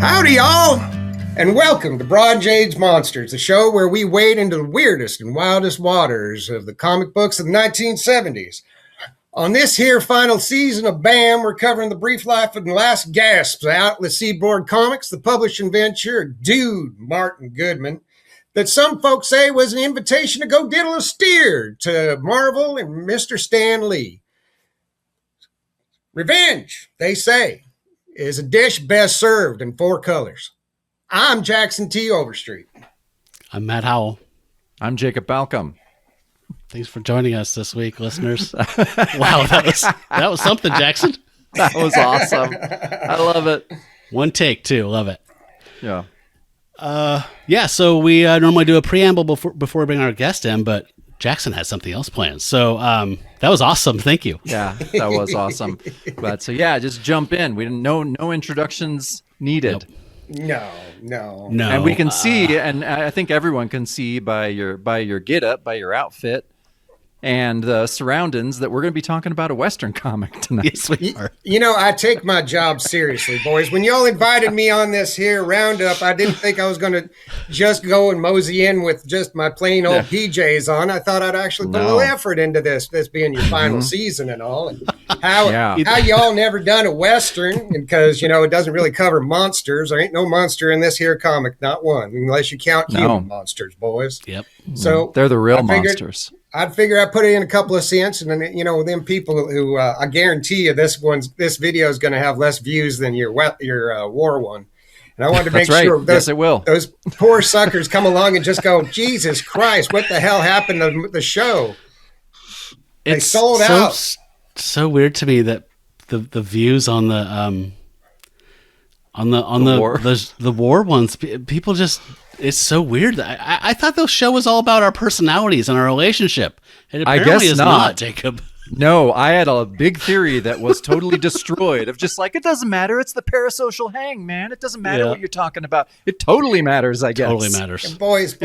Howdy, y'all, and welcome to Broad Jade's Monsters, the show where we wade into the weirdest and wildest waters of the comic books of the 1970s. On this here final season of B.A.M, we're covering the brief life and last gasps of Atlas Seaboard Comics, the publishing venture of Dude Martin Goodman, that some folks say was an invitation to go diddle a steer to Marvel and Mr. Stan Lee. Revenge, they say, is a dish best served in 4 colors. I'm Jackson T. Overstreet. I'm Matt Howell. I'm Jacob Balcom. Thanks for joining us this week, listeners. Wow, that was something, Jackson. That was awesome. I love it. One take, too. Love it. Yeah. So we normally do a preamble before we bring our guest in, but Jackson has something else planned. So that was awesome. Thank you. Yeah, that was awesome. But so yeah, just jump in. We didn't no introductions needed. No. And we can see, and I think everyone can see by your get up, by your outfit, and the surroundings that we're going to be talking about a Western comic tonight. Yes, we are. You know, I take my job seriously, boys. When y'all invited me on this here roundup, I didn't think I was going to just go and mosey in with just my plain old PJs on. I thought I'd actually put a little effort into this being your final season and all. And how y'all never done a Western, because, you know, it doesn't really cover monsters. There ain't no monster in this here comic, not one, unless you count human monsters, boys. Yep. So they're the real monsters. I'd figure I'd put it in a couple of cents, and then, you know, them people who I guarantee you this video is going to have less views than your war one. And I wanted to make sure those poor suckers come along and just go, Jesus Christ, what the hell happened to the show? They sold out. So weird to me that the views on the war ones, people just. It's so weird. I thought the show was all about our personalities and our relationship. And apparently I guess it's not, Jacob. No, I had a big theory that was totally destroyed of just like, it doesn't matter. It's the parasocial hang, man. It doesn't matter what you're talking about. It totally matters, I guess. Totally matters. And boys,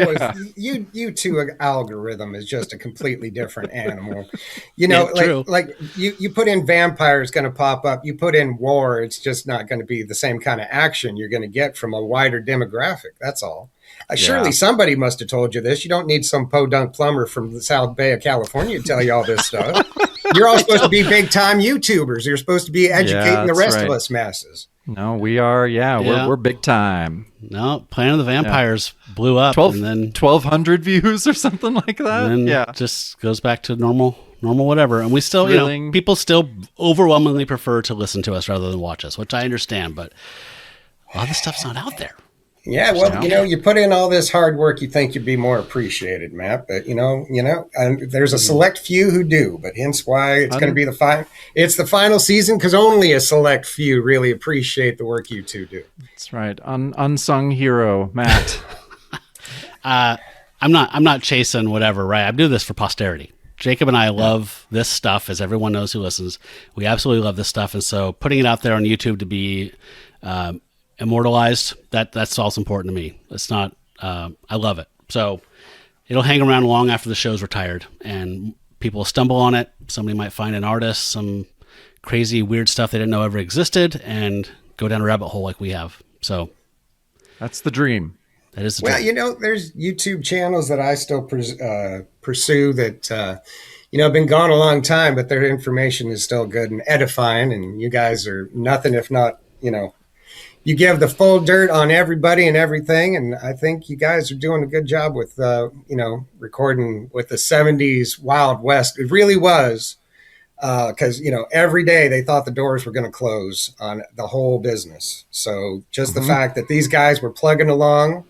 you two algorithm is just a completely different animal. You know, like you put in vampire, it's going to pop up. You put in war, it's just not going to be the same kind of action you're going to get from a wider demographic. That's all. Surely somebody must have told you this. You don't need some podunk plumber from the South Bay of California to tell you all this stuff. You're all supposed to be big-time YouTubers. You're supposed to be educating the rest of us masses. No, we are. We're big time. No, Planet of the Vampires blew up. 1,200 views or something like that. And then just goes back to normal whatever. And we still, people still overwhelmingly prefer to listen to us rather than watch us, which I understand. But a lot of the stuff's not out there. Yeah, well, you know, you put in all this hard work, you think you'd be more appreciated, Matt. But you know, there's a select few who do. But hence why it's going to be it's the final season, because only a select few really appreciate the work you two do. That's right, unsung hero, Matt. I'm not chasing whatever, right? I do this for posterity. Jacob and I love this stuff, as everyone knows who listens. We absolutely love this stuff, and so putting it out there on YouTube to be immortalized, that's also important to me. It's not I love it. So it'll hang around long after the show's retired, and people will stumble on it. Somebody might find an artist, some crazy weird stuff they didn't know ever existed, and go down a rabbit hole like we have. So that's the dream. That is the dream. Well, you know, there's YouTube channels that I still pursue that have been gone a long time, but their information is still good and edifying, and you guys are nothing if not, you give the full dirt on everybody and everything, and I think you guys are doing a good job with, recording with the 70s Wild West. It really was, because, every day they thought the doors were going to close on the whole business. So just the fact that these guys were plugging along,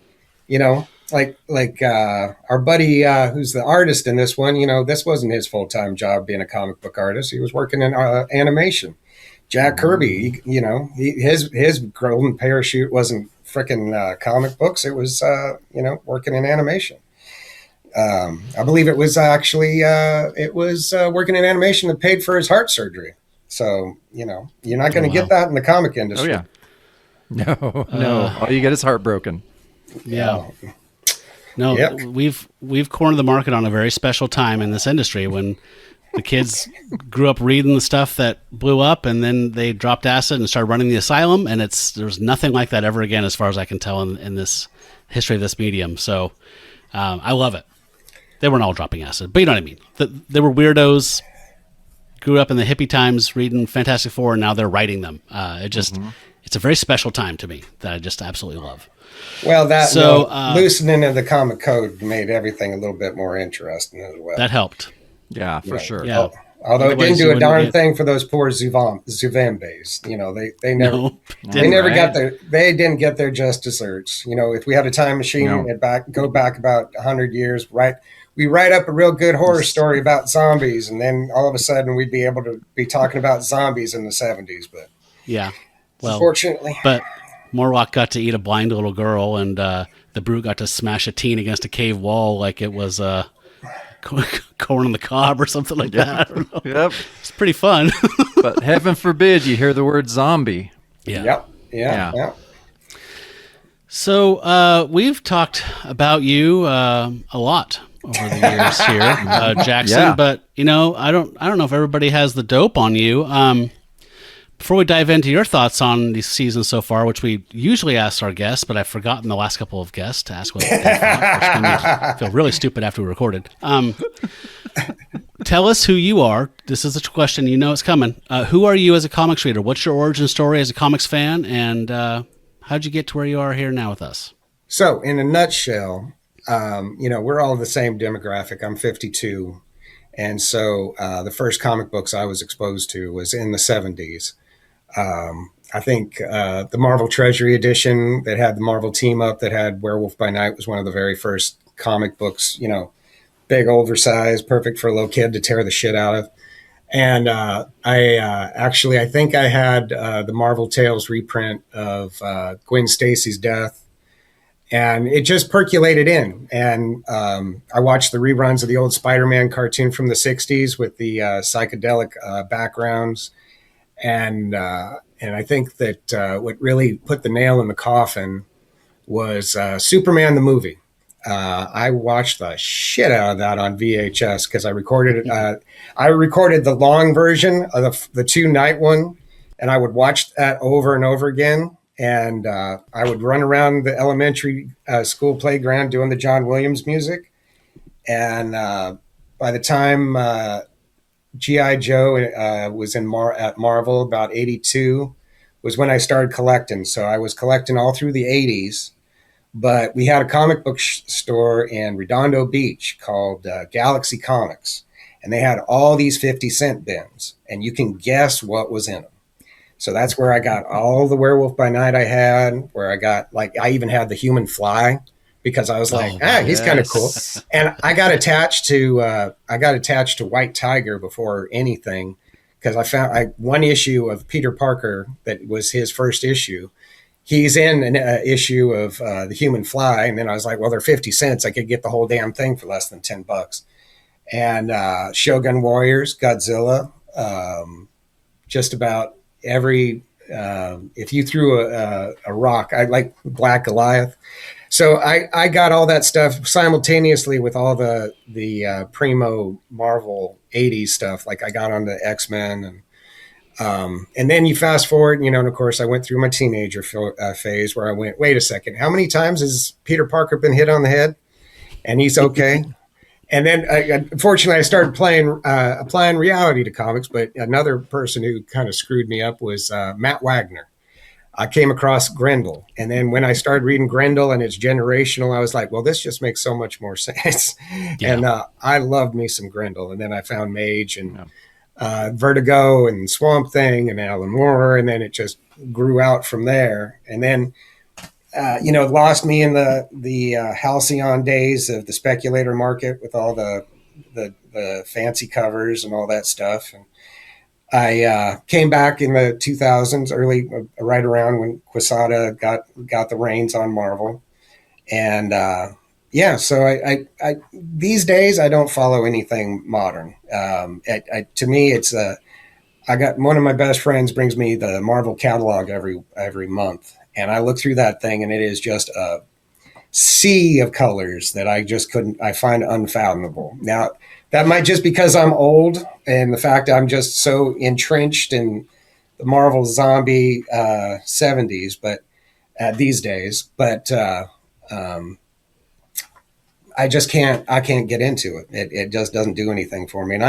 like our buddy who's the artist in this one, this wasn't his full-time job being a comic book artist. He was working in animation. Jack Kirby, his golden parachute wasn't frickin' comic books. It was, working in animation. I believe it was actually, working in animation that paid for his heart surgery. So, you're not going to get that in the comic industry. Oh, yeah. No. All you get is heartbroken. Yeah. No, we've cornered the market on a very special time in this industry when The kids grew up reading the stuff that blew up, and then they dropped acid and started running the asylum, and there's nothing like that ever again, as far as I can tell, in this history of this medium. So I love it. They weren't all dropping acid, but you know what I mean. They were weirdos, grew up in the hippie times reading Fantastic Four, and now they're writing them. It's a very special time to me that I just absolutely love. Well, loosening of the comic code made everything a little bit more interesting as well. That helped. Yeah, for sure. Yeah. Although it didn't do a darn thing for those poor Zuvambes. They didn't get their just desserts. If we had a time machine and go back about 100 years, we write up a real good horror story about zombies, and then all of a sudden we'd be able to be talking about zombies in the 70s. But yeah, well, unfortunately, but Morlock got to eat a blind little girl, and the Brute got to smash a teen against a cave wall like it was corn on the cob or something like that. I don't know. Yep, it's pretty fun. But heaven forbid you hear the word zombie. Yeah. Yep. Yeah. So we've talked about you a lot over the years here, Jackson. Yeah. But I don't know if everybody has the dope on you. Before we dive into your thoughts on the season so far, which we usually ask our guests, but I've forgotten the last couple of guests to ask what they thought, which made me feel really stupid after we recorded. Tell us who you are. This is a question. It's coming. Who are you as a comics reader? What's your origin story as a comics fan? And how'd you get to where you are here now with us? So, in a nutshell, we're all the same demographic. I'm 52. And so the first comic books I was exposed to was in the 70s. I think the Marvel Treasury edition that had the Marvel team up that had Werewolf by Night was one of the very first comic books, big, oversized, perfect for a little kid to tear the shit out of. And I think I had the Marvel Tales reprint of Gwen Stacy's death. And it just percolated in. And I watched the reruns of the old Spider-Man cartoon from the 60s with the psychedelic backgrounds. And I think that what really put the nail in the coffin was Superman the movie. I watched the shit out of that on VHS because I recorded it. I recorded the long version of the two-night one, and I would watch that over and over again. And I would run around the elementary school playground doing the John Williams music. And by the time G.I. Joe was at Marvel, about 82, was when I started collecting. So I was collecting all through the 80s. But we had a comic book store in Redondo Beach called Galaxy Comics. And they had all these 50-cent bins. And you can guess what was in them. So that's where I got all the Werewolf by Night I had, where I got, I even had the Human Fly because I was he's kind of cool. And I got attached to White Tiger before anything because I found one issue of Peter Parker that was his first issue. He's in an issue of the Human Fly. And then I was like, well, they're 50 cents. I could get the whole damn thing for less than $10. And Shogun Warriors, Godzilla, just about every if you threw a rock, I like Black Goliath. So I got all that stuff simultaneously with all the primo Marvel 80s stuff. Like I got on the X-Men and then you fast forward, and of course I went through my teenager phase where I went, wait a second, how many times has Peter Parker been hit on the head and he's okay? And then, unfortunately, I started applying reality to comics. But another person who kind of screwed me up was Matt Wagner. I came across Grendel. And then when I started reading Grendel and it's generational, I was like, well, this just makes so much more sense. Yeah. And I loved me some Grendel. And then I found Mage and Vertigo and Swamp Thing and Alan Moore. And then it just grew out from there. And then lost me in the halcyon days of the speculator market with all the fancy covers and all that stuff. And I came back in the 2000s, right around when Quesada got the reins on Marvel. And so I these days I don't follow anything modern. To me, it's I got one of my best friends brings me the Marvel catalog every month. And I look through that thing and it is just a sea of colors that I find unfathomable. Now, that might just because I'm old and the fact I'm just so entrenched in the Marvel zombie 70s, but these days, but I just can't get into it. It just doesn't do anything for me. And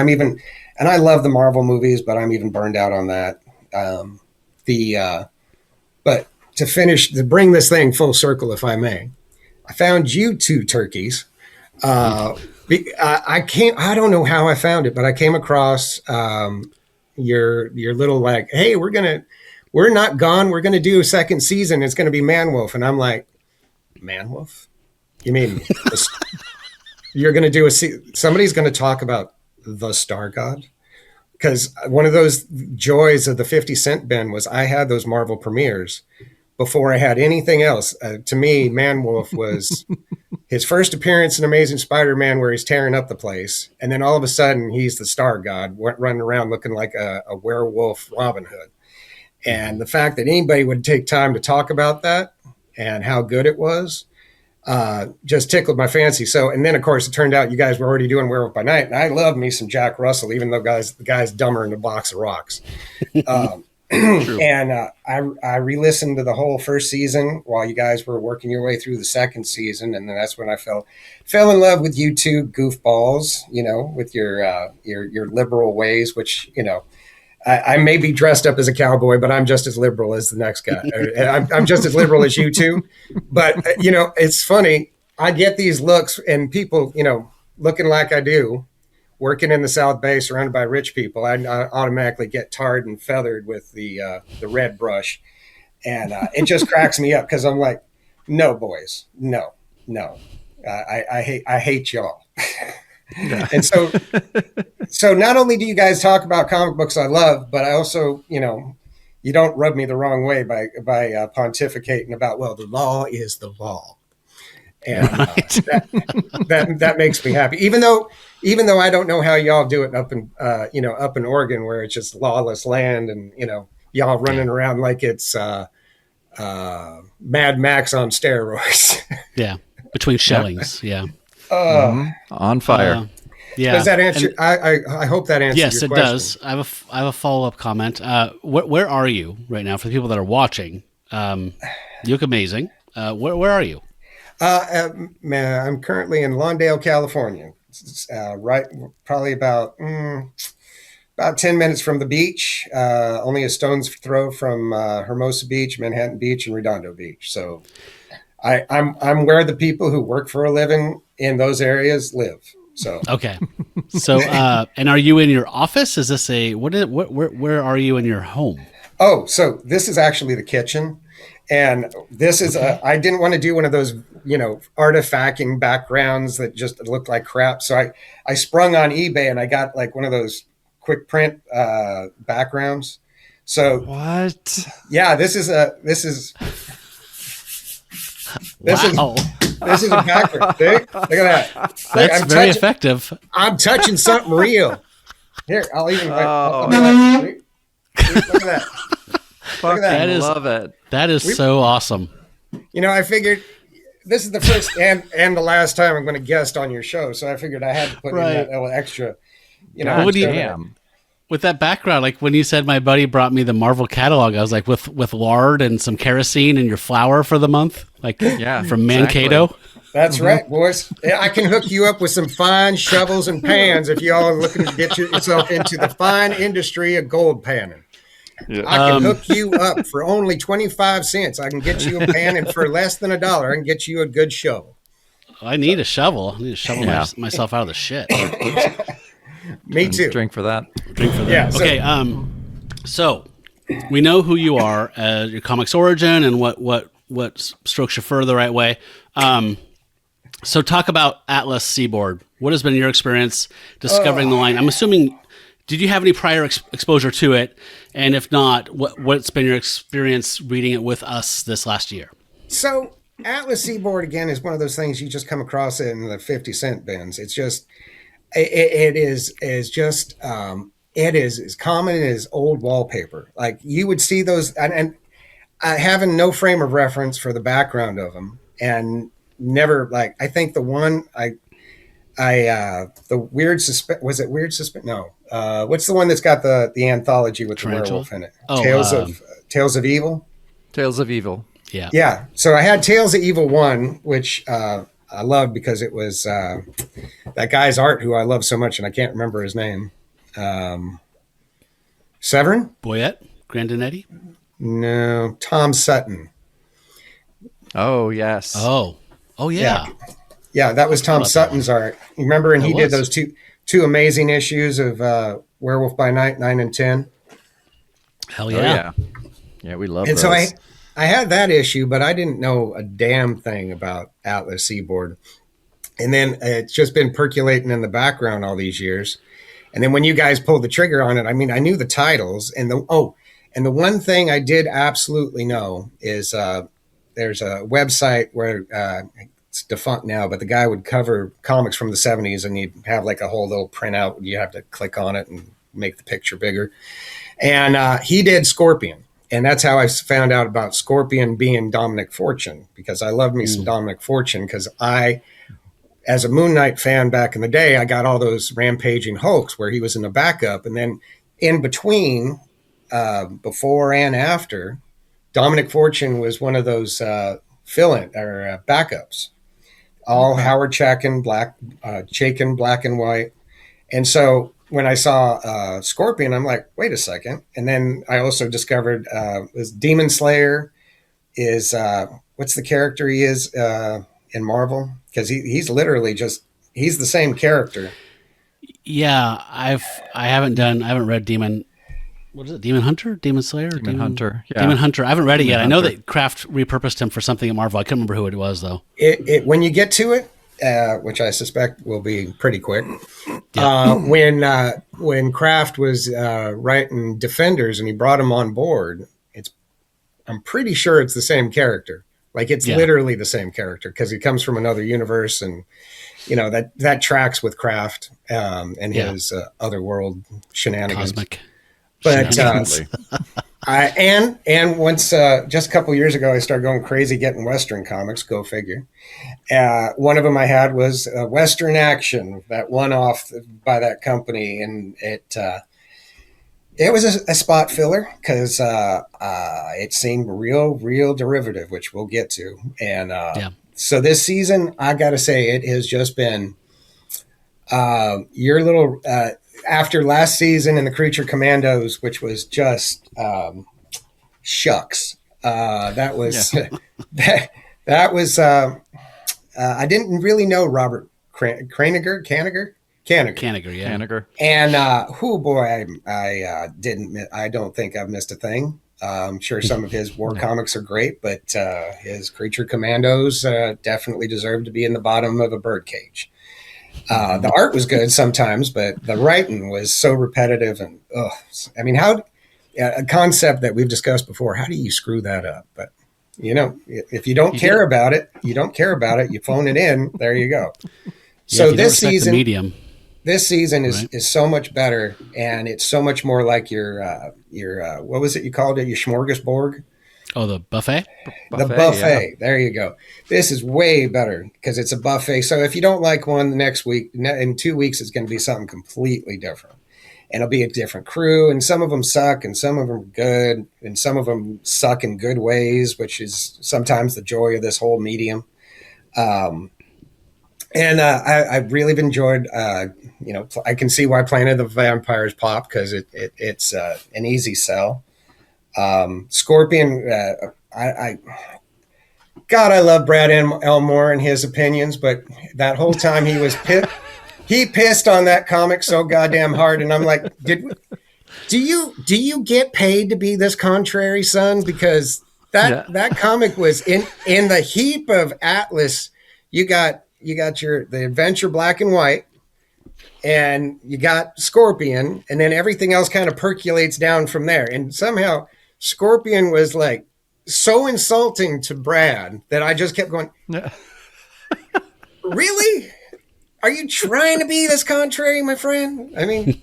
I love the Marvel movies, but I'm even burned out on that. But to bring this thing full circle, if I may, I found you two turkeys. I don't know how I found it, but I came across your little like, hey, we're not gone. We're going to do a second season. It's going to be Man Wolf. And I'm like, Man Wolf? You mean you're going to do somebody's going to talk about the Star God? Because one of those joys of the 50 Cent bin was I had those Marvel premieres before I had anything else. To me, Man Wolf was his first appearance in Amazing Spider-Man where he's tearing up the place. And then all of a sudden he's the Star God running around looking like a werewolf Robin Hood. And the fact that anybody would take time to talk about that and how good it was just tickled my fancy. So, and then of course it turned out you guys were already doing Werewolf by Night, and I love me some Jack Russell, even though the guy's dumber than a box of rocks. And I re-listened to the whole first season while you guys were working your way through the second season, and then that's when I fell in love with you two goofballs, with your liberal ways, which I may be dressed up as a cowboy, but I'm just as liberal as the next guy. I'm just as liberal as you two. But, it's funny. I get these looks and people, looking like I do, working in the South Bay surrounded by rich people. I automatically get tarred and feathered with the red brush. And it just cracks me up because I'm like, no, boys, no. I hate y'all. Yeah. And so not only do you guys talk about comic books I love, but I also, you don't rub me the wrong way by pontificating about, well, the law is the law. And that makes me happy. Even though I don't know how y'all do it up in Oregon, where it's just lawless land and, y'all running around like it's Mad Max on steroids. Yeah. Between shellings. Yeah. On fire. Yeah. Does that answer? I hope that answers yes, your question. Yes, it does. I have a follow-up comment. Where are you right now for the people that are watching? You look amazing. Where are you? I'm currently in Lawndale, California. Right, probably about 10 minutes from the beach. Only a stone's throw from Hermosa Beach, Manhattan Beach, and Redondo Beach. So I'm where the people who work for a living in those areas live. So okay. So and are you in your office? Is this where are you in your home? Oh, so this is actually the kitchen. And this is I didn't want to do one of those, artifacting backgrounds that just looked like crap. So I sprung on eBay and I got like one of those quick print backgrounds. So what? Yeah, this is wow. This is a background. See? Look at that. That's very effective. I'm touching something real. Here, I'll even. Look at that. Look at that. I love it. That is so awesome. I figured this is the first and the last time I'm going to guest on your show, so I figured I had to put in that little extra. With that background, like when you said my buddy brought me the Marvel catalog, I was like, with lard and some kerosene and your flour for the month, from Mankato. Exactly. That's right, boys. I can hook you up with some fine shovels and pans if you all are looking to get yourself into the fine industry of gold panning. Yeah. I can hook you up for only 25 cents. I can get you a pan, and for less than $1, I can get you a good shovel. I need a shovel. I need to shovel myself out of the shit. Me too. Drink for that. Yeah. Okay. So we know who you are, your comics origin, and what strokes your fur the right way. So talk about Atlas Seaboard. What has been your experience discovering the line? I'm assuming. Did you have any prior exposure to it? And if not, what's been your experience reading it with us this last year? So Atlas Seaboard, again, is one of those things you just come across in the 50 cent bins. It's just, it is as common as old wallpaper. Like you would see those, and having no frame of reference for the background of them, and never I think the one the weird was it weird suspense? No, What's the one that's got the anthology with Tarantula? the werewolf in it? Oh, Tales of Evil. Tales of Evil. Yeah. Yeah. So I had Tales of Evil 1, which I loved because it was that guy's art who I love so much, and I can't remember his name. Severin? Boyette? Grandinetti? No, Tom Sutton. Oh, yes. Oh, yeah. Yeah, that was Tom Sutton's art. You remember, and he did those two amazing issues of Werewolf by Night, 9 and 10. Hell yeah. Oh, yeah. Yeah, we love And those. so I had that issue, but I didn't know a damn thing about Atlas Seaboard. And then it's just been percolating in the background all these years. And then when you guys pulled the trigger on it, I mean, I knew the titles. And the one thing I did absolutely know is there's a website where it's defunct now, but the guy would cover comics from the 70s, and you'd have like a whole little printout. You have to click on it and make the picture bigger. And he did Scorpion. And that's how I found out about Scorpion being Dominic Fortune, because I love me some Dominic Fortune, because as a Moon Knight fan back in the day, I got all those Rampaging Hulks where he was in the backup. And then in between, before and after, Dominic Fortune was one of those fill-in or backups. All Howard Chaykin, black and white. And so when I saw Scorpion, I'm like, wait a second. And then I also discovered this Demon Slayer is what's the character he is in Marvel? Because he's literally he's the same character. Yeah, I haven't read Demon. What is it? Demon Hunter? Demon Slayer? Demon Hunter. Yeah. Demon Hunter. I haven't read it yet. Hunter. I know that Kraft repurposed him for something at Marvel. I couldn't remember who it was though. When you get to it, which I suspect will be pretty quick, when Kraft was writing Defenders and he brought him on board, I'm pretty sure it's the same character. Like it's literally the same character because he comes from another universe, and that tracks with Kraft and his otherworld shenanigans. Cosmic. But and once just a couple years ago, I started going crazy getting Western comics. Go figure. One of them I had was Western Action, that one-off by that company, and it was a spot filler because it seemed real derivative, which we'll get to. And so this season, I got to say, it has just been your little. After last season in the Creature Commandos, which was just shucks. That was that was. I didn't really know Robert Kanigher. And I didn't. I don't think I've missed a thing. I'm sure some of his war comics are great, but his Creature Commandos definitely deserve to be in the bottom of a birdcage. The art was good sometimes, but the writing was so repetitive and I mean, a concept that we've discussed before, how do you screw that up? But if you don't care about it, you don't care about it. You phone it in. There you go. So this season is so much better, and it's so much more like your what was it you called it? Your smorgasbord. Oh, the buffet? The buffet. Yeah. There you go. This is way better because it's a buffet. So if you don't like one the next week, in 2 weeks, it's going to be something completely different. And it'll be a different crew. And some of them suck and some of them are good. And some of them suck in good ways, which is sometimes the joy of this whole medium. And I've really enjoyed, I can see why Planet of the Vampires pop because it's an easy sell. Scorpion, I love Brad Elmore and his opinions, but that whole time he was he pissed on that comic so goddamn hard, and I'm like, do you get paid to be this contrary, son? Because that comic was in the heap of Atlas. You got the Adventure Black and White, and you got Scorpion, and then everything else kind of percolates down from there, and somehow Scorpion was like so insulting to Brad that I just kept going, really? Are you trying to be this contrary, my friend? I mean,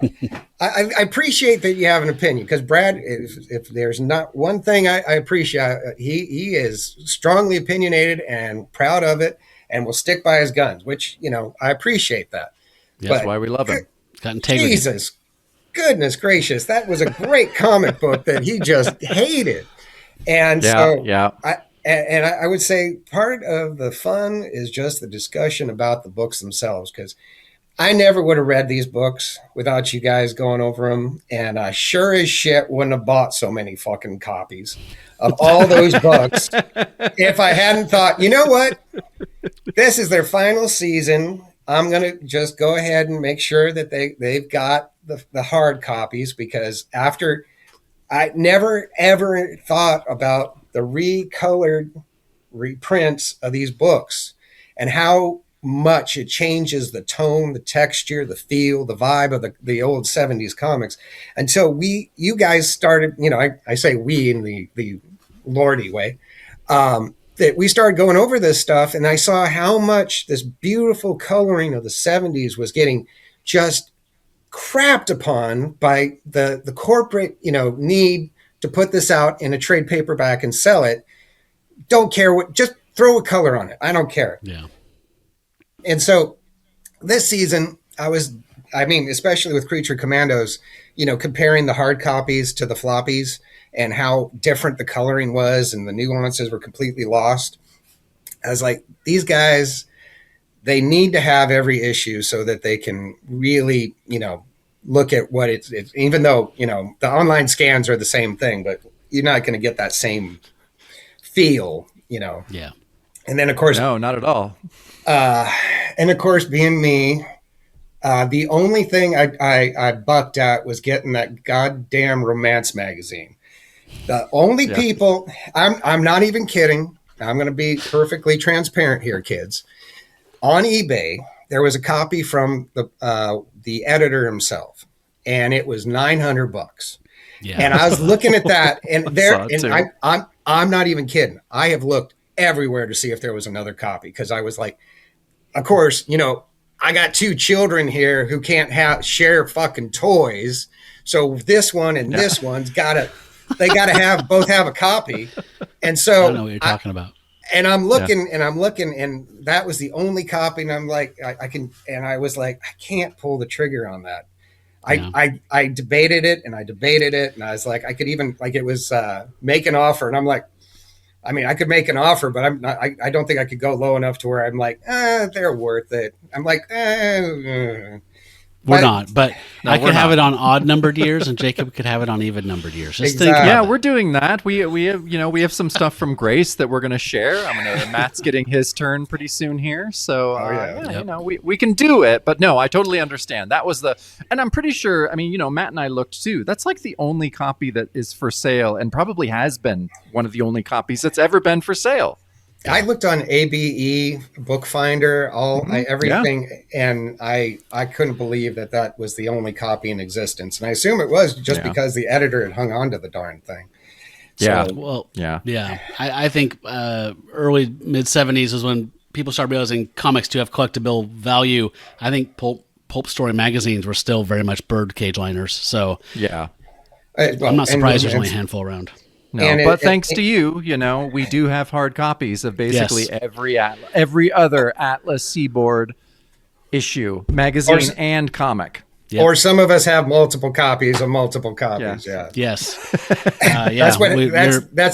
I appreciate that you have an opinion because Brad, if there's not one thing I appreciate, he is strongly opinionated and proud of it and will stick by his guns, which, I appreciate that. That's why we love him. Got integrity. Jesus goodness gracious, that was a great comic book that he just hated. And I would say part of the fun is just the discussion about the books themselves, because I never would have read these books without you guys going over them, and I sure as shit wouldn't have bought so many fucking copies of all those books if I hadn't thought, you know what? This is their final season. I'm going to just go ahead and make sure that they've got the hard copies, because after I never, ever thought about the recolored reprints of these books and how much it changes the tone, the texture, the feel, the vibe of the old 70s comics until you guys started, I say we in the Lordy way, that we started going over this stuff, and I saw how much this beautiful coloring of the 70s was getting just crapped upon by the corporate, need to put this out in a trade paperback and sell it. Don't care what, just throw a color on it. I don't care. Yeah. And so this season especially with Creature Commandos, comparing the hard copies to the floppies and how different the coloring was and the nuances were completely lost. I was like, these guys, they need to have every issue so that they can really, look at what it's even though, the online scans are the same thing, but you're not going to get that same feel, Yeah. And then of course, no, not at all. And of course, being me, the only thing I bucked at was getting that goddamn romance magazine. The only people, I'm not even kidding. I'm going to be perfectly transparent here, kids. On eBay, there was a copy from the editor himself, and it was $900. Yeah. And I was looking at that, and I'm not even kidding. I have looked everywhere to see if there was another copy, because I was like, of course, I got two children here who can't share fucking toys, so this one and this one's they gotta both have a copy. And so I don't know what you're talking about. And I'm looking and that was the only copy. And I'm like, I was like, I can't pull the trigger on that. I debated it and I was like, I could even, like, it was make an offer. And I'm like, I mean, I could make an offer, but I don't think I could go low enough to where I'm like, they're worth it. I'm like, We're not, but no, I could have it on odd numbered years, and Jacob could have it on even numbered years. Just think yeah, we're doing that. We have some stuff from Grace that we're going to share. Matt's getting his turn pretty soon here, so we can do it. But no, I totally understand. That was and I'm pretty sure. I mean, Matt and I looked too. That's like the only copy that is for sale, and probably has been one of the only copies that's ever been for sale. I looked on ABE, Bookfinder, everything, and I couldn't believe that was the only copy in existence. And I assume it was just because the editor had hung on to the darn thing. I think early mid 70s is when people started realizing comics do have collectible value. I think pulp story magazines were still very much birdcage liners. So I'm not surprised there's only a handful around. No, but thanks to you, we do have hard copies of basically every other Atlas Seaboard issue, magazine and comic. Yep. Or some of us have multiple copies of multiple copies. Yeah. Yes. That's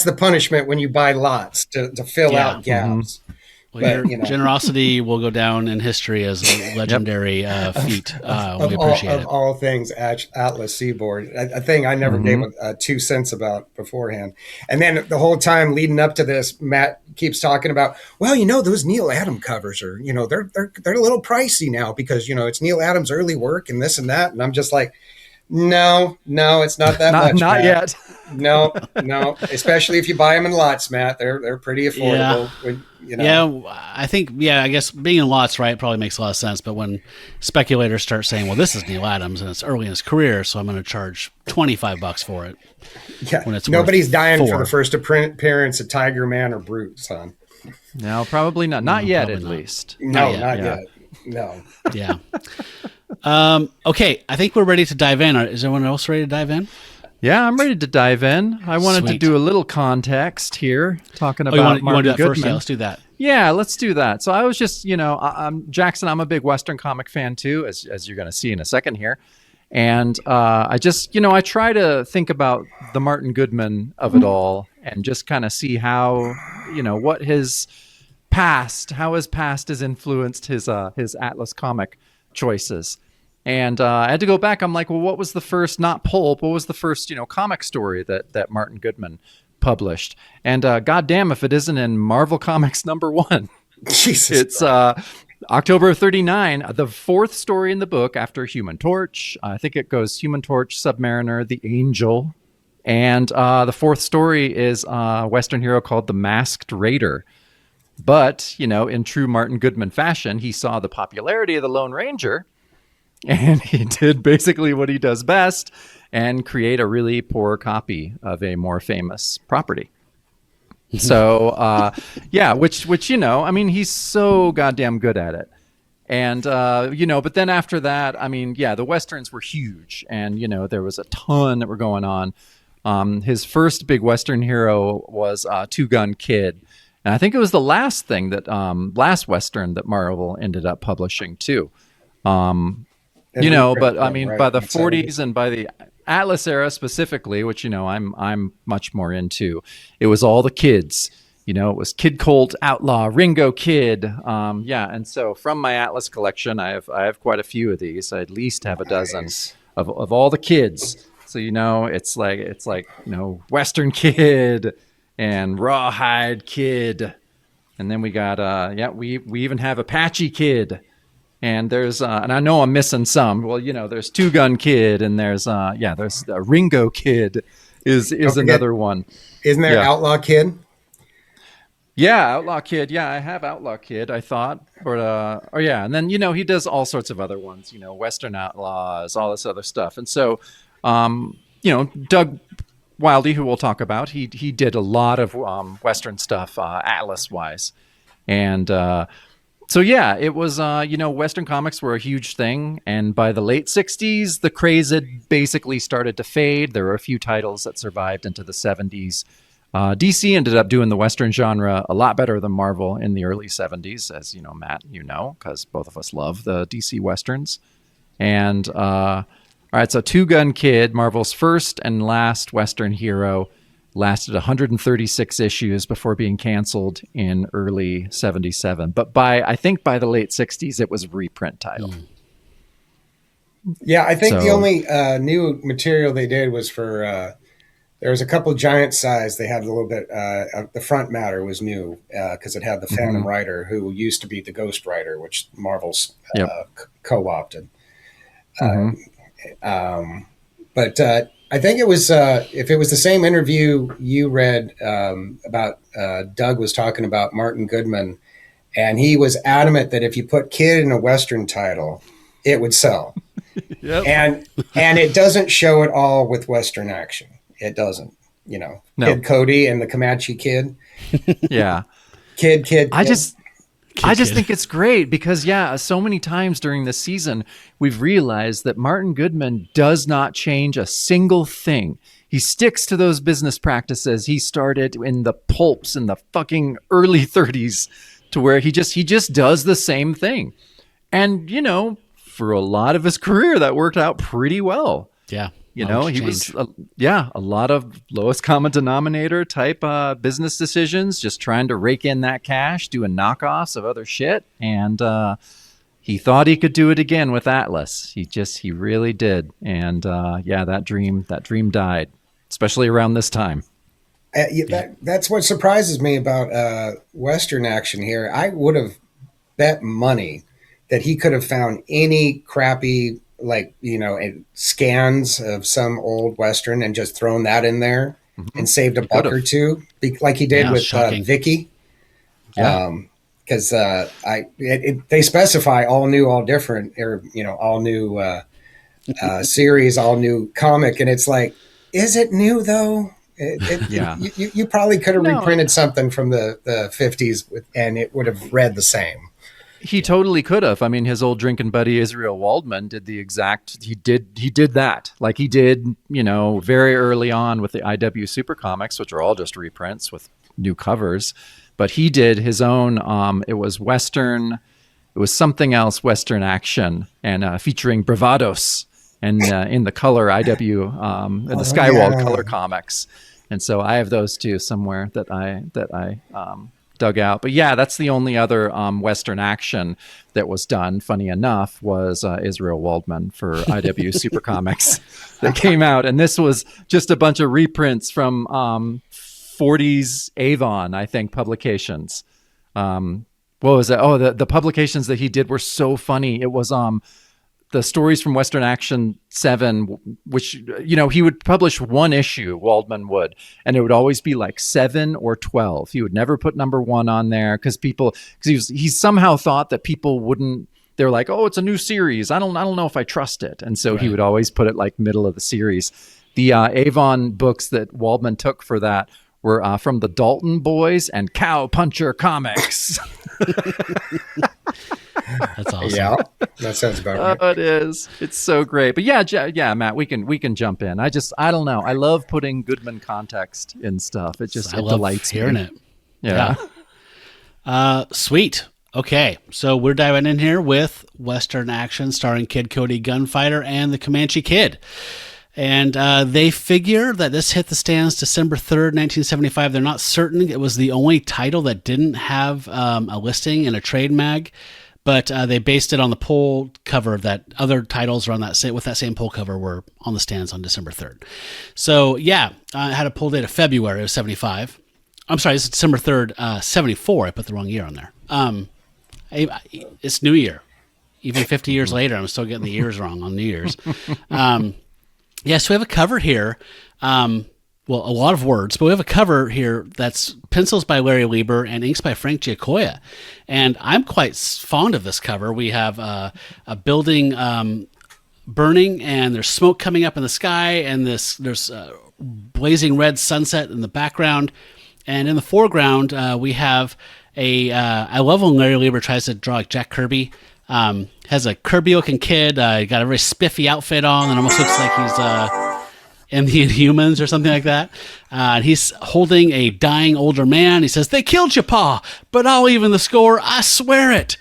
the punishment when you buy lots to fill out gaps. Well, your generosity will go down in history as a legendary feat. We appreciate it. Of all things, Atlas Seaboard, a thing I never gave 2 cents about beforehand. And then the whole time leading up to this, Matt keeps talking about, well, those Neil Adams covers are, they're a little pricey now because, it's Neil Adams' early work and this and that. And I'm just like, no, it's not that much. Not Matt. yet. No. Especially if you buy them in lots, Matt. They're pretty affordable. I think, I guess being in lots, right, probably makes a lot of sense. But when speculators start saying, well, this is Neil Adams and it's early in his career, so I'm going to charge $25 for it. Yeah. When it's nobody's dying for the first appearance of Tiger Man or Brute, son. No, probably not. Not yet, at least. No, not yet. No. Yeah. Okay, I think we're ready to dive in. Is everyone else ready to dive in? Yeah, I'm ready to dive in. I wanted to do a little context here, talking about you want to do that Goodman. first? Yeah, let's do that. Yeah, let's do that. So I was just, Jackson, I'm a big Western comic fan too, as you're going to see in a second here. And I just, I try to think about the Martin Goodman of it all and just kind of see how, what how his past has influenced his Atlas comic choices. And I had to go back. I'm like, well, what was the first, not pulp, what was the first, comic story that Martin Goodman published? And goddamn if it isn't in Marvel Comics #1. Jesus. It's October 39, the fourth story in the book after Human Torch. I think it goes Human Torch, Submariner, The Angel. And the fourth story is a Western hero called The Masked Raider. But, in true Martin Goodman fashion, he saw the popularity of the Lone Ranger, and he did basically what he does best and create a really poor copy of a more famous property. So, which he's so goddamn good at it. And, but then after that, the Westerns were huge, and, there was a ton that were going on. His first big Western hero was Two Gun Kid. And I think it was the last thing last Western that Marvel ended up publishing too. By the 40s and by the Atlas era specifically, which, I'm much more into, it was all the kids. It was Kid Colt, Outlaw, Ringo Kid. And so from my Atlas collection, I have quite a few of these. I at least have a dozen of all the kids. So, it's like Western Kid and Rawhide Kid. And then we got, we even have Apache Kid. And there's, and I know I'm missing some. Well, there's Two Gun Kid, and there's Ringo Kid is another one. Isn't there Outlaw Kid? Yeah, Outlaw Kid. Yeah, I have Outlaw Kid, I thought. And then, he does all sorts of other ones, Western Outlaws, all this other stuff. And so, Doug Wildey, who we'll talk about, he did a lot of Western stuff, Atlas-wise. And it was, Western comics were a huge thing. And by the late 60s, the craze had basically started to fade. There were a few titles that survived into the 70s. DC ended up doing the Western genre a lot better than Marvel in the early 70s, as Matt, because both of us love the DC Westerns. And all right, so Two Gun Kid, Marvel's first and last Western hero, lasted 136 issues before being canceled in early 77. But I think by the late 60s, it was a reprint title. Yeah, I think the only new material they did was for... there was a couple giant size. They had a little bit. The front matter was new because it had the Phantom Rider, who used to be the Ghost Rider, which Marvel's co-opted. But I think it was if it was the same interview you read about Doug was talking about Martin Goodman, and he was adamant that if you put kid in a Western title, it would sell. And it doesn't show it all with Western action. It doesn't, No. Kid Cody and the Comanche Kid. Yeah. Kid. I just think it's great because, so many times during this season, we've realized that Martin Goodman does not change a single thing. He sticks to those business practices he started in the pulps in the fucking early 30s to where he just does the same thing. And, for a lot of his career, that worked out pretty well. Yeah. He was, a lot of lowest common denominator type business decisions, just trying to rake in that cash, doing knockoffs of other shit. And he thought he could do it again with Atlas. He really did. And that dream died, especially around this time. That's what surprises me about Western action here. I would have bet money that he could have found any crappy scans of some old Western and just thrown that in there and saved a buck or two, like he did with Vicky. Because they specify all new, all different, or all new series, all new comic, and it's like, is it new though? You probably could have reprinted something from the 50s and it would have read the same. He totally could have. I mean, his old drinking buddy Israel Waldman did the exact. He did that, like he did, very early on with the IW Super Comics, which are all just reprints with new covers. But he did his own. It was Western. It was something else, Western action, and featuring Bravados. and in the color IW, the Skywald color comics. And so I have those two somewhere that I dug out. But yeah, that's the only other Western action that was done, funny enough, was Israel Waldman for IW Super Comics that came out. And this was just a bunch of reprints from 40s Avon, I think, publications. What was it? Oh, the publications that he did were so funny. It was the Stories from Western Action 7, which, you know, he would publish one issue, Waldman would, and it would always be like 7 or 12. He would never put number 1 on there because he somehow thought that people wouldn't, they're like, oh, it's a new series. I don't know if I trust it. And so he would always put it like middle of the series. The Avon books that Waldman took for that were from the Dalton Boys and Cow Puncher Comics. That's awesome. Yeah, that sounds about right. Oh, it is. It's so great. But yeah, Matt, we can jump in. I don't know. I love putting Goodman context in stuff. It delights hearing me. It. Yeah. Sweet. Okay, so we're diving in here with Western action starring Kid Cody Gunfighter and the Comanche Kid. And they figure that this hit the stands December 3rd, 1975. They're not certain. It was the only title that didn't have a listing in a trade mag, but they based it on the pull cover that other titles with that same pull cover were on the stands on December 3rd. So, yeah, I had a pull date of February of 75. I'm sorry, it's December 3rd, 74. I put the wrong year on there. It's New Year. Even 50 years later, I'm still getting the years wrong on New Year's. Yeah, so we have a cover here. A lot of words, but we have a cover here that's pencils by Larry Lieber and inks by Frank Giacoia. And I'm quite fond of this cover. We have a building burning, and there's smoke coming up in the sky, and there's blazing red sunset in the background. And in the foreground, we have I love when Larry Lieber tries to draw like Jack Kirby. Has a Kirby-looking kid, got a very spiffy outfit on, and almost looks like he's in the Inhumans or something like that. And he's holding a dying older man. He says, "They killed your pa, but I'll even the score, I swear it."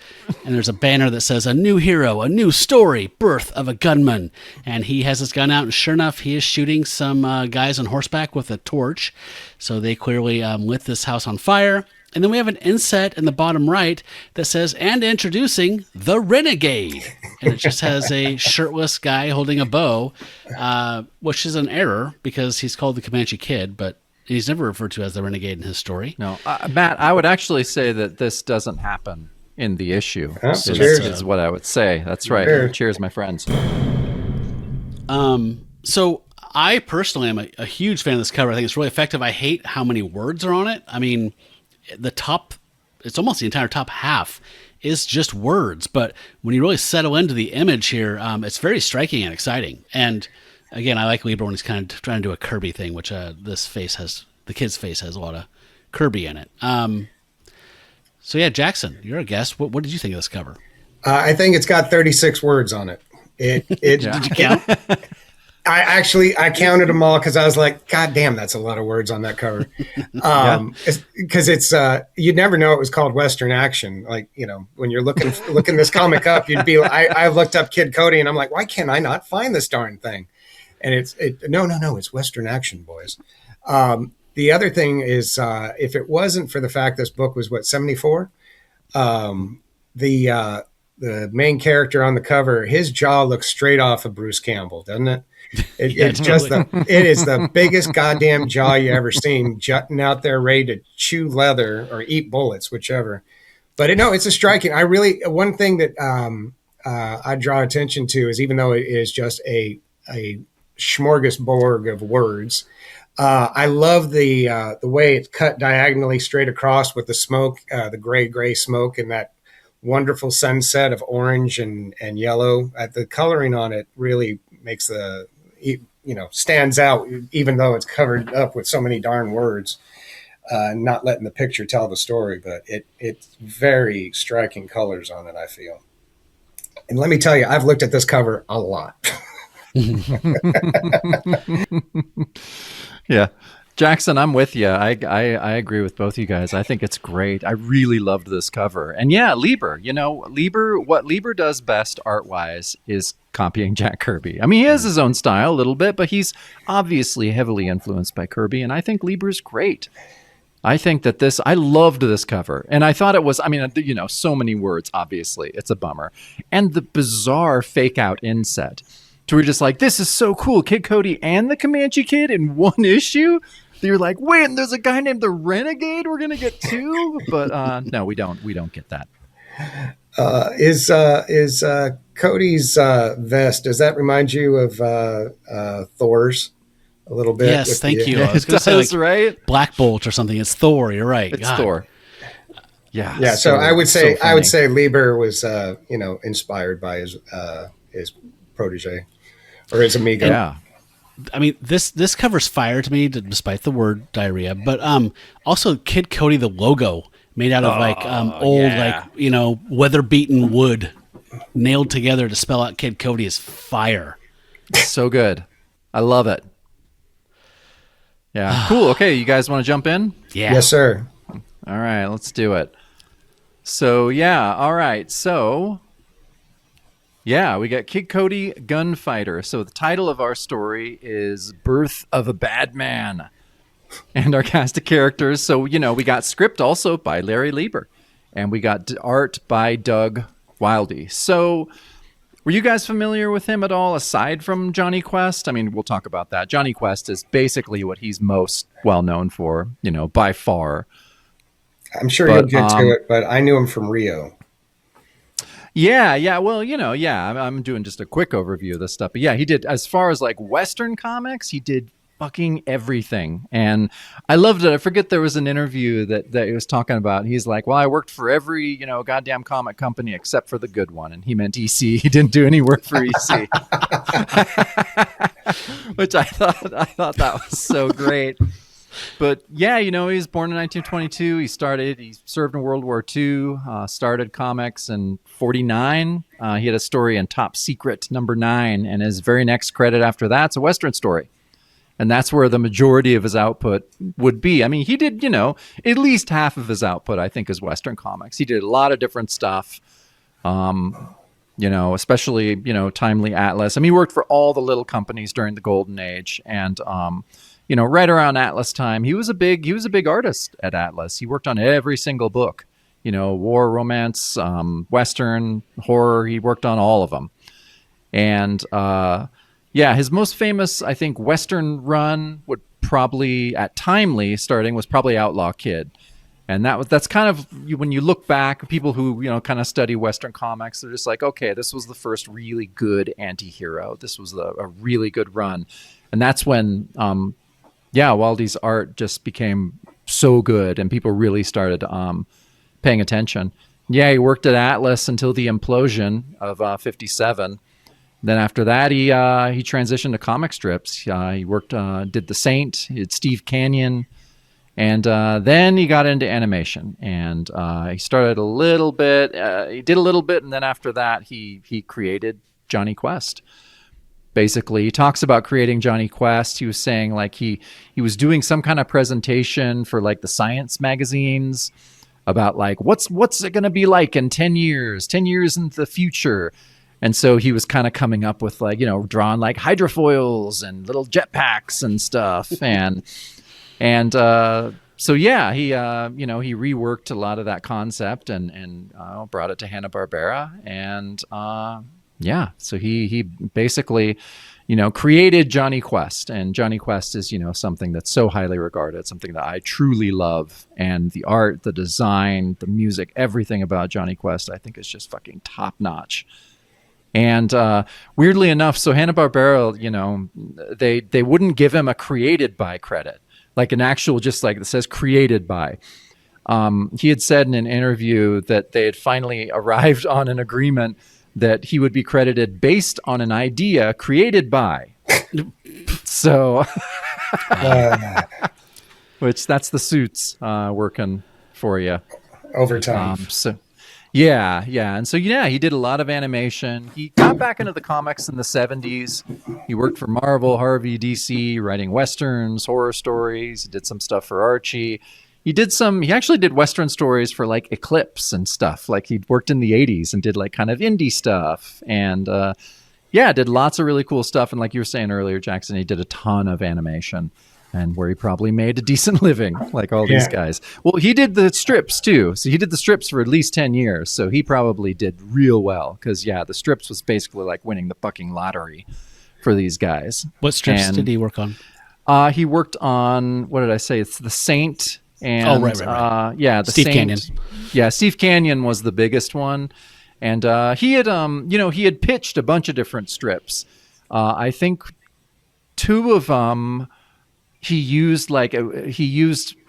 And there's a banner that says, "A new hero, a new story, birth of a gunman." And he has his gun out, and sure enough, he is shooting some guys on horseback with a torch. So they clearly lit this house on fire. And then we have an inset in the bottom right that says, "And introducing the Renegade." And it just has a shirtless guy holding a bow, which is an error because he's called the Comanche Kid, but he's never referred to as the Renegade in his story. No, Matt, I would actually say that this doesn't happen in the issue. Is what I would say. That's right. Cheers, Cheers my friends. So I personally am a huge fan of this cover. I think it's really effective. I hate how many words are on it. I mean, it's almost the entire top half is just words, but when you really settle into the image here, it's very striking and exciting. And again, I like Lieber when he's kind of trying to do a Kirby thing, which the kid's face has a lot of Kirby in it. So yeah, Jackson, you're a guest. What did you think of this cover? I think it's got 36 words on it. Did you count? I counted them all because I was like, God damn, that's a lot of words on that cover. Because it's you'd never know it was called Western Action. Like, you know, when you're looking this comic up, you'd be like, I looked up Kid Cody and I'm like, why can't I not find this darn thing? And no, it's Western Action, boys. The other thing is, if it wasn't for the fact this book was 74, the main character on the cover, his jaw looks straight off of Bruce Campbell, doesn't it? It's totally. It is the biggest goddamn jaw you ever seen, jutting out there ready to chew leather or eat bullets, whichever. But it's a striking. One thing that I draw attention to is, even though it is just a smorgasbord of words, I love the way it's cut diagonally straight across with the smoke, the gray smoke, and that wonderful sunset of orange and yellow. The coloring on it really makes stands out, even though it's covered up with so many darn words, not letting the picture tell the story. But it's very striking colors on it, I feel. And let me tell you, I've looked at this cover a lot. Yeah. Jackson, I'm with you. I agree with both you guys. I think it's great. I really loved this cover. And yeah, Lieber, what Lieber does best art-wise is copying Jack Kirby. I mean, he has his own style a little bit, but he's obviously heavily influenced by Kirby, and I think Lieber's great. I think that I loved this cover, and I thought it was, so many words, obviously. It's a bummer. And the bizarre fake-out inset, to where you're just like, this is so cool. Kid Cody and the Comanche Kid in one issue? You're like, wait, and there's a guy named the Renegade we're going to get two? But no, we don't get that. Is Cody's vest, does that remind you of Thor's? A little bit. Yes, thank you. I was going to say, right? Black Bolt or something. It's Thor. You're right. It's God. Thor. Yeah. Yeah. So I would say Lieber was, inspired by his protege or his amigo. Yeah. I mean, this cover's fire to me, despite the word diarrhea. But also, Kid Cody, the logo made out of old, weather-beaten wood, nailed together to spell out Kid Cody is fire. So good. I love it. Yeah. Cool. Okay, you guys want to jump in? Yeah. Yes, sir. All right, let's do it. So, yeah. All right. So, yeah, we got Kid Cody, Gunfighter. So the title of our story is Birth of a Bad Man. And our cast of characters. So, we got script also by Larry Lieber. And we got art by Doug Wildey. So were you guys familiar with him at all, aside from Johnny Quest? I mean, we'll talk about that. Johnny Quest is basically what he's most well known for, by far. I'm sure you'll get to it, but I knew him from Rio. Yeah. Well, I'm doing just a quick overview of this stuff. But yeah, he did, as far as like Western comics, he did fucking everything. And I loved it. I forget there was an interview that he was talking about. He's like, well, I worked for every, goddamn comic company except for the good one. And he meant EC. He didn't do any work for EC. Which I thought that was so great. But yeah, he was born in 1922. He served in World War II, started comics in 1949. He had a story in Top Secret #9, and his very next credit after that's a Western story. And that's where the majority of his output would be. I mean, he did, at least half of his output, I think, is Western comics. He did a lot of different stuff, especially, Timely Atlas. I mean, he worked for all the little companies during the Golden Age. And, right around Atlas time, he was a big artist at Atlas. He worked on every single book, war, romance, Western, horror. He worked on all of them. And, yeah, his most famous, I think, Western run would probably, at Timely starting, was probably Outlaw Kid. And that's kind of, when you look back, people who, kind of study Western comics, they're just like, okay, this was the first really good anti-hero. This was a really good run. And that's when, Wildey's art just became so good and people really started paying attention. Yeah, he worked at Atlas until the implosion of 57. Then after that, he transitioned to comic strips. He worked, did The Saint, he did Steve Canyon, and then he got into animation. And he started a little bit, he did a little bit, and then after that, he created Johnny Quest. Basically, he talks about creating Johnny Quest. He was saying like he was doing some kind of presentation for like the science magazines about like what's it going to be like in 10 years into the future. And so he was kind of coming up with like, drawing like hydrofoils and little jetpacks and stuff. So yeah, he reworked a lot of that concept and brought it to Hanna-Barbera. And so he basically, created Johnny Quest. And Johnny Quest is, something that's so highly regarded, something that I truly love. And the art, the design, the music, everything about Johnny Quest, I think is just fucking top notch. And weirdly enough, so Hanna-Barbera, they wouldn't give him a created by credit, like an actual, just like it says created by. He had said in an interview that they had finally arrived on an agreement that he would be credited based on an idea created by. So, which that's the suits working for you. Overtime. Yeah, yeah. And so, yeah, he did a lot of animation. He got back into the comics in the 70s. He worked for Marvel, Harvey, DC, writing westerns, horror stories. He did some stuff for Archie. He actually did western stories for like Eclipse and stuff. Like he worked in the 80s and did like kind of indie stuff. And yeah, did lots of really cool stuff. And like you were saying earlier, Jackson, he did a ton of animation. And where he probably made a decent living, like all these guys. Well, he did the strips too. So he did the strips for at least 10 years. So he probably did real well. Because, yeah, the strips was basically like winning the fucking lottery for these guys. What strips did he work on? He worked on, what did I say? It's The Saint. And, right. Yeah, the Steve Saint. Canyon. Yeah, Steve Canyon was the biggest one. And he had pitched a bunch of different strips. I think two of them... He used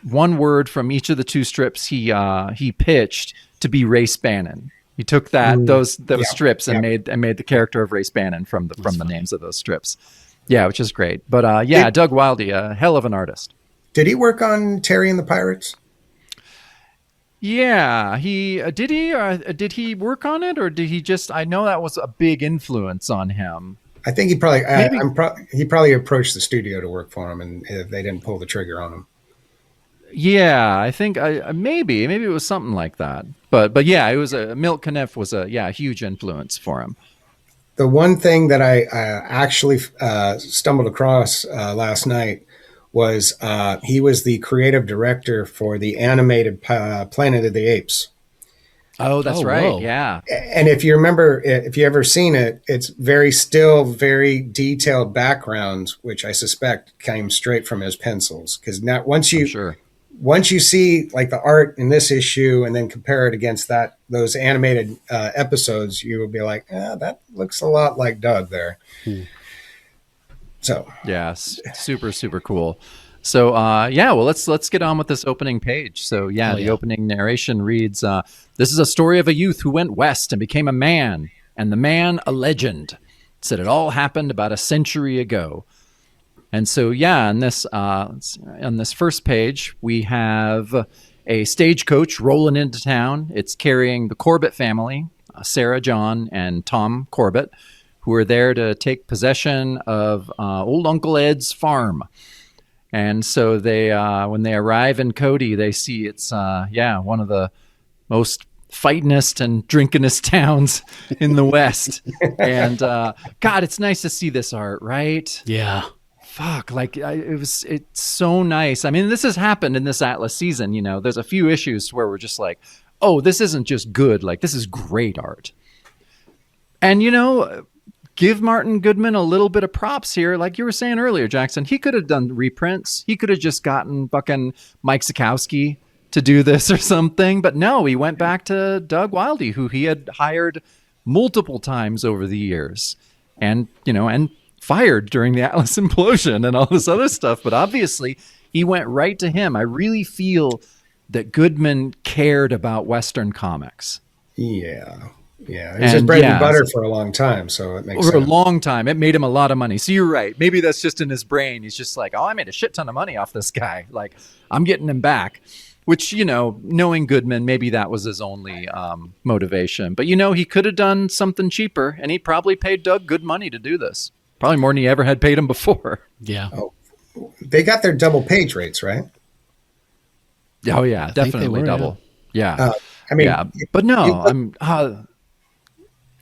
one word from each of the two strips he pitched to be Race Bannon. He took those strips and made the character of Race Bannon from the names of those strips. Yeah, which is great. But Doug Wildey, a hell of an artist. Did he work on Terry and the Pirates? Yeah, did he work on it, or did he just? I know that was a big influence on him. I think he probably he probably approached the studio to work for him, and they didn't pull the trigger on him. Yeah, I think maybe it was something like that. But yeah, it was Milt Caniff was a huge influence for him. The one thing that I actually stumbled across last night was he was the creative director for the animated Planet of the Apes. Oh, that's right. Whoa. Yeah. And if you remember, if you ever seen it, it's very detailed backgrounds, which I suspect came straight from his pencils. Because now once you see like the art in this issue and then compare it against those animated episodes, you will be like, that looks a lot like Doug there. So yeah, super, super cool. So well, let's get on with this opening page. So the opening narration reads, "This is a story of a youth who went west and became a man, and the man a legend. Said it all happened about a century ago." And so on this first page, we have a stagecoach rolling into town. It's carrying the Corbett family, Sarah, John, and Tom Corbett, who are there to take possession of old Uncle Ed's farm. And so they, when they arrive in Cody, they see it's, one of the most fightingest and drinkingest towns in the West. And God, it's nice to see this art, right? Yeah. Fuck, it's so nice. I mean, this has happened in this Atlas season. You know, there's a few issues where we're just like, oh, this isn't just good. Like, this is great art. And give Martin Goodman a little bit of props here. Like you were saying earlier, Jackson, he could have done reprints. He could have just gotten fucking Mike Sikowski to do this or something. But no, he went back to Doug Wildey, who he had hired multiple times over the years and fired during the Atlas implosion and all this other stuff. But obviously he went right to him. I really feel that Goodman cared about Western comics. Yeah. Yeah, it was his bread and butter for a long time, so it makes sense. For a long time, it made him a lot of money. So you're right. Maybe that's just in his brain. He's just like, oh, I made a shit ton of money off this guy. Like, I'm getting him back. Which, knowing Goodman, maybe that was his only motivation. But, he could have done something cheaper, and he probably paid Doug good money to do this. Probably more than he ever had paid him before. Yeah. Oh, they got their double page rates, right? Oh, yeah, definitely double. Yeah. But no,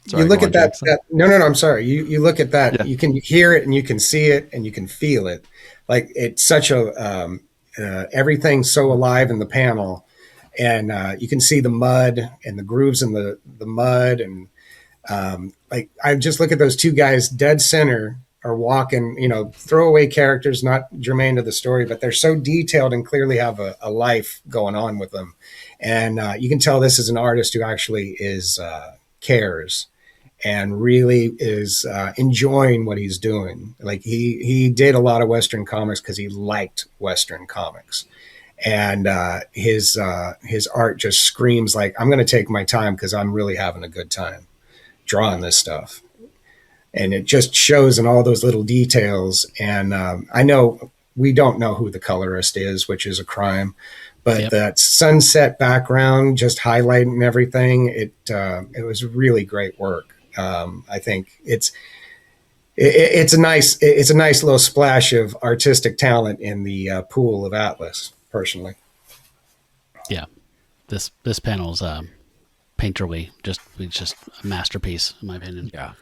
Sorry, you look at that. No, I'm sorry. You look at that. Yeah. You can hear it and you can see it and you can feel it. Like it's such a everything's so alive in the panel, and you can see the mud and the grooves in the mud, and like I just look at those two guys dead center are walking. Throwaway characters, not germane to the story, but they're so detailed and clearly have a life going on with them, and you can tell this is an artist who actually cares and really is enjoying what he's doing. Like he did a lot of Western comics because he liked Western comics, and his art just screams like, I'm going to take my time because I'm really having a good time drawing this stuff. And it just shows in all those little details. And I know we don't know who the colorist is, which is a crime, but that sunset background just highlighting everything, it was really great work. I think it's a nice little splash of artistic talent in the pool of Atlas, personally. Yeah, this panel's painterly, it's just a masterpiece in my opinion. Yeah.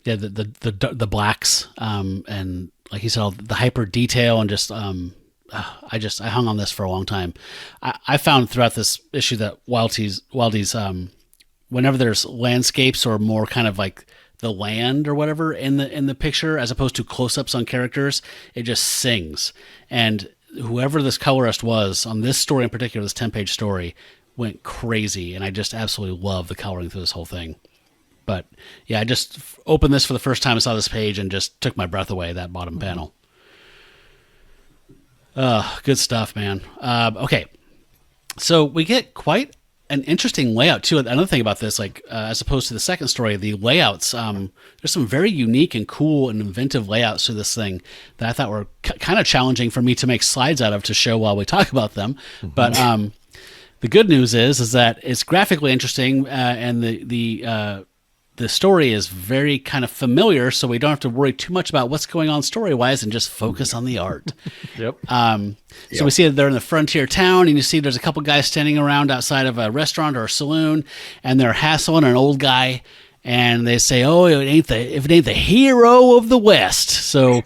Yeah, the blacks, and like you said, all the hyper detail, and just I hung on this for a long time. I found throughout this issue that Wildey's whenever there's landscapes or more kind of like the land or whatever in the picture, as opposed to close-ups on characters, it just sings. And whoever this colorist was on this story in particular, this 10-page story, went crazy, and I just absolutely love the coloring through this whole thing. But yeah, I just opened this for the first time and saw this page and just took my breath away, that bottom panel. Good stuff, man. Okay. So we get quite an interesting layout too. Another thing about this, like as opposed to the second story, the layouts, there's some very unique and cool and inventive layouts to this thing that I thought were kind of challenging for me to make slides out of to show while we talk about them. Mm-hmm. But the good news is that it's graphically interesting, and the story is very kind of familiar, so we don't have to worry too much about what's going on story-wise and just focus on the art. Yep. So we see that they're in the frontier town, and you see there's a couple guys standing around outside of a restaurant or a saloon, and they're hassling an old guy, and they say, "Oh, if it ain't the hero of the West." So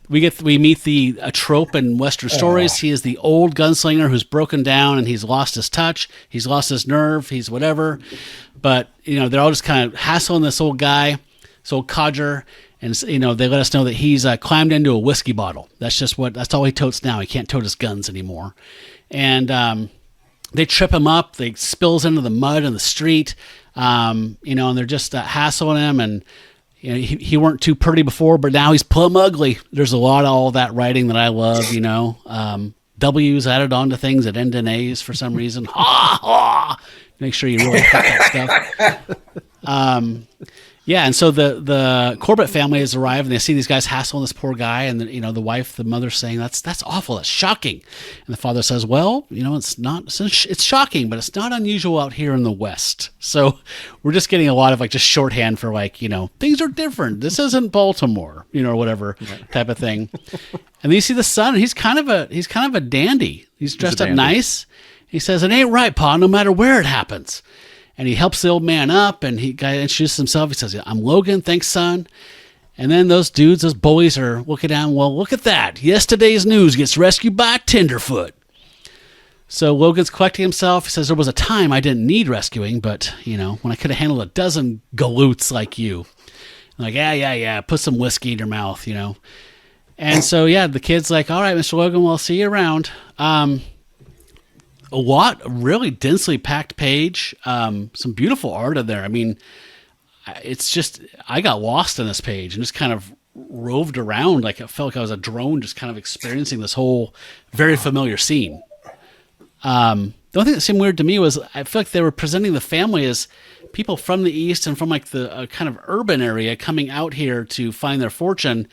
we meet a trope in Western stories. He is the old gunslinger who's broken down, and he's lost his touch, he's lost his nerve, he's whatever. But, they're all just kind of hassling this old guy, this old codger, and, they let us know that he's climbed into a whiskey bottle. That's all he totes now. He can't tote his guns anymore. And they trip him up. They spills into the mud in the street, and they're just hassling him. And, he weren't too pretty before, but now he's plumb ugly. There's a lot of all that writing that I love, W's added on to things that end in A's for some reason. Ha ha! Make sure you really put that stuff. Yeah, and so the Corbett family has arrived, and they see these guys hassling this poor guy, and the wife, the mother's saying, that's awful, that's shocking. And the father says, well, it's shocking, but it's not unusual out here in the West. So we're just getting a lot of just shorthand for things are different. This isn't Baltimore, or whatever type of thing. And then you see the son, and he's kind of a dandy. He's dressed up nice. He says, it ain't right, Pa, no matter where it happens. And he helps the old man up, and he introduces himself. He says, I'm Logan, thanks, son. And then those bullies are looking down. Well, look at that. Yesterday's news gets rescued by a tenderfoot. So Logan's collecting himself. He says, there was a time I didn't need rescuing, but, when I could have handled a dozen galoots like you. I'm like, yeah, put some whiskey in your mouth, And so, the kid's like, all right, Mr. Logan, well, I'll see you around. A really densely packed page, some beautiful art in there. I mean, it's just, I got lost in this page and just kind of roved around. I felt like I was a drone just kind of experiencing this whole very familiar scene. The only thing that seemed weird to me was I feel like they were presenting the family as people from the East and from the kind of urban area coming out here to find their fortune.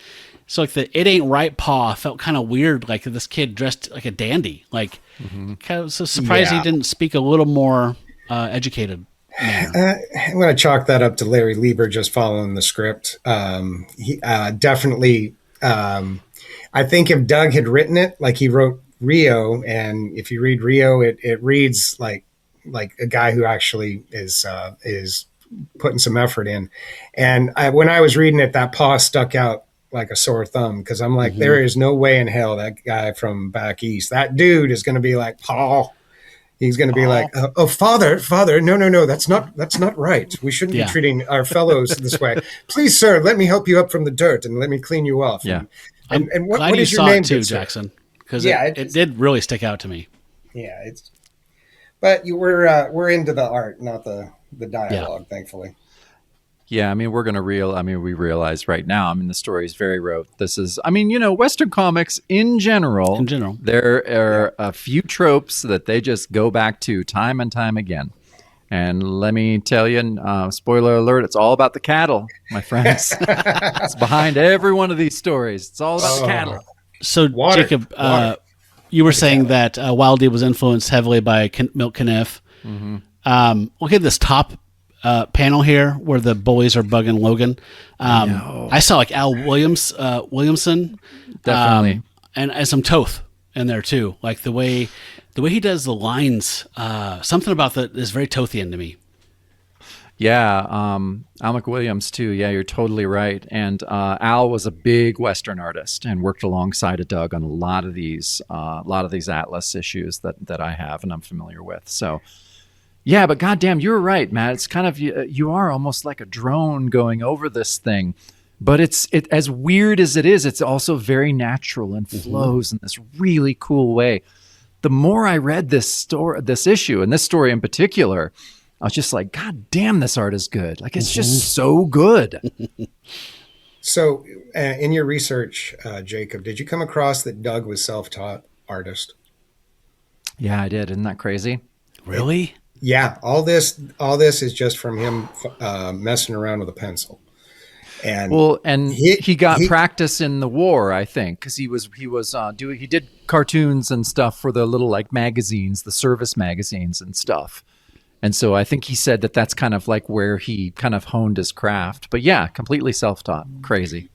So the "it ain't right, Pa" felt kind of weird. Like this kid dressed like a dandy. Kind of so surprised he didn't speak a little more educated manner. I'm going to chalk that up to Larry Lieber just following the script. He definitely. I think if Doug had written it, like he wrote Rio, and if you read Rio, it reads like a guy who actually is putting some effort in. And when I was reading it, that Pa stuck out like a sore thumb, because I'm like, there is no way in hell that guy from back east, that dude is going to be like Paul. He's going to be like, oh, father, no, that's not right. We shouldn't be treating our fellows this way. Please, sir, let me help you up from the dirt and let me clean you off. Yeah, and what glad is you your saw name, it too, Jackson? Because it did really stick out to me. Yeah, but we're into the art, not the dialogue, thankfully. Yeah, I mean, we realize right now, the story is very rote. This is, Western comics in general, there are a few tropes that they just go back to time and time again. And let me tell you, spoiler alert, it's all about the cattle, my friends. It's behind every one of these stories. It's all about the cattle. So, Jacob, You were saying that Wildey was influenced heavily by Milt Caniff. Look at this top panel here where the bullies are bugging Logan. I saw like Al Williamson, Definitely, and some Toth in there too. Like the way he does the lines, something about that is very Tothian to me. Yeah, Al McWilliams too. Yeah, you're totally right. And Al was a big Western artist and worked alongside of Doug on a lot of these Atlas issues that I have and I'm familiar with. So, yeah, but goddamn, you're right, Matt. It's kind of you are almost like a drone going over this thing, but it as weird as it is, it's also very natural and flows in this really cool way. The more I read this issue, and this story in particular, I was just like, God damn, this art is good. Like, it's just so good. So in your research, Jacob, did you come across that Doug was self-taught artist? Yeah, I did. Isn't that crazy? Really? Yeah. All this is just from him messing around with a pencil. And he got practice in the war, I think, because he did cartoons and stuff for the little like magazines, the service magazines and stuff. And so I think he said that that's kind of like where he kind of honed his craft. But yeah, completely self-taught. Crazy.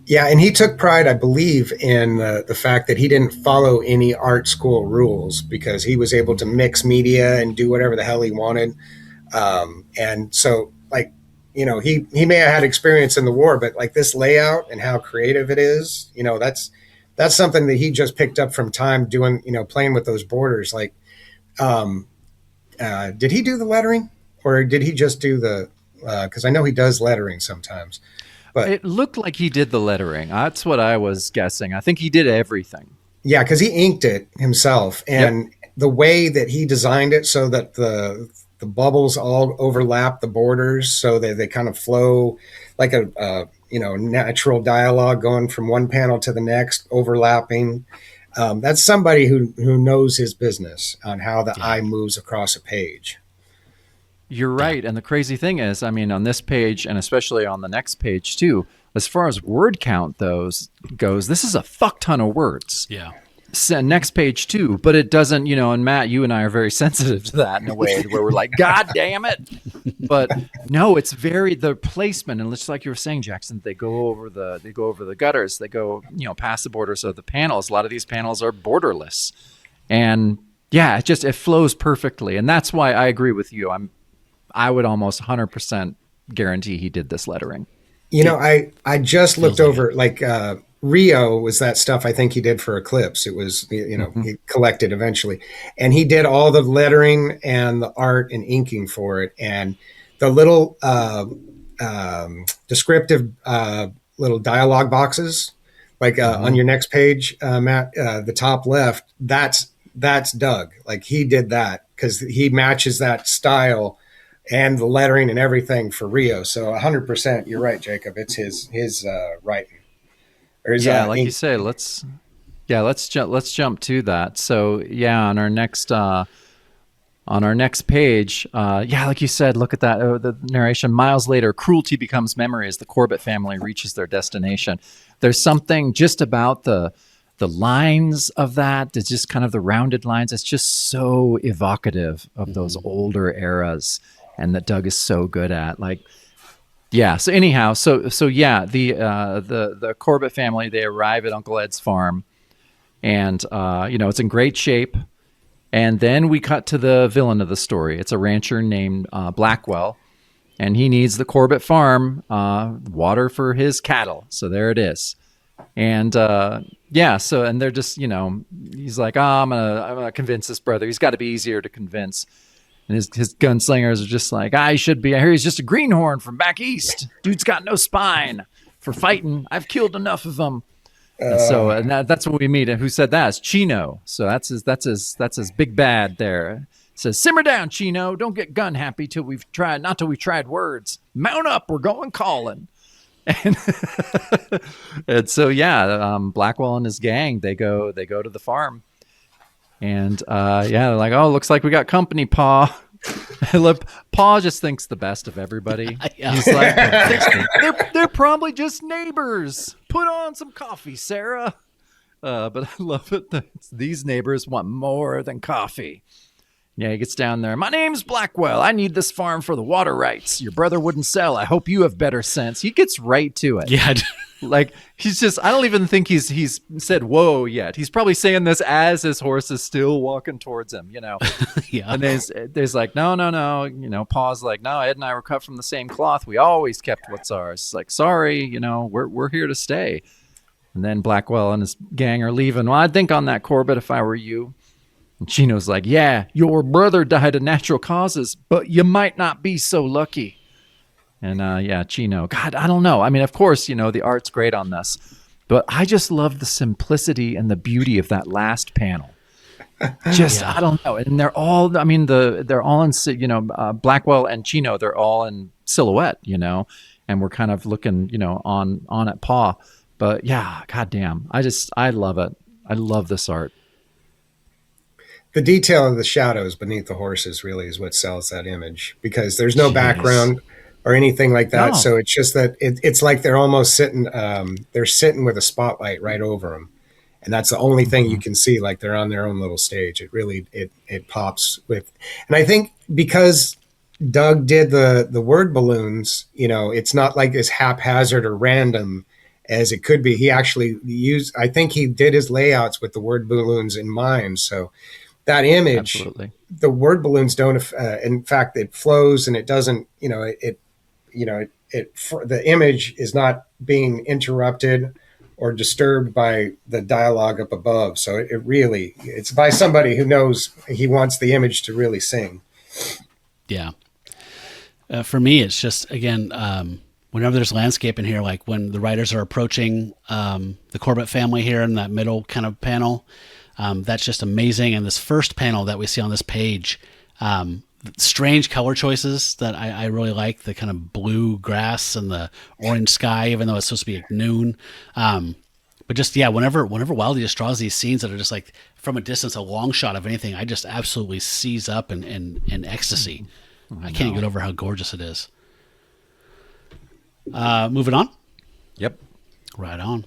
Yeah, and he took pride, I believe, in the fact that he didn't follow any art school rules because he was able to mix media and do whatever the hell he wanted. And so, like, you know, he may have had experience in the war, but like this layout and how creative it is, you know, that's something that he just picked up from time doing, you know, playing with those borders. Like, did he do the lettering or did he just do because I know he does lettering sometimes. But it looked like he did the lettering. That's what I was guessing. I think he did everything. Yeah, because he inked it himself. And the way that he designed it so that the bubbles all overlap the borders so that they kind of flow like a natural dialogue going from one panel to the next, overlapping. That's somebody who knows his business on how the eye moves across a page. You're right. And the crazy thing is, I mean, on this page and especially on the next page too, as far as word count goes, this is a fuck ton of words. Yeah. So next page too, but it doesn't, you know, and Matt, you and I are very sensitive to that in a way where we're like, God damn it. But no, it's the placement. And just like you were saying, Jackson, they go over the gutters, they go, you know, past the borders of the panels. A lot of these panels are borderless. And yeah, it flows perfectly. And that's why I agree with you. I would almost 100% guarantee he did this lettering. You know, I just looked over like Rio was that stuff I think he did for Eclipse. It was, you know, he collected eventually. And he did all the lettering and the art and inking for it. And the little descriptive little dialogue boxes, like on your next page, Matt, the top left, that's Doug. Like he did that because he matches that style and the lettering and everything for Rio. So 100%, you're right, Jacob. It's his writing. Like you say, let's jump to that. So yeah, on our next page, like you said, look at that. The narration. Miles later, cruelty becomes memory as the Corbett family reaches their destination. There's something just about the lines of that. It's just kind of the rounded lines. It's just so evocative of those older eras, and that Doug is so good at. Like, yeah. So anyhow, so yeah, the Corbett family, they arrive at Uncle Ed's farm, and you know, it's in great shape. And then we cut to the villain of the story. It's a rancher named Blackwell, and he needs the Corbett farm water for his cattle. So there it is. And and they're just, you know, he's like, I'm gonna convince this brother. He's got to be easier to convince. And his gunslingers are just like, I hear he's just a greenhorn from back east. Dude's got no spine for fighting. I've killed enough of them. And that's what we meet. And who said that? It's Chino. So that's his big bad there. It says, simmer down, Chino. Don't get gun happy till we've tried words. Mount up. We're going calling. And so, yeah, Blackwell and his gang, they go to the farm. And they're like, oh, looks like we got company, Pa. Pa just thinks the best of everybody. He's like, they're probably just neighbors. Put on some coffee, Sarah. But I love it that these neighbors want more than coffee. Yeah, he gets down there. My name's Blackwell. I need this farm for the water rights. Your brother wouldn't sell. I hope you have better sense. He gets right to it. Yeah. Like, he's just, I don't even think he's said whoa yet. He's probably saying this as his horse is still walking towards him, Yeah. And there's like, no. Pa's like, no, Ed and I were cut from the same cloth. We always kept what's ours. It's like, sorry, we're here to stay. And then Blackwell and his gang are leaving. Well, I'd think on that, Corbett, if I were you. And Chino's like, yeah, your brother died of natural causes, but you might not be so lucky. And Chino, God, I don't know. I mean, of course, the art's great on this, but I just love the simplicity and the beauty of that last panel. I don't know. And they're all, they're all in, Blackwell and Chino, they're all in silhouette, and we're kind of looking, on at Pa. But yeah, goddamn, I love it. I love this art. The detail of the shadows beneath the horses really is what sells that image, because there's no background or anything like that. No. So it's just that it's like they're almost sitting, they're sitting with a spotlight right over them. And that's the only thing you can see, like they're on their own little stage. It really, it pops with, and I think because Doug did the word balloons, it's not like as haphazard or random as it could be. He actually I think he did his layouts with the word balloons in mind. So that image, absolutely. The word balloons don't, in fact, it flows and it doesn't, the image is not being interrupted or disturbed by the dialogue up above. So it's by somebody who knows he wants the image to really sing. Yeah. For me, it's just, again, whenever there's landscape in here, like when the writers are approaching the Corbett family here in that middle kind of panel, that's just amazing. And this first panel that we see on this page, strange color choices that I really like, the kind of blue grass and the orange sky, even though it's supposed to be at noon. But just, whenever Wildey just draws these scenes that are just like from a distance, a long shot of anything, I just absolutely seize up in ecstasy. I can't get over how gorgeous it is. Moving on. Yep. Right on.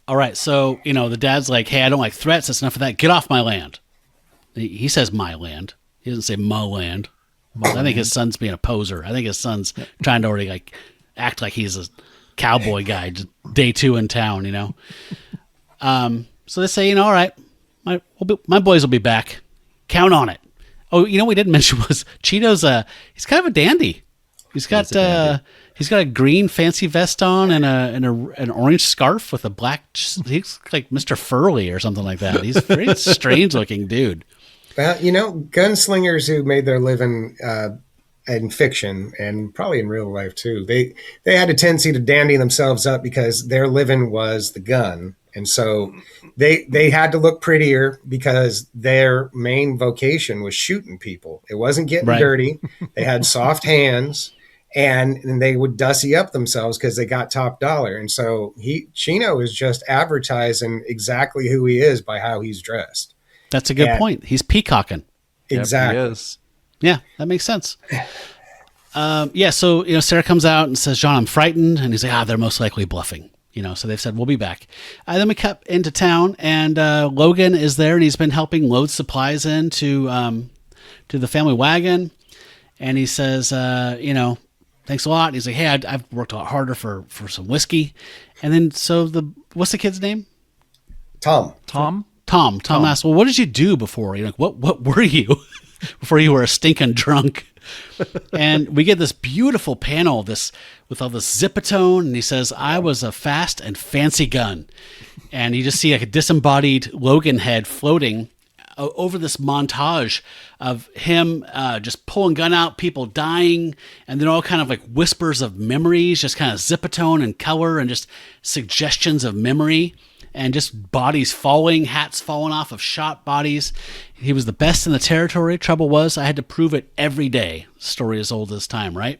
All right. So, the dad's like, hey, I don't like threats. That's enough of that. Get off my land. He says my land. He doesn't say my land. I think his son's being a poser. I think his son's trying to already like act like he's a cowboy guy, just day 2 in town, So they say, all right, my boys will be back. Count on it. Oh, we didn't mention was Cheeto's he's kind of a dandy. He's got a green fancy vest on and an orange scarf with a black. He's like Mr. Furley or something like that. He's a very strange looking dude. Well, gunslingers who made their living in fiction and probably in real life too, they had a tendency to dandy themselves up because their living was the gun. And so they had to look prettier because their main vocation was shooting people. It wasn't getting dirty. They had soft hands and they would dusty up themselves because they got top dollar. And so Chino is just advertising exactly who he is by how he's dressed. That's a good point. He's peacocking. Exactly. Yep, he is. Yeah, that makes sense. So, Sarah comes out and says, John, I'm frightened. And he's like, they're most likely bluffing. So they've said, we'll be back. Then we cut into town and Logan is there and he's been helping load supplies in to the family wagon. And he says, thanks a lot. And he's like, hey, I've worked a lot harder for some whiskey. And then, what's the kid's name? Tom asked, well, what did you do before? What were you before you were a stinking drunk? And we get this beautiful panel, with all this zipatone, and he says, I was a fast and fancy gun. And you just see like a disembodied Logan head floating over this montage of him just pulling gun out, people dying, and then all kind of like whispers of memories, just kind of zipatone and color and just suggestions of memory. And just bodies falling, hats falling off of shot bodies. He was the best in the territory. Trouble was, I had to prove it every day. Story as old as time, right?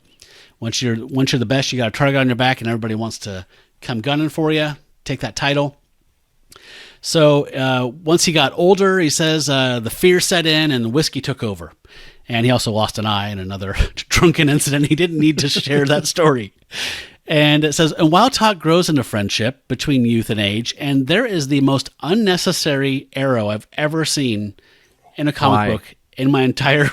Once you're the best, you got a target on your back, and everybody wants to come gunning for you. Take that title. So once he got older, he says the fear set in and the whiskey took over. And he also lost an eye in another drunken incident. He didn't need to share that story. And it says, and while talk grows into friendship between youth and age, and there is the most unnecessary arrow I've ever seen in a comic book in my entire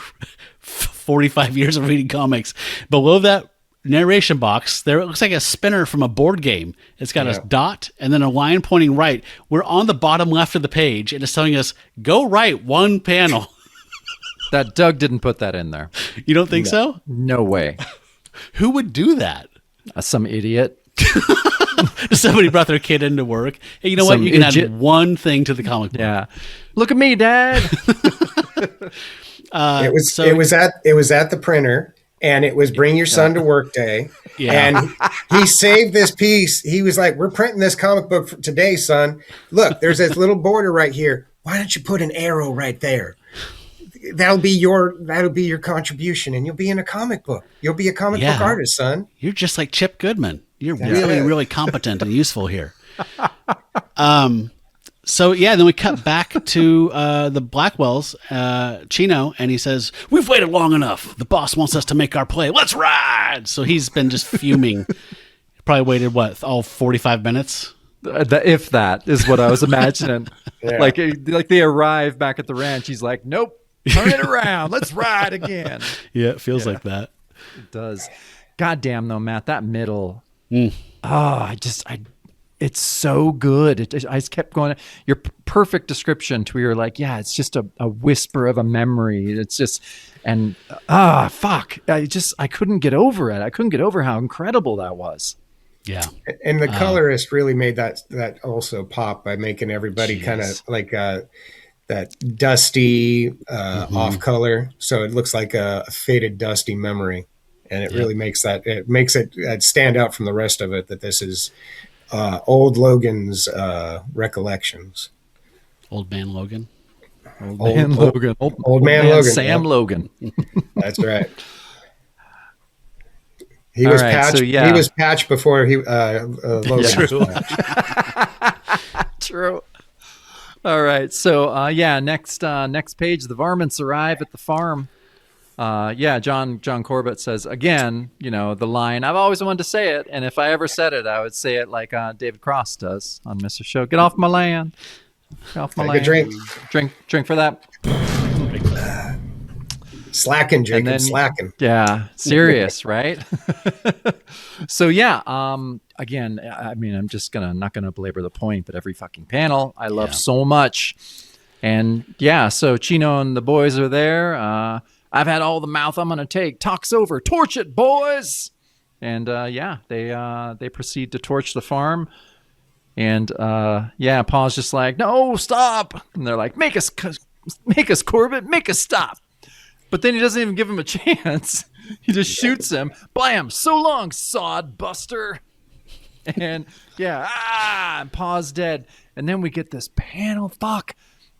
45 years of reading comics. Below that narration box, there it looks like a spinner from a board game. It's got a dot and then a line pointing right. We're on the bottom left of the page, and it's telling us, go right one panel. That Doug didn't put that in there. You don't think so? No way. Who would do that? Some idiot. Somebody brought their kid into work. Hey, you know what? You can add one thing to the comic book. Yeah. Look at me, Dad. It was at the printer, and it was bring your son to work day. Yeah. And he saved this piece. He was like, we're printing this comic book for today, son. Look, there's this little border right here. Why don't you put an arrow right there? That'll be your contribution, and you'll be in a comic book. You'll be a comic book artist, son. You're just like Chip Goodman. You're really competent and useful here. So then we cut back to the Blackwells, Chino, and he says, "We've waited long enough. The boss wants us to make our play. Let's ride." So he's been just fuming. Probably waited all 45 minutes. If that is what I was imagining. Like they arrive back at the ranch. He's like, "Nope. Turn it around. Let's ride again." Yeah, it feels like that. It does. God damn though, Matt, that middle. It's so good. I just kept going. Your perfect description to where you're like, yeah, it's just a whisper of a memory. It's just, and fuck. I couldn't get over it. I couldn't get over how incredible that was. Yeah. And the colorist really made that also pop by making everybody kind of like that dusty off color, so it looks like a faded, dusty memory, and it really makes it stand out from the rest of it. That this is old Logan's recollections. Old man Logan. Old man Logan. Old man Logan. Sam Logan. That's right. He was patched. He was patched before he Logan. True. True. All right. So next page, the varmints arrive at the farm. John Corbett says again, the line, I've always wanted to say it, and if I ever said it, I would say it like David Cross does on Mr. Show. Get off my land. Get off my land. Drink for that. Slacking, Jacob, slacking. Yeah, serious, right? So again, I mean, I'm just not gonna belabor the point, but every fucking panel I love so much, and so Chino and the boys are there. I've had all the mouth I'm gonna take. Talk's over. Torch it, boys! And they proceed to torch the farm, and Paul's just like, no, stop! And they're like, make us, Corbett, make us stop. But then he doesn't even give him a chance. He just shoots him. Blam! So long, sod buster. And and Pa's dead. And then we get this panel,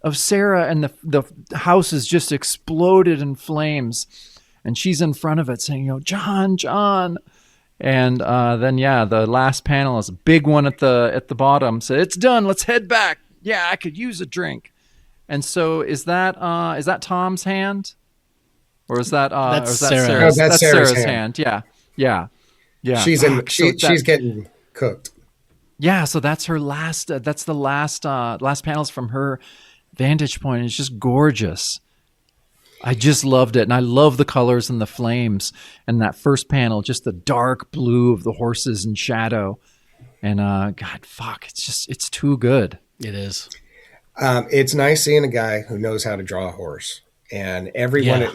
of Sarah, and the house is just exploded in flames. And she's in front of it saying, John. And then the last panel is a big one at the bottom. So it's done. Let's head back. Yeah, I could use a drink. And so is that Tom's hand? Or is that Sarah's? No, that's Sarah's hand. Yeah. She's getting cooked. Yeah, so that's her last. That's the last panels from her vantage point. It's just gorgeous. I just loved it, and I love the colors and the flames. And that first panel, just the dark blue of the horses in shadow. And it's too good. It is. It's nice seeing a guy who knows how to draw a horse. And everyone,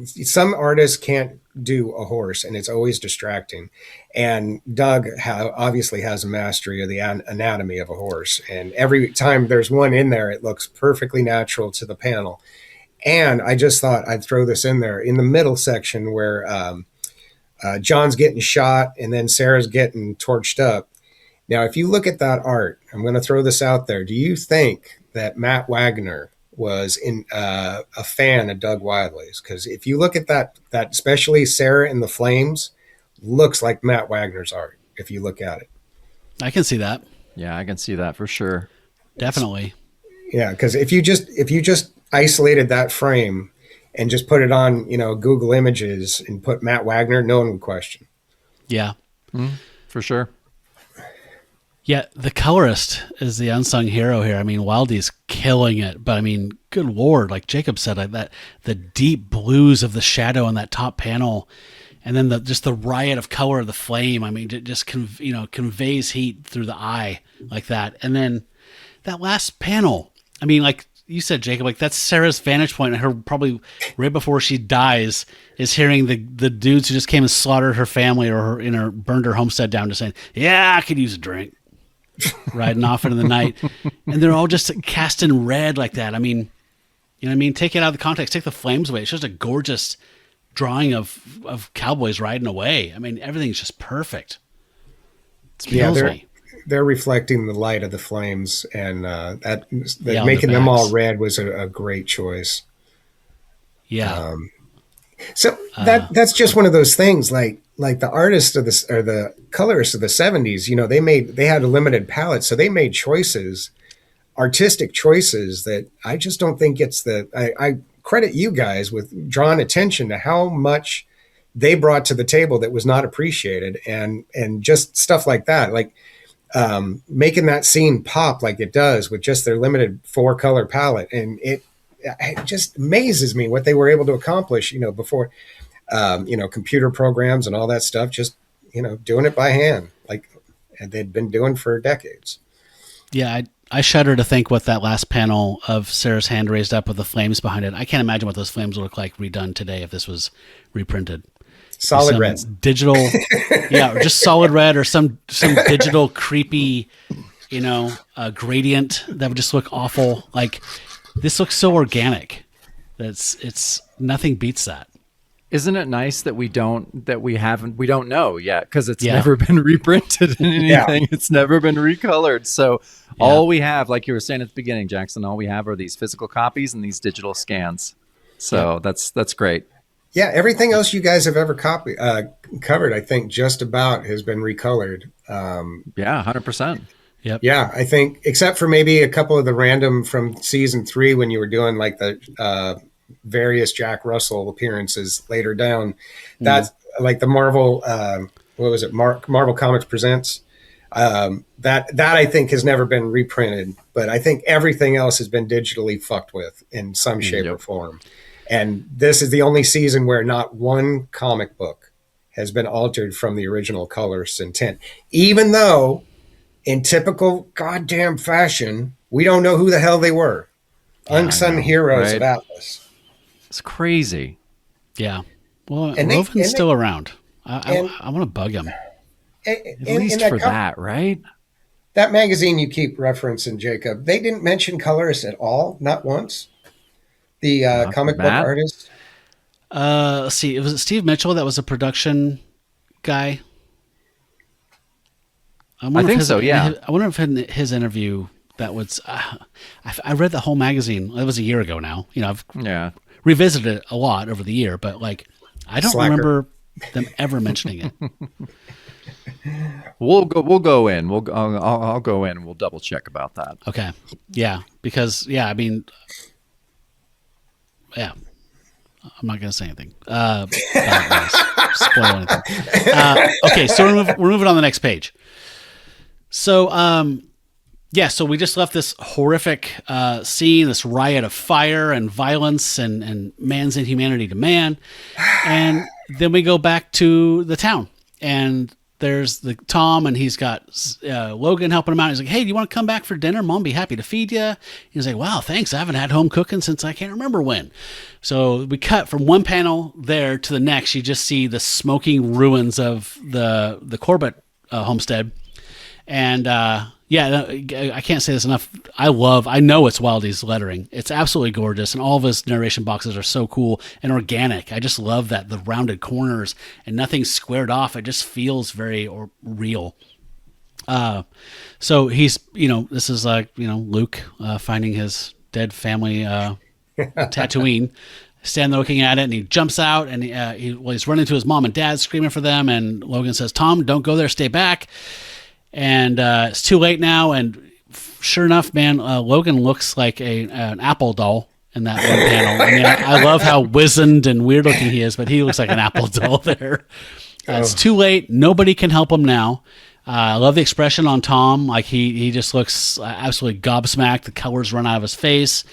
some artists can't do a horse, and it's always distracting. And Doug obviously has a mastery of the anatomy of a horse. And every time there's one in there, it looks perfectly natural to the panel. And I just thought I'd throw this in there in the middle section where John's getting shot and then Sarah's getting torched up. Now, if you look at that art, I'm going to throw this out there. Do you think that Matt Wagner was a fan of Doug Wildey's? Because if you look at that especially Sarah in the flames, looks like Matt Wagner's art if you look at it. I can see that. Yeah, I can see that for sure. Definitely. Yeah, because if you just isolated that frame and just put it on Google Images and put Matt Wagner, no one would question. Yeah. Mm-hmm. For sure. Yeah, the colorist is the unsung hero here. I mean, Wildey's killing it, but I mean, good Lord, like Jacob said, like that, the deep blues of the shadow on that top panel, and then just the riot of color of the flame. I mean, it just conveys heat through the eye like that. And then that last panel, I mean, like you said, Jacob, like that's Sarah's vantage point, and her probably right before she dies is hearing the dudes who just came and slaughtered her family or burned her homestead down, just saying, "Yeah, I could use a drink." Riding off into the night, and they're all just cast in red like that. I mean, you know what I mean? Take it out of the context, take the flames away. It's just a gorgeous drawing of cowboys riding away. I mean, everything's just perfect. They're reflecting the light of the flames, and Yeah, making them all red was a great choice. Yeah. So that's just one of those things, like the artists of this, or the colorists of the 70s, you know, they had a limited palette, so they made artistic choices that I just don't think I credit you guys with drawing attention to how much they brought to the table that was not appreciated, and just stuff like that, like making that scene pop like it does with just their limited 4-color palette. And it just amazes me what they were able to accomplish, you know, before computer programs and all that stuff, just, you know, doing it by hand, like they'd been doing for decades. Yeah, I shudder to think what that last panel of Sarah's hand raised up with the flames behind it. I can't imagine what those flames would look like redone today if this was reprinted. Solid red. Digital, yeah, or just solid red, or some digital creepy, gradient that would just look awful. Like, this looks so organic. It's nothing beats that. Isn't it nice that we don't know yet, because it's never been reprinted in anything. Yeah. It's never been recolored. So all we have, like you were saying at the beginning, Jackson, all we have are these physical copies and these digital scans. So that's great. Yeah, everything else you guys have ever covered, I think just about has been recolored. 100%. Yep. Yeah, I think, except for maybe a couple of the random from season 3 when you were doing like the various Jack Russell appearances later down. That's like the Marvel, Marvel Comics Presents. That I think has never been reprinted, but I think everything else has been digitally fucked with in some shape or form. And this is the only season where not one comic book has been altered from the original colorist's intent, even though in typical goddamn fashion, we don't know who the hell they were. Unsung heroes of Atlas. It's crazy. Yeah. Well, Roven's still around. I want to bug him. At least for that, right? That magazine you keep referencing, Jacob, they didn't mention colorists at all, not once. The comic book artist. Let's see. Was it Steve Mitchell that was a production guy? I think so. Yeah. I wonder if in his interview that was. I read the whole magazine. It was a year ago now. You know, I've revisited it a lot over the year, but like I don't remember them ever mentioning it. We'll go in. I'll go in and we'll double check about that. Okay. Yeah. Because I mean. Yeah, I'm not going to say anything. Spoil anything. Okay, so we're moving on to the next page. So, so we just left this horrific scene, this riot of fire and violence and man's inhumanity to man. And then we go back to the town. And there's the Tom, and he's got Logan helping him out. He's like, "Hey, do you want to come back for dinner? Mom be happy to feed you." He's like, "Wow, thanks. I haven't had home cooking since I can't remember when." So we cut from one panel there to the next. You just see the smoking ruins of the Corbett homestead. And I can't say this enough. I know it's Wildey's lettering. It's absolutely gorgeous, and all of his narration boxes are so cool and organic. I just love that, the rounded corners and nothing squared off. It just feels very real. So he's, this is like, Luke finding his dead family Tatooine, standing there looking at it, and he jumps out, and he's running to his mom and dad, screaming for them, and Logan says, "Tom, don't go there, stay back." And it's too late now, and sure enough, man, Logan looks like an Apple doll in that one panel. I mean, I love how wizened and weird looking he is, but he looks like an Apple doll there. It's too late. Nobody can help him now. I love the expression on Tom. Like he just looks absolutely gobsmacked. The colors run out of his face.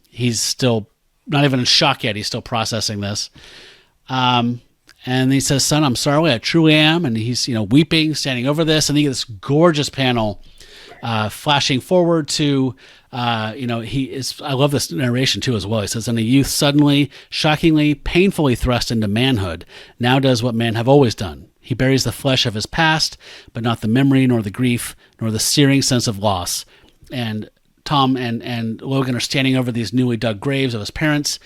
He's still not even in shock yet. He's still processing this. And he says, "Son, I'm sorry. I truly am." And he's, weeping, standing over this. And you get this gorgeous panel flashing forward to, he is. I love this narration too as well. He says, "And a youth suddenly, shockingly, painfully thrust into manhood, now does what men have always done. He buries the flesh of his past, but not the memory, nor the grief, nor the searing sense of loss." And Tom and Logan are standing over these newly dug graves of his parents.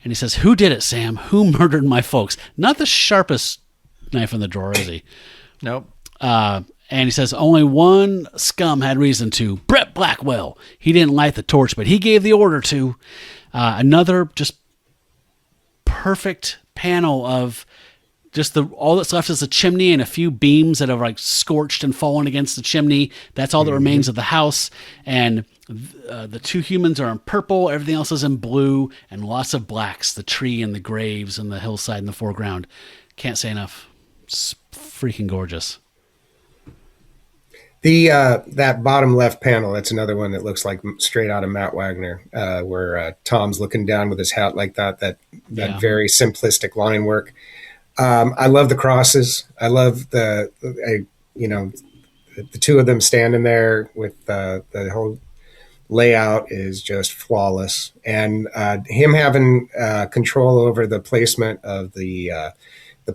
And he says, "Who did it, Sam? Who murdered my folks?" Not the sharpest knife in the drawer, is he? Nope. And he says, "Only one scum had reason to. Brett Blackwell. He didn't light the torch, but he gave the order to." Another just perfect panel of just all that's left is a chimney and a few beams that have like scorched and fallen against the chimney. That's all that remains of the house. And the two humans are in purple. Everything else is in blue and lots of blacks. The tree and the graves and the hillside in the foreground. Can't say enough. It's freaking gorgeous. That bottom left panel, that's another one that looks like straight out of Matt Wagner, where Tom's looking down with his hat like that very simplistic line work. I love the crosses. I love the two of them standing there with the whole layout is just flawless. And him having control over the placement of the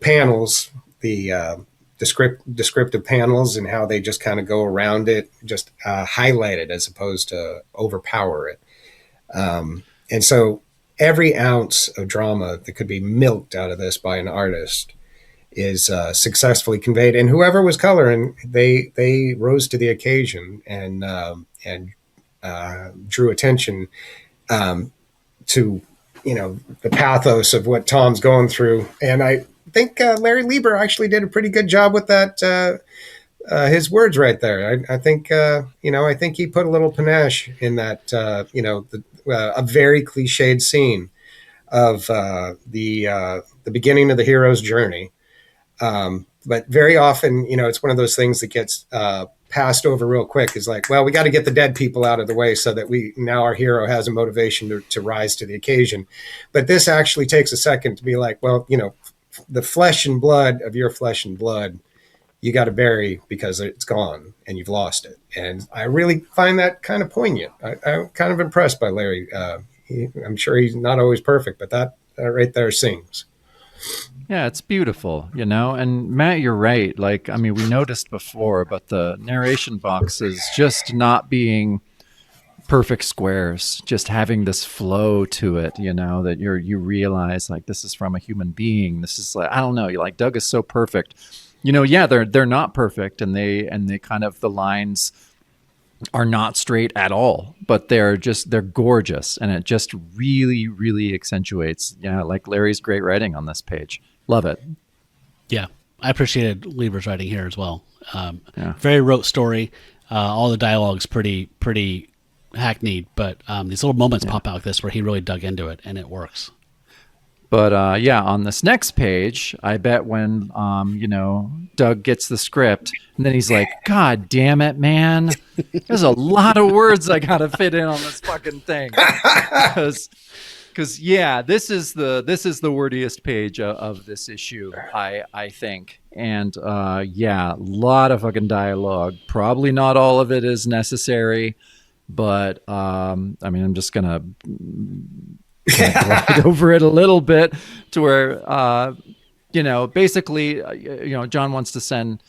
panels, the descriptive panels, and how they just kind of go around it, just highlight it as opposed to overpower it. And so every ounce of drama that could be milked out of this by an artist is successfully conveyed. And whoever was coloring, they rose to the occasion and drew attention to the pathos of what Tom's going through. And I think Larry Lieber actually did a pretty good job with that. His words right there. I think I think he put a little panache in that. A very cliched scene of the beginning of the hero's journey. But very often, it's one of those things that gets passed over real quick. Is like, well, we got to get the dead people out of the way so that now our hero has a motivation to rise to the occasion. But this actually takes a second to be like, well, the flesh and blood of your flesh and blood, you got to bury because it's gone and you've lost it. And I really find that kind of poignant. I'm kind of impressed by Larry. I'm sure he's not always perfect, but that right there sings. Yeah, it's beautiful, and Matt, you're right. Like, I mean, we noticed before, but the narration boxes just not being perfect squares, just having this flow to it, that you realize like this is from a human being. This is like, I don't know, like Doug is so perfect. They're not perfect, and they kind of, the lines are not straight at all, but they're gorgeous, and it just really, really accentuates, like Larry's great writing on this page. Love it. Yeah, I appreciated Lieber's writing here as well. Very rote story. All the dialogue's pretty hackneyed, but these little moments pop out like this where he really dug into it, and it works. But on this next page, I bet when Doug gets the script, and then he's like, "God damn it, man! There's a lot of words I gotta fit in on this fucking thing." Because this is the wordiest page of this issue, I think, and a lot of fucking dialogue. Probably not all of it is necessary, but I'm just gonna glide over it a little bit to where basically John wants to send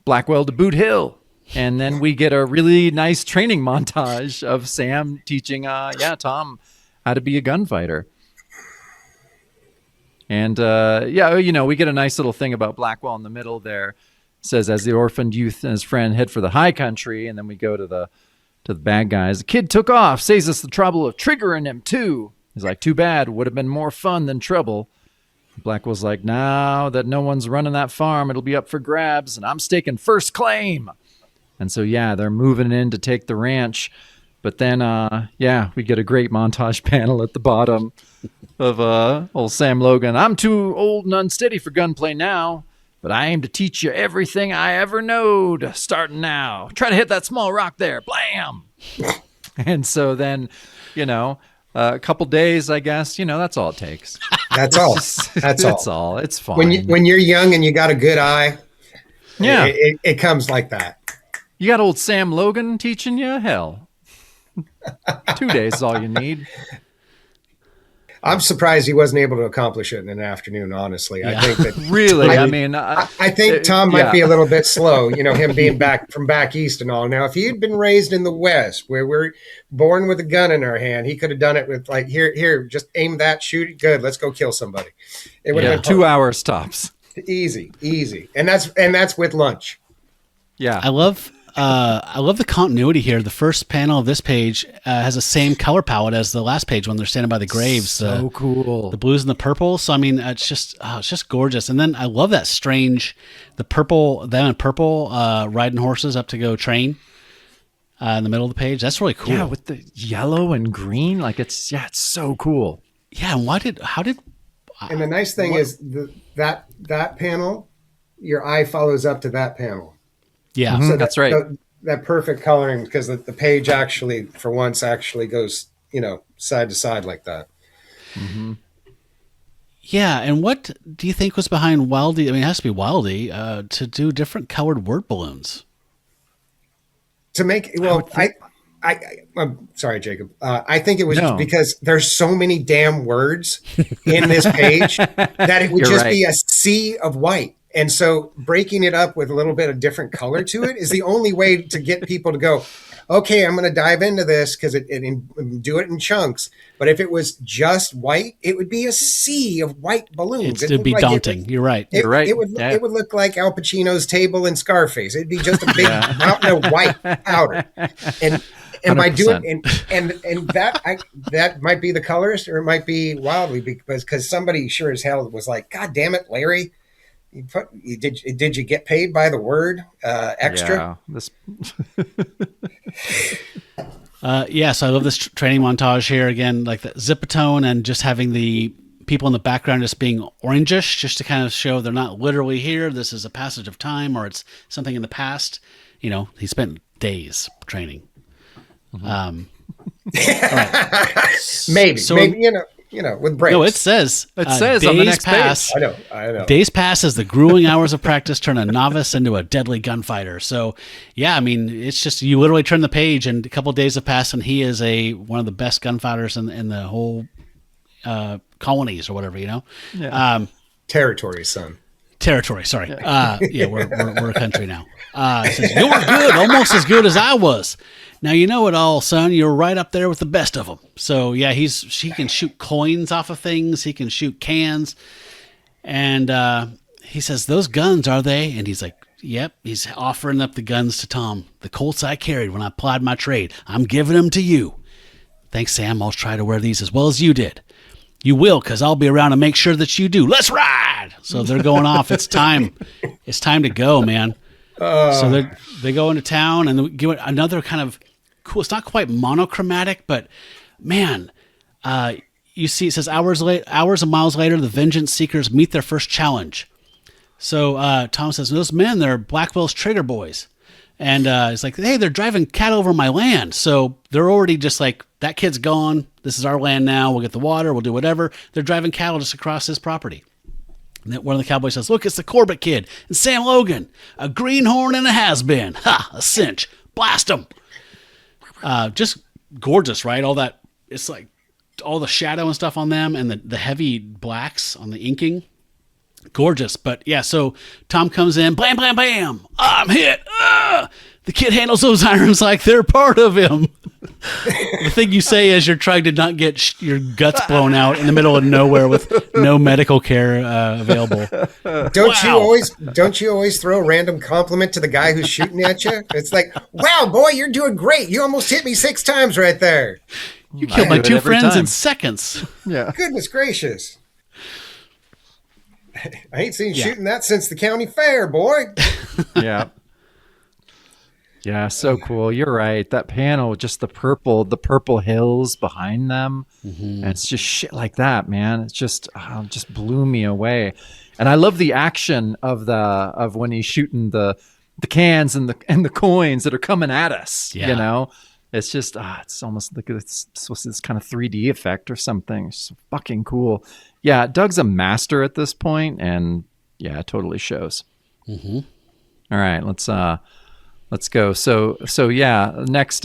Blackwell to Boot Hill, and then we get a really nice training montage of Sam teaching Tom how to be a gunfighter. And we get a nice little thing about Blackwell in the middle there. It says, as the orphaned youth and his friend head for the high country, and then we go to the bad guys. The kid took off, saves us the trouble of triggering him too. He's like, too bad, would have been more fun than trouble. Blackwell's like, now that no one's running that farm, it'll be up for grabs, and I'm staking first claim. And so, they're moving in to take the ranch. But then, we get a great montage panel at the bottom of old Sam Logan. I'm too old and unsteady for gunplay now, but I aim to teach you everything I ever knowed, starting now. Try to hit that small rock there. Blam! And so then, a couple days, I guess, that's all it takes. That's all. That's all. It's fine. When you're young and you got a good eye, yeah, it comes like that. You got old Sam Logan teaching you? Hell. 2 days is all you need. I'm surprised he wasn't able to accomplish it in an afternoon, honestly. Yeah. I think that really, I think Tom might be a little bit slow, him being back east and all. Now, if he'd been raised in the West, where we're born with a gun in our hand, he could have done it with like, here, just aim that, shoot it, good, let's go kill somebody. It would have been 2 hours tops. Easy. And that's with lunch. Yeah. I love the continuity here. The first panel of this page has the same color palette as the last page when they're standing by the graves. So cool. The blues and the purple. So I mean, it's just gorgeous. And then I love that strange, the purple, them in purple, riding horses up to go train in the middle of the page. That's really cool. Yeah, with the yellow and green, like it's so cool. Yeah, and and the nice thing is that panel, your eye follows up to that panel. Yeah, So that's right. That perfect coloring, because the page actually, for once, goes, side to side like that. Mm-hmm. Yeah, and what do you think was behind Wildey? I mean, it has to be Wildey to do different colored word balloons. To make I'm sorry, Jacob. I think it was just because there's so many damn words in this page that it would be a sea of white. And so breaking it up with a little bit of different color to it is the only way to get people to go, okay, I'm going to dive into this because do it in chunks. But if it was just white, it would be a sea of white balloons. It'd be daunting. You're right. It would look like Al Pacino's table in Scarface. It'd be just a big mountain of white powder. And by doing and that might be the colorist, or it might be Wildey, because somebody sure as hell was like, God damn it, Larry. Did you get paid by the word extra? Yeah. So I love this training montage here again, like the zipatone and just having the people in the background just being orangish, just to kind of show they're not literally here. This is a passage of time, or it's something in the past. He spent days training. Mm-hmm. Maybe with breaks. No, it says on the next page. I know. Days pass as the grueling hours of practice turn a novice into a deadly gunfighter. So, yeah, I mean, it's just you literally turn the page, and a couple of days have passed, and he is one of the best gunfighters in the whole colonies or whatever. Yeah. Territory, son. Territory. Sorry. We're a country now. It says, you're good, almost as good as I was. Now you know it all, son. You're right up there with the best of them. So yeah, he can shoot coins off of things. He can shoot cans, and he says, "Those guns, are they?" And he's like, "Yep." He's offering up the guns to Tom. The Colts I carried when I plied my trade. I'm giving them to you. Thanks, Sam. I'll try to wear these as well as you did. You will, because I'll be around to make sure that you do. Let's ride. So they're going off. It's time. It's time to go, man. So they go into town and they give it another kind of cool. It's not quite monochromatic, but man, you see, it says hours and miles later, the vengeance seekers meet their first challenge. So Tom says, those men, they're Blackwell's trader boys. And it's like, hey, they're driving cattle over my land. So they're already just like, that kid's gone. This is our land now. We'll get the water. We'll do whatever. They're driving cattle just across his property. And then one of the cowboys says, look, it's the Corbett kid and Sam Logan. A greenhorn and a has-been. Ha, a cinch. Blast them. Just gorgeous, right? All that, it's like all the shadow and stuff on them and the heavy blacks on the inking. Gorgeous. But yeah, so Tom comes in, blam, blam, bam. I'm hit. The kid handles those irons like they're part of him. The thing you say as you're trying to not get your guts blown out in the middle of nowhere with no medical care available. Don't you always throw a random compliment to the guy who's shooting at you? It's like, wow, boy, you're doing great. You almost hit me 6 times right there. You killed my 2 friends in seconds. Yeah. Goodness gracious. I ain't seen shooting that since the county fair, boy. Yeah. Yeah, so cool. You're right. That panel, just the purple hills behind them. And it's just shit like that, man. It's just blew me away. And I love the action of when he's shooting the cans and the coins that are coming at us. Yeah. You know, it's just it's almost like it's this kind of 3D effect or something. It's so fucking cool. Yeah, Doug's a master at this point, and yeah, it totally shows. All right, let's go. So yeah, next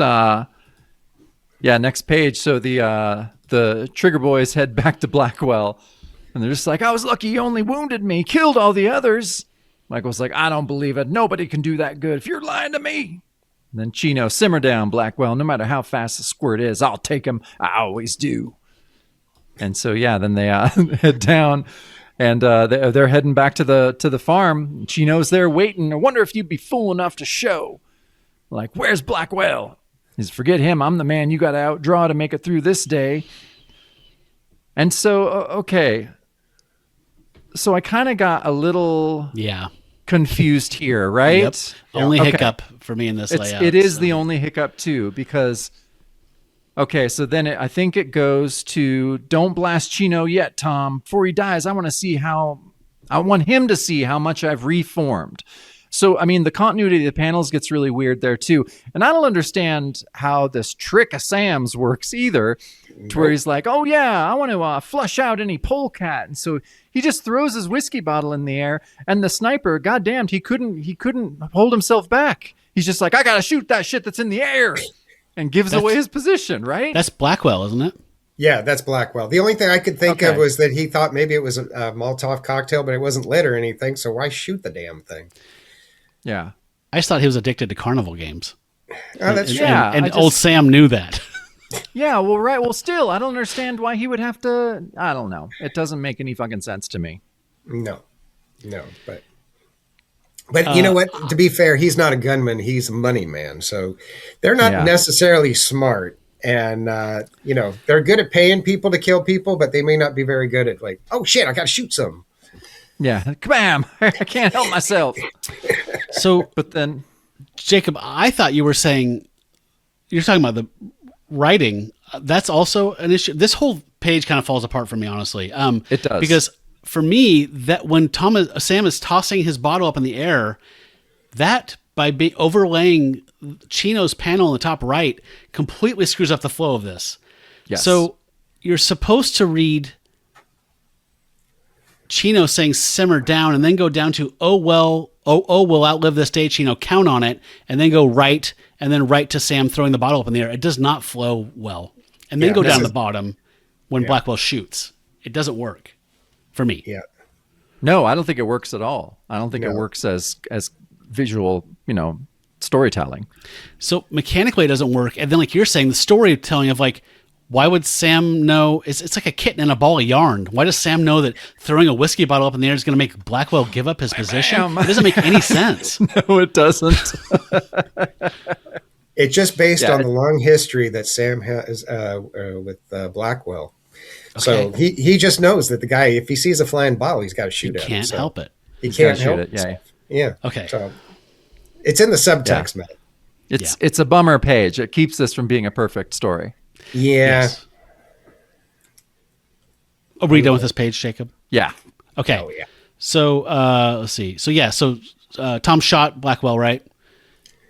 page. So the Trigger Boys head back to Blackwell, and they're just like, I was lucky you only wounded me, killed all the others. Michael's like, I don't believe it. Nobody can do that good if you're lying to me. And then Chino, simmer down, Blackwell. No matter how fast the squirt is, I'll take him. I always do. And so yeah, then they head down. And they're heading back to the farm. Chino's there waiting. I wonder if you'd be fool enough to show. Like, where's Blackwell? He's, forget him. I'm the man you got to outdraw to make it through this day. And so, okay. So I kind of got a little confused here, right? Yep. Only hiccup for me in this layout. It is the only hiccup too, because... Okay, so then I think it goes to, don't blast Chino yet, Tom. Before he dies, I want him to see how much I've reformed. So, I mean, the continuity of the panels gets really weird there too. And I don't understand how this trick of Sam's works either, to where he's like, oh yeah, I want to flush out any polecat. And so he just throws his whiskey bottle in the air, and the sniper, goddamn, he couldn't hold himself back. He's just like, I got to shoot that shit that's in the air. And gives away his position, right? That's Blackwell, isn't it? Yeah, that's Blackwell. The only thing I could think of was that he thought maybe it was a Molotov cocktail, but it wasn't lit or anything, so why shoot the damn thing? Yeah. I just thought he was addicted to carnival games. Oh, that's true. Yeah, And old Sam knew that. Yeah, well, right. Well, still, I don't understand why he would have to... I don't know. It doesn't make any fucking sense to me. No, But you know what? To be fair, he's not a gunman. He's a money man. So they're not necessarily smart. And, they're good at paying people to kill people, but they may not be very good at like, oh, shit, I got to shoot some. Yeah. Kabam! I can't help myself. So, but then... Jacob, I thought you were saying... You're talking about the writing. That's also an issue. This whole page kind of falls apart for me, honestly. It does. Because... For me, that when Sam is tossing his bottle up in the air, that by overlaying Chino's panel in the top right completely screws up the flow of this. Yes. So you're supposed to read Chino saying simmer down and then go down to, we'll outlive this day, Chino, count on it, and then go right, and then right to Sam throwing the bottle up in the air. It does not flow well. And then go down the bottom when Blackwell shoots. It doesn't work. For me. Yeah. No, I don't think it works at all. I don't think it works as visual, storytelling. So mechanically it doesn't work. And then like you're saying, the storytelling of like, why would Sam know? It's like a kitten in a ball of yarn. Why does Sam know that throwing a whiskey bottle up in the air is going to make Blackwell give up his position? It doesn't make any sense. No, it doesn't. It's just based on the long history that Sam has with Blackwell. So he just knows that the guy, if he sees a flying bottle, he's got to shoot it. He can't help it. He can't help it. Yeah. Okay. So it's in the subtext, man. It's a bummer page. It keeps this from being a perfect story. Yeah. Yes. Are we done with this page, Jacob? Yeah. Okay. Oh, yeah. So let's see. So Tom shot Blackwell, right?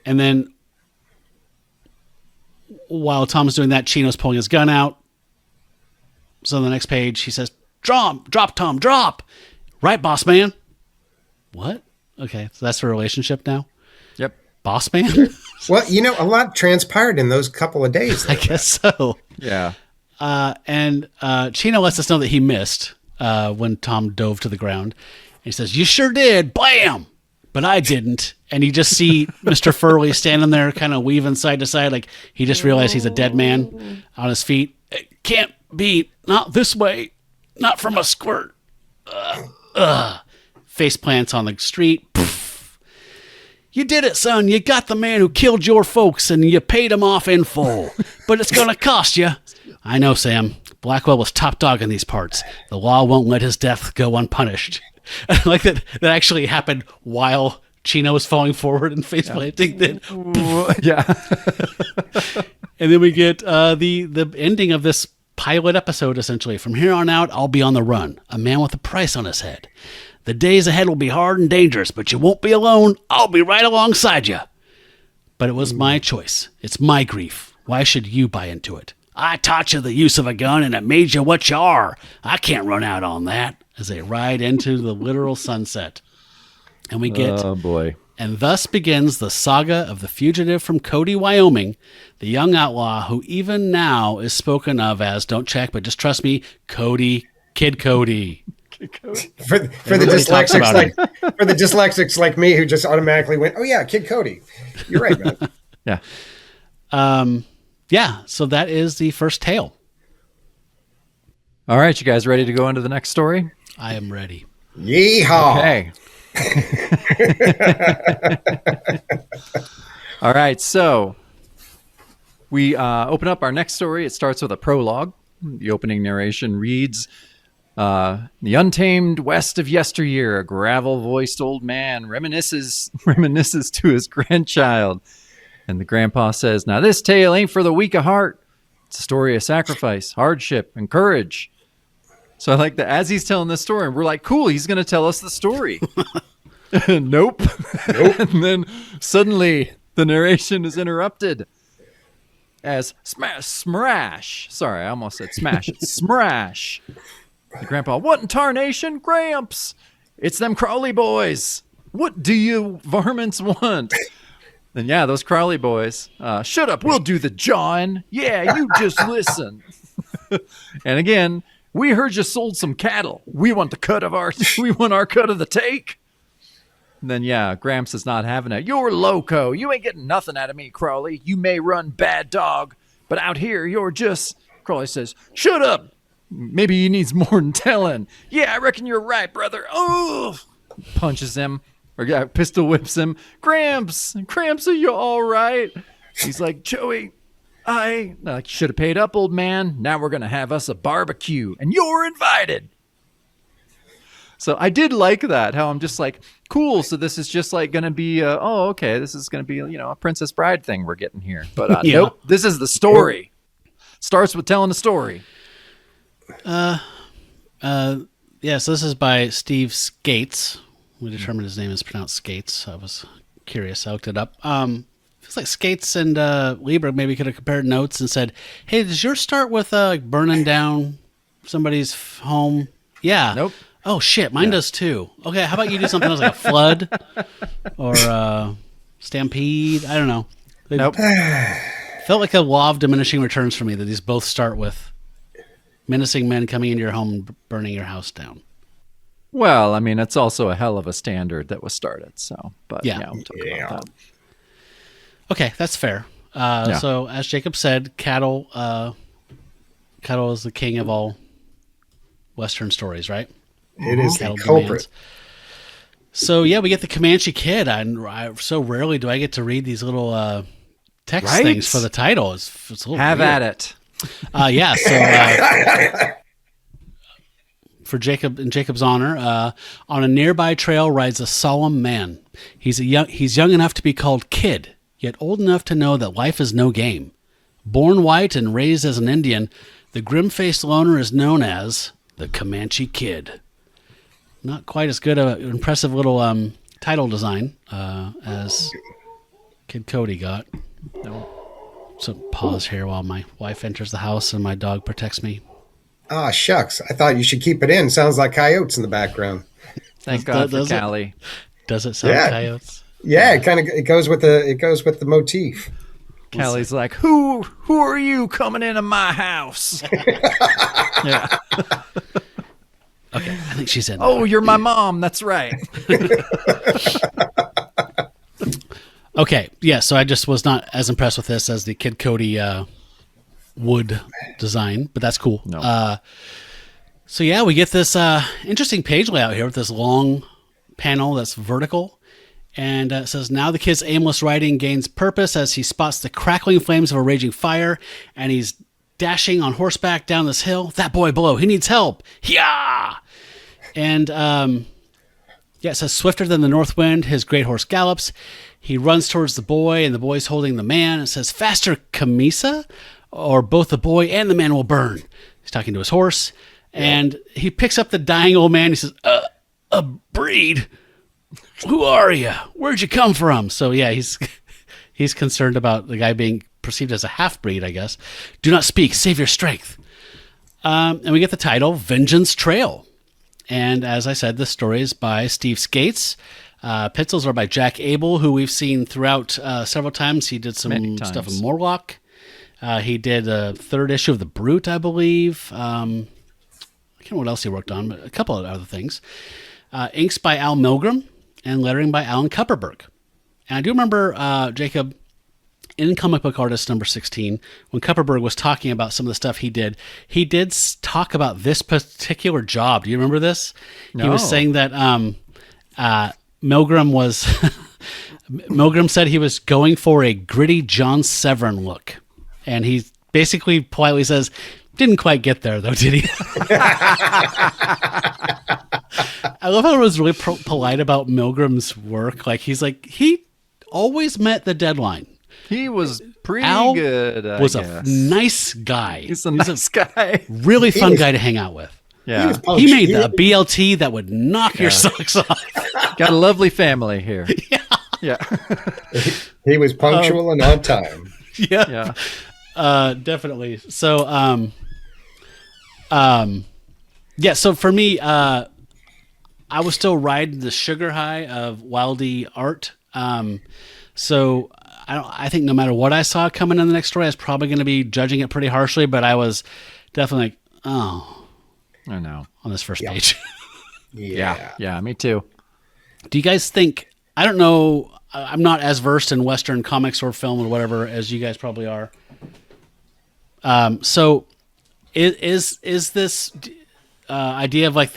And then while Tom's doing that, Chino's pulling his gun out. So on the next page, he says, drop, Tom, drop. Right, boss man. What? Okay, so that's the relationship now? Yep. Boss man? Well, a lot transpired in those couple of days. I guess so. Yeah. And Chino lets us know that he missed when Tom dove to the ground. And he says, you sure did. Bam! But I didn't. And you just see Mr. Furley standing there kind of weaving side to side like he just realized he's a dead man on his feet. It can't be. Not this way. Not from a squirt. Face plants on the street. Poof. You did it, son. You got the man who killed your folks and you paid him off in full. But it's going to cost you. I know, Sam. Blackwell was top dog in these parts. The law won't let his death go unpunished. I like that actually happened while Chino was falling forward and face planting. Then, Yeah. and then we get the ending of this pilot episode, essentially. From here on out, I'll be on the run, a man with a price on his head. The days ahead will be hard and dangerous, but you won't be alone. I'll be right alongside you. But it was my choice. It's my grief. Why should you buy into it? I taught you the use of a gun, and it made you what you are. I can't run out on that. As they ride into the literal sunset. And we get... Oh, boy. And thus begins the saga of the fugitive from Cody, Wyoming, the young outlaw who even now is spoken of as, don't check, but just trust me, Cody, Kid Cody. For the dyslexics like me who just automatically went, oh yeah, Kid Cody. You're right, man. Yeah. Yeah, so that is the first tale. All right, you guys ready to go into the next story? I am ready. Yeehaw. Okay. All right, so we open up our next story. It starts with a prologue. The opening narration reads, the untamed west of yesteryear, a gravel-voiced old man reminisces to his grandchild. And the grandpa says, now this tale ain't for the weak of heart. It's a story of sacrifice, hardship, and courage. So I like that as he's telling this story, we're like, cool, he's going to tell us the story. Nope. And then suddenly the narration is interrupted as smash. Sorry, I almost said smash. Smash. The grandpa, what in tarnation? Gramps. It's them Crowley boys. What do you varmints want? Then yeah, those Crowley boys. Shut up, we'll do the jawing. Yeah, you just listen. And again, we heard you sold some cattle. We want our cut of the take. And then yeah, Gramps is not having it. You're loco. You ain't getting nothing out of me, Crowley. You may run bad dog, but out here you're just... Crowley says, shut up. Maybe he needs more than telling. Yeah, I reckon you're right, brother. Oh, punches him. Or pistol whips him. Gramps, are you all right? He's like, Joey, I should have paid up, old man. Now we're going to have us a barbecue, and you're invited. So I did like that, how I'm just like, cool, so this is just like going to be, okay, this is going to be, a Princess Bride thing we're getting here. But nope, this is the story. Starts with telling a story. So this is by Steve Skeates. We determined his name is pronounced Skates. I was curious. I looked it up. Feels like Skates and Lieber maybe could have compared notes and said, hey, does yours start with burning down somebody's home? Yeah. Nope. Oh, shit. Mine does too. Okay, how about you do something else like a flood or stampede? I don't know. Nope. Felt like a law of diminishing returns for me that these both start with menacing men coming into your home and burning your house down. Well, I mean, it's also a hell of a standard that was started. So, but yeah, we'll talk about that. Okay, that's fair. So, as Jacob said, cattle is the king of all Western stories, right? It is cattle the culprit. demands. So, yeah, we get the Comanche Kid. So rarely do I get to read these little text things for the title. It's a little Have weird. at it. So for Jacob, in Jacob's honor, on a nearby trail rides a solemn man. He's young enough to be called Kid, yet old enough to know that life is no game. Born white and raised as an Indian, the grim-faced loner is known as the Comanche Kid. Not quite as good an impressive little title design as Kid Cody got. No. So pause here while my wife enters the house and my dog protects me. Ah, shucks. I thought you should keep it in. Sounds like coyotes in the background. Thank God for Callie. Does it sound like coyotes? Yeah, it goes with the motif. Callie's like, who are you coming into my house? Yeah. Okay, I think she said. Oh, you're my mom. That's right. Okay, yeah. So I just was not as impressed with this as the Kid Cody wood design, but that's cool. No. So yeah, we get this interesting page layout here with this long panel that's vertical, and it says, now the kid's aimless riding gains purpose as he spots the crackling flames of a raging fire, and he's dashing on horseback down this hill. That boy below, he needs help. Yeah. And Yeah, it says, swifter than the north wind, his great horse gallops. He runs towards the boy, and the boy's holding the man. It says, faster, Camisa, or both the boy and the man will burn. He's talking to his horse, and he picks up the dying old man. He says, a breed? Who are you? Where'd you come from? So, yeah, he's concerned about the guy being perceived as a half-breed, I guess. Do not speak, save your strength. And we get the title, Vengeance Trail. And as I said, this story is by Steve Skeates. Pencils are by Jack Abel, who we've seen throughout several times. He did some stuff in Morlock. He did a third issue of The Brute, I believe. I can't remember what else he worked on, but a couple of other things. Inks by Al Milgrom and lettering by Alan Kupperberg. And I do remember, Jacob, in Comic Book Artist number 16, when Kupperberg was talking about some of the stuff he did talk about this particular job. Do you remember this? No. He was saying that Milgrom Milgrom said he was going for a gritty John Severin look. And he basically politely says, didn't quite get there, though, did he? I love how he was really polite about Milgrom's work. Like, he always met the deadline. He was pretty Al good. Was a nice guy. He's a nice guy. Really fun guy to hang out with. Yeah. He made the BLT that would knock your socks off. Got a lovely family here. Yeah. He was punctual and on time. Yeah. Definitely. So, so for me, I was still riding the sugar high of Wildey art. So I think no matter what I saw coming in the next story, I was probably going to be judging it pretty harshly, but I was definitely like, oh, I know, on this first page. Yeah, me too. Do you guys think, I don't know, I'm not as versed in Western comics or film or whatever as you guys probably are. So is this idea of like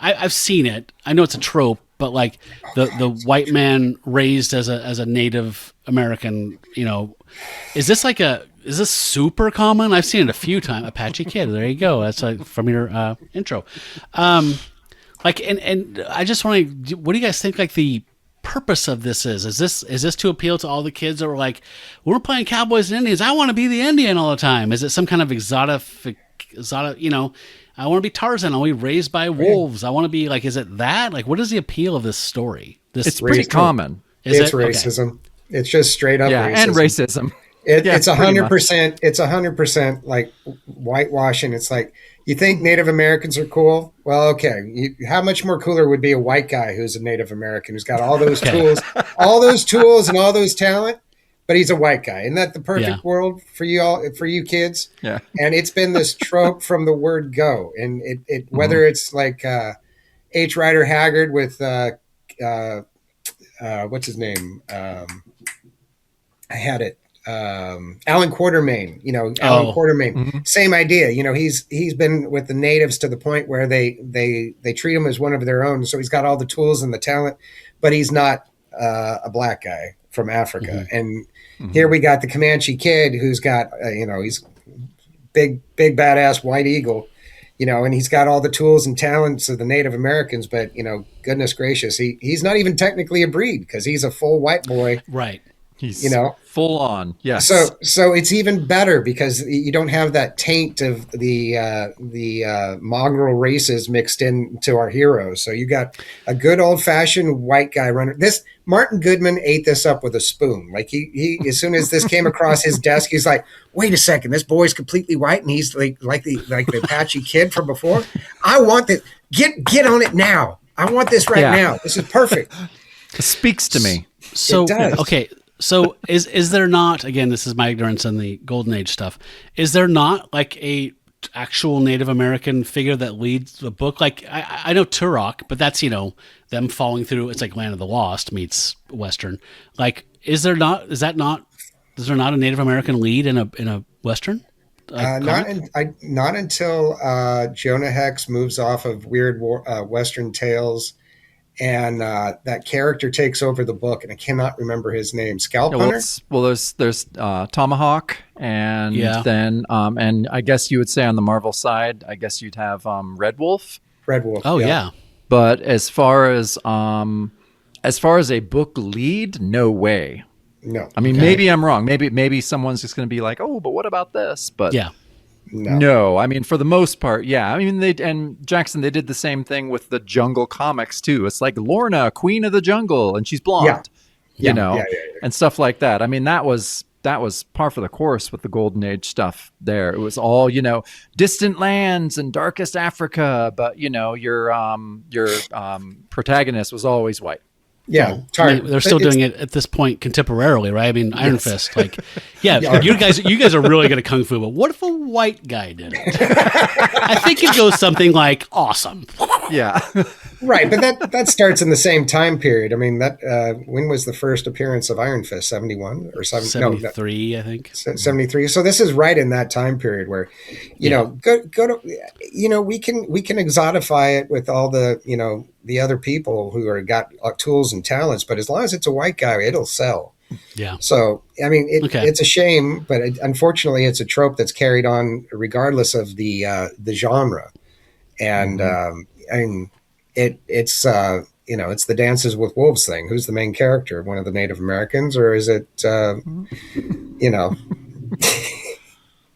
I've seen it. I know it's a trope, but like the white man raised as a Native American, is this super common? I've seen it a few times. Apache Kid. There you go. That's from your intro. And I just want to, what do you guys think like the purpose of this is? Is this to appeal to all the kids that were like, we're playing cowboys and Indians, I want to be the Indian all the time? Is it some kind of exotic, I want to be Tarzan, I want to be raised by wolves, I want to be like, is it that? Like, what is the appeal of this story? It's pretty common. It's racism. Okay. It's just straight up racism. And racism. It's 100%. It's 100% like whitewashing. It's like, you think Native Americans are cool? Well, okay. How much more cooler would be a white guy who's a Native American who's got all those tools, and all those talent, but he's a white guy? Isn't that the perfect world for you all, for you kids? Yeah. And it's been this trope from the word go, and it whether it's like H. Rider Haggard with what's his name? I had it. Alan Quatermain, Alan Quatermain, same idea. He's been with the natives to the point where they treat him as one of their own. So he's got all the tools and the talent, but he's not a black guy from Africa. And here we got the Comanche kid who's got, he's big badass white eagle, and he's got all the tools and talents of the Native Americans, but goodness gracious, he's not even technically a breed because he's a full white boy. Right. He's full on. Yes. So it's even better because you don't have that taint of the mongrel races mixed into our heroes. So you got a good old fashioned white guy runner. This Martin Goodman ate this up with a spoon. Like he as soon as this came across his desk, he's like, wait a second, this boy's completely white and he's like the Apache kid from before. I want this. Get on it now. I want this right now. This is perfect. It speaks to me. So it does. Okay. So is there not, again, this is my ignorance in the Golden Age stuff, is there not like a actual Native American figure that leads the book? Like I know Turok, but that's, them falling through, it's like Land of the Lost meets Western. Like, is there not a Native American lead in a Western? Not until Jonah Hex moves off of weird Western tales. And that character takes over the book, and I cannot remember his name. Scalp Hunter? There's Tomahawk, and then and I guess you would say on the Marvel side, I guess you'd have Red Wolf. Red Wolf. Oh yeah. But as far as a book lead, no way. No. I mean, maybe I'm wrong. Maybe someone's just going to be like, "Oh, but what about this?" But Yeah. no. I mean, for the most part, yeah. I mean, they did the same thing with the Jungle comics too. It's like Lorna, Queen of the Jungle, and she's blonde, you know, and stuff like that. I mean, that was par for the course with the Golden Age stuff. There, it was all, you know, distant lands and darkest Africa, but you know, your protagonist was always white. Yeah, I mean, they're still doing it at this point contemporarily, right? I mean, Iron Fist, like, you guys are really good at kung fu, but what if a white guy did it? I think it goes something like awesome. Yeah, right. But that starts in the same time period. I mean, that when was the first appearance of Iron Fist? 71 or 73, I think. 73. So this is right in that time period where, you know, go to, you know, we can exotify it with all the, you know, the other people who are got tools and talents, but as long as it's a white guy, it'll sell. Yeah. So, I mean, it's a shame, but unfortunately it's a trope that's carried on regardless of the genre. And, I mean, it's you know, it's the Dances with Wolves thing. Who's the main character? One of the Native Americans, or is it, you know,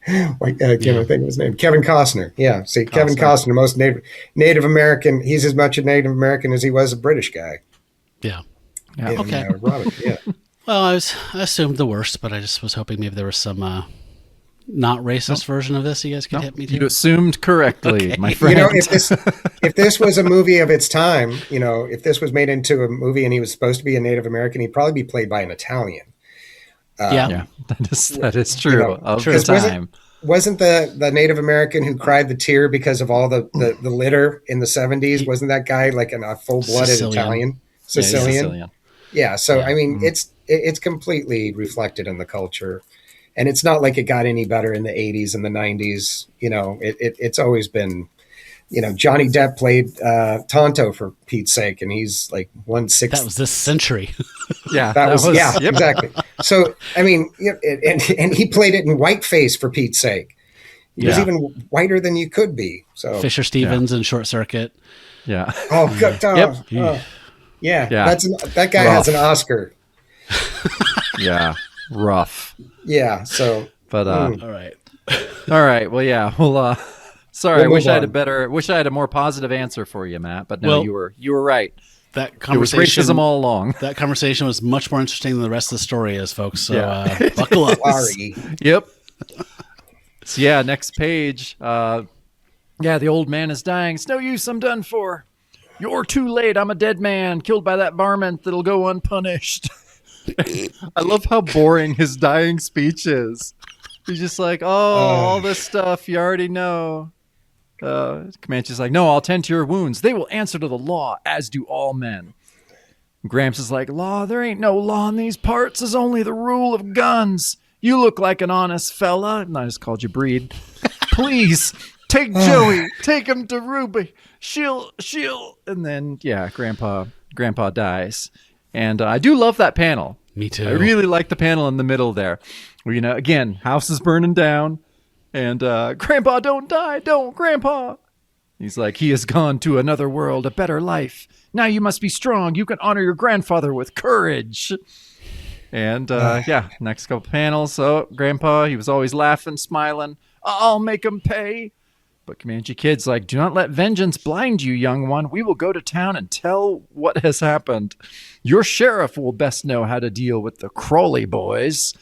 I can't think of his name. Kevin Costner. Yeah. See, Kevin Costner, most Native American. He's as much a Native American as he was a British guy. Yeah. Okay. Robin, yeah. Well, I assumed the worst, but I just was hoping maybe there was some not racist version of this you guys could hit me to. You assumed correctly, my friend. You know, if this was a movie of its time, you know, if this was made into a movie and he was supposed to be a Native American, he'd probably be played by an Italian. That is true. You know, of the time. Wasn't the Native American who cried the tear because of all the litter in the 70s? Wasn't that guy like a full-blooded Italian? Sicilian? Yeah. So, I mean, it's completely reflected in the culture. And it's not like it got any better in the 80s and the 90s. You know, it's always been, you know, Johnny Depp played Tonto, for Pete's sake, and he's like 1/6. That was this century. Yeah, that was exactly. So, I mean, and he played it in whiteface, for Pete's sake. He was even whiter than you could be. So Fisher Stevens in Short Circuit. Yeah. Oh, God. That guy has an Oscar. Yeah. Rough. Yeah. So, but all right. Well, yeah. Well, sorry. I wish I had a more positive answer for you, Matt. But no, you were right. That conversation, it was racism all along. That conversation was much more interesting than the rest of the story is, folks. So buckle up. Sorry. Yep. So yeah, next page. The old man is dying. It's no use. I'm done for. You're too late. I'm a dead man, killed by that varmint that'll go unpunished. I love how boring his dying speech is. He's just like, all this stuff you already know. Comanche's like, no, I'll tend to your wounds. They will answer to the law, as do all men. Gramps is like, law? There ain't no law in these parts. There's only the rule of guns. You look like an honest fella. And I just called you Breed. Please, take Joey. Take him to Ruby. She'll. And then, Grandpa dies. And I do love that panel. Me too. I really like the panel in the middle there. Where, you know, again, house is burning down. And Grandpa, don't die. Don't, Grandpa. He's like, he has gone to another world, a better life. Now you must be strong. You can honor your grandfather with courage. And next couple panels. So Grandpa, he was always laughing, smiling. I'll make him pay. But Comanche Kid's like, do not let vengeance blind you, young one. We will go to town and tell what has happened. Your sheriff will best know how to deal with the Crawley boys.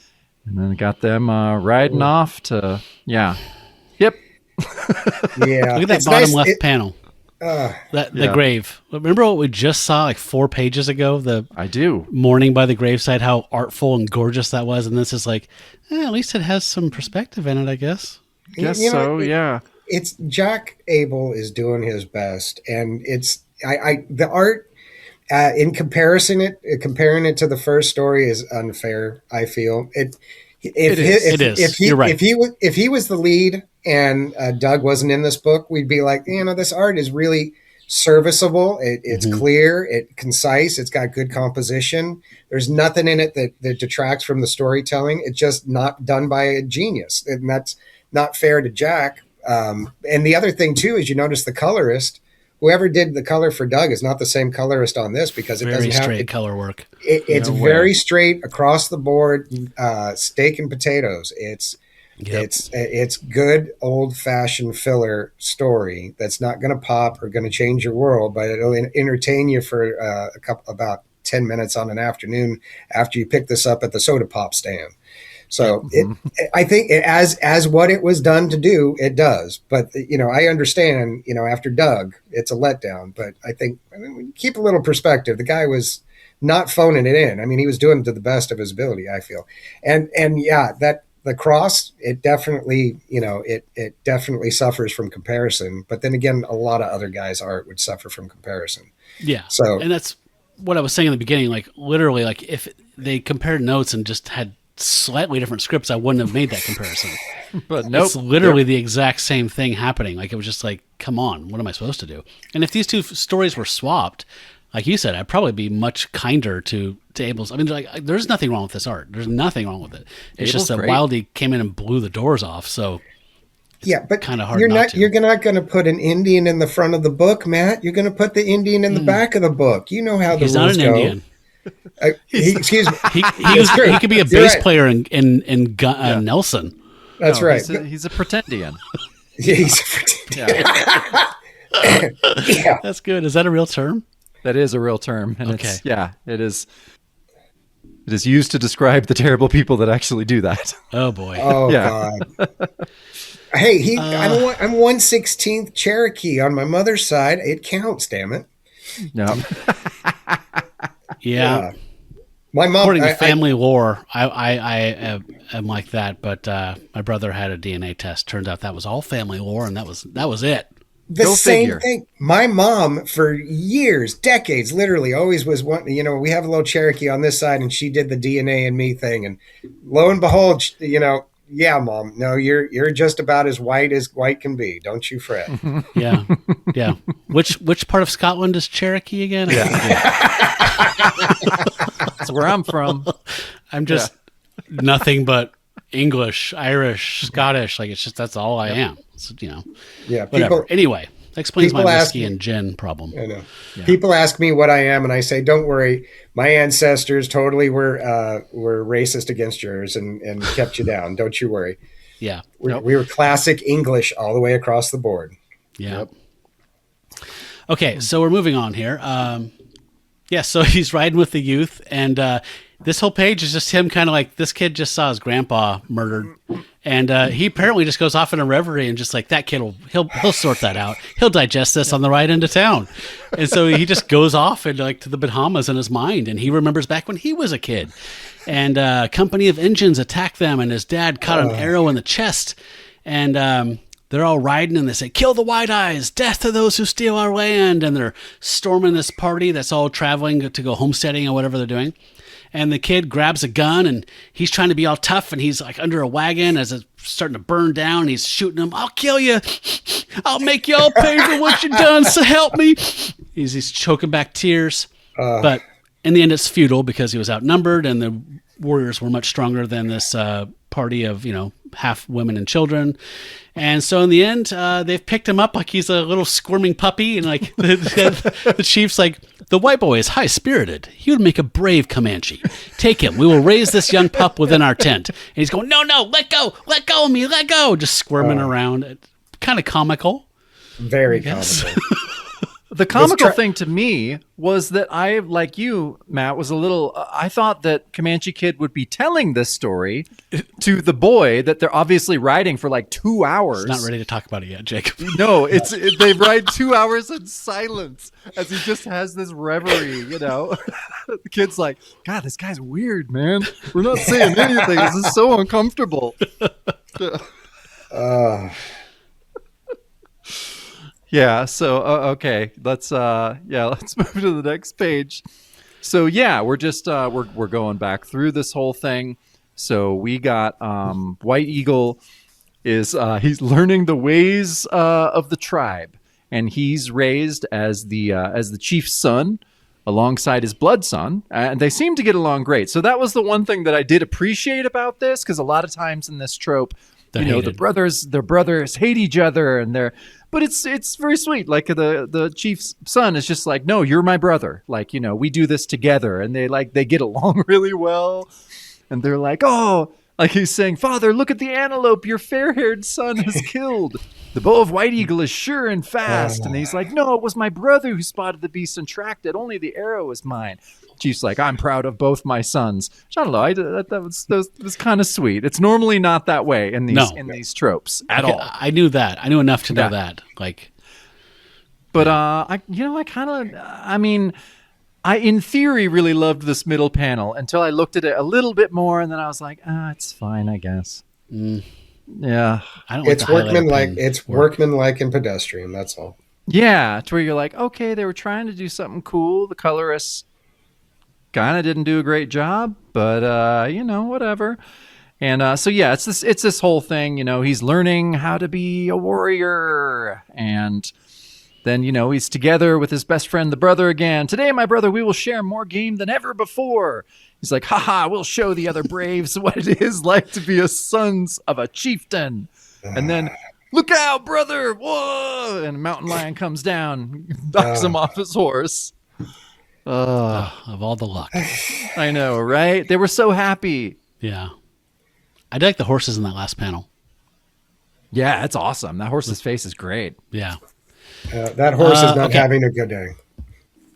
And then got them riding off to, Yep. Yeah. Look at that bottom left panel. The grave. Remember what we just saw like 4 pages ago? I do. Mourning by the graveside, how artful and gorgeous that was. And this is like, at least it has some perspective in it, I guess. Yeah. It's Jack Abel is doing his best, and it's the art in comparing it to the first story is unfair. I feel it is. You're right. If he was the lead and Doug wasn't in this book, we'd be like, this art is really serviceable. It's clear, it's concise, it's got good composition. There's nothing in it that detracts from the storytelling. It's just not done by a genius, and that's not fair to Jack. And the other thing too is you notice the colorist whoever did the color for Doug is not the same colorist on this, because it Very doesn't have straight color work. It's very straight across the board, steak and potatoes. It's good old fashioned filler story that's not going to pop or going to change your world, but it'll entertain you for about 10 minutes on an afternoon after you pick this up at the soda pop stand. So I think as what it was done to do, it does. But, I understand, after Doug, it's a letdown. But I think keep a little perspective. The guy was not phoning it in. I mean, he was doing it to the best of his ability, I feel. And yeah, that the cross, it definitely, it definitely suffers from comparison. But then again, a lot of other guys' art would suffer from comparison. Yeah. So, and that's what I was saying in the beginning. Like, literally, like, if they compared notes and just had slightly different scripts, I wouldn't have made that comparison. But nope, it's literally the exact same thing happening. Like, it was just like, come on, what am I supposed to do? And if these two stories were swapped, like you said, I'd probably be much kinder to Abel's. I mean, like, there's nothing wrong with this art. There's nothing wrong with it. It's just that Wildey came in and blew the doors off. So yeah, but kind of hard. You're not going to put an Indian in the front of the book, Matt. You're going to put the Indian in the back of the book. You know how the rules go. He's not an Indian. Excuse me. He could be a bass player in Nelson. That's right. He's a pretendian. Yeah, he's a pretendian. Yeah. That's good. Is that a real term? That is a real term. And okay. It is. It is used to describe the terrible people that actually do that. Oh boy. Oh God. Hey, I'm 1/16th Cherokee on my mother's side. It counts, damn it. No. Yeah. My mom, according to family lore, I am like that, but my brother had a DNA test. Turned out that was all family lore, and that was it. The same thing. My mom, for years, decades, literally always was one. We have a little Cherokee on this side, and she did the DNA and me thing, and lo and behold, yeah, Mom, no, you're just about as white can be. Don't you fret. Yeah. Which part of Scotland is Cherokee again? That's where I'm from. I'm just nothing but English, Irish, Scottish. Like, it's just, that's all I am. So, Yeah. Whatever. Anyway, that explains my whiskey and gin problem. I know. Yeah. People ask me what I am, and I say, don't worry. My ancestors totally were racist against yours and kept you down. Don't you worry. Yeah. We were classic English all the way across the board. Yeah. Yep. Okay, so we're moving on here. So he's riding with the youth, and this whole page is just him kind of like, this kid just saw his grandpa murdered, and he apparently just goes off in a reverie and just like, that kid he'll sort that out. He'll digest this on the ride into town. And so he just goes off and like to the Bahamas in his mind, and he remembers back when he was a kid, and a company of Indians attacked them, and his dad caught an arrow in the chest, and they're all riding and they say, kill the white eyes, death to those who steal our land. And they're storming this party that's all traveling to go homesteading or whatever they're doing. And the kid grabs a gun and he's trying to be all tough, and he's like under a wagon as it's starting to burn down. And he's shooting them. I'll kill you. I'll make you all pay for what you've done. So help me. He's choking back tears. But in the end, it's futile because he was outnumbered and the warriors were much stronger than this party of, half women and children. And so in the end, they've picked him up like he's a little squirming puppy. And like the chief's like, the white boy is high-spirited. He would make a brave Comanche. Take him. We will raise this young pup within our tent. And he's going, no, let go of me, let go. Just squirming around. Kind of comical. Very comical. The comical thing to me was that I, like you, Matt, was a little... I thought that Comanche Kid would be telling this story to the boy that they're obviously riding for like 2 hours. He's not ready to talk about it yet, Jacob. No, they ride 2 hours in silence as he just has this reverie, The kid's like, God, this guy's weird, man. We're not saying anything. This is so uncomfortable. Yeah. So okay, let's move to the next page. So yeah, we're just we're going back through this whole thing. So we got White Eagle is he's learning the ways of the tribe, and he's raised as the chief's son alongside his blood son, and they seem to get along great. So that was the one thing that I did appreciate about this, because a lot of times in this trope, their brothers hate each other, and but it's very sweet. Like the chief's son is just like, no, you're my brother. Like, we do this together, and they get along really well. And they're like, oh, like he's saying, Father, look at the antelope your fair-haired son has killed. The bow of White Eagle is sure and fast. And he's like, no, it was my brother who spotted the beast and tracked it. Only the arrow is mine. Chief's like, I'm proud of both my sons. I don't know. That was kind of sweet. It's normally not that way in these tropes at all. I knew that. I knew enough to know that. Like, but I, in theory, really loved this middle panel until I looked at it a little bit more, and then I was like, it's fine, I guess. Yeah, I don't. Like it's workmanlike. It's workmanlike and pedestrian. That's all. Yeah, to where you're like, okay, they were trying to do something cool. The colorists kind of didn't do a great job, but whatever. And so yeah, it's this whole thing. He's learning how to be a warrior, and then, he's together with his best friend, the brother, again. Today, my brother, we will share more game than ever before. He's like, haha, we'll show the other braves what it is like to be a sons of a chieftain. And then, look out, brother! Whoa! And a mountain lion comes down, knocks him off his horse. Of all the luck. I know, right? They were so happy. Yeah. I like the horses in that last panel. Yeah, that's awesome. That horse's face is great. Yeah. That horse is not having a good day.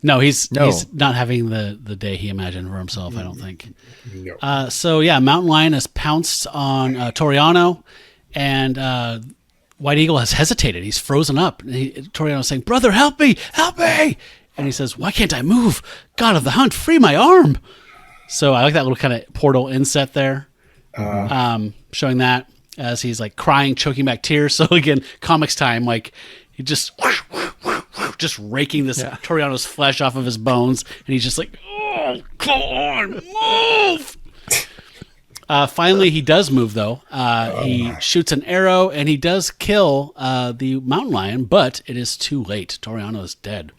No, he's not having the day he imagined for himself, I don't think. No. So, yeah, Mountain Lion has pounced on Toriano, and White Eagle has hesitated. He's frozen up. Toriano's saying, brother, help me, help me. And he says, why can't I move? God of the hunt, free my arm. So I like that little kind of portal inset there, showing that as he's like crying, choking back tears. So again, comics time, like he just raking this Toriano's flesh off of his bones, and he's just like, oh, come on, move. Finally, he does move, though. He shoots an arrow, and he does kill the mountain lion, but it is too late. Toriano is dead.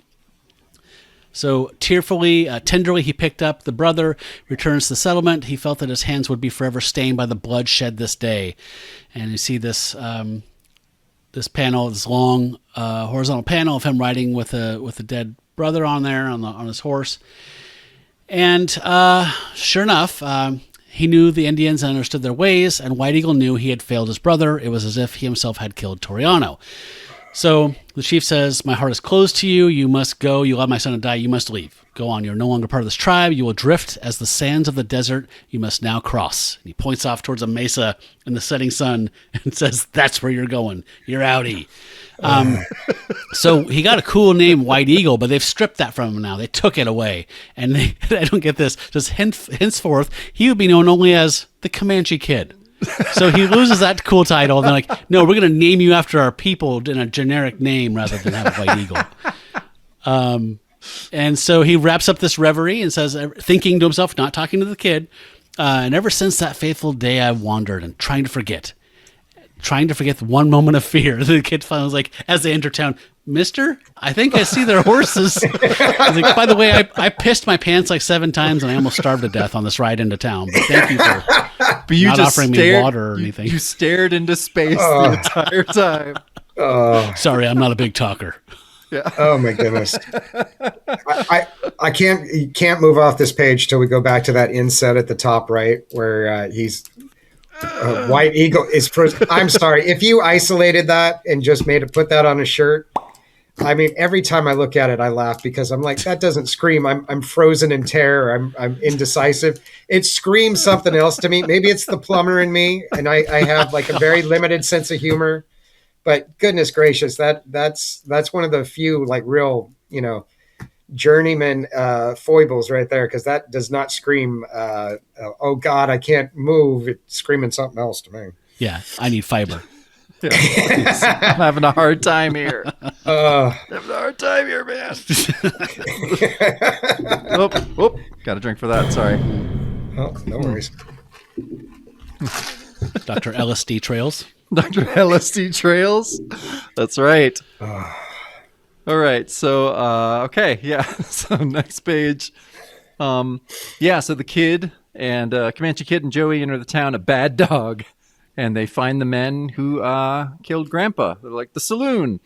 So tearfully, tenderly, he picked up the brother, returns to the settlement. He felt that his hands would be forever stained by the blood shed this day. And you see this this panel, this long horizontal panel of him riding with a dead brother on there on his horse. And sure enough, he knew the Indians and understood their ways, and White Eagle knew he had failed his brother. It was as if he himself had killed Toriano. So the chief says, my heart is closed to you. You must go. You allowed my son to die. You must leave. Go on. You're no longer part of this tribe. You will drift as the sands of the desert. You must now cross. And he points off towards a mesa in the setting sun and says, that's where you're going. You're outie. So he got a cool name, White Eagle, but they've stripped that from him now. They took it away. And I don't get this. Just henceforth, he would be known only as the Comanche Kid. So he loses that cool title. And they're like, no, we're going to name you after our people in a generic name rather than have White Eagle. And so he wraps up this reverie and says, thinking to himself, not talking to the kid, and ever since that fateful day I've wandered and trying to forget the one moment of fear. The kid finally was like, as they enter town, mister, I think I see their horses. I was like, by the way, I pissed my pants like 7 times and I almost starved to death on this ride into town. But thank you for not offering me water or anything. You stared into space the entire time. Sorry, I'm not a big talker. Yeah. Oh my goodness. I can't move off this page till we go back to that inset at the top right where he's White Eagle is I'm sorry if you isolated that and just put that on a shirt. I mean, every time I look at it, I laugh because I'm like, that doesn't scream. I'm frozen in terror. I'm indecisive. It screams something else to me. Maybe it's the plumber in me, and I have like a very limited sense of humor. But goodness gracious, that's one of the few like real, journeyman foibles right there, because that does not scream, oh God, I can't move. It's screaming something else to me. Yeah, I need fiber. I'm having a hard time here. Having a hard time here, man. Got a drink for that. Sorry. Oh, no worries. Dr. LSD Trails. Dr. LSD Trails. That's right. All right. So, okay. Yeah. So next page. So the kid and Comanche Kid and Joey enter the town of Bad Dog, and they find the men who killed Grandpa. They're like, the saloon.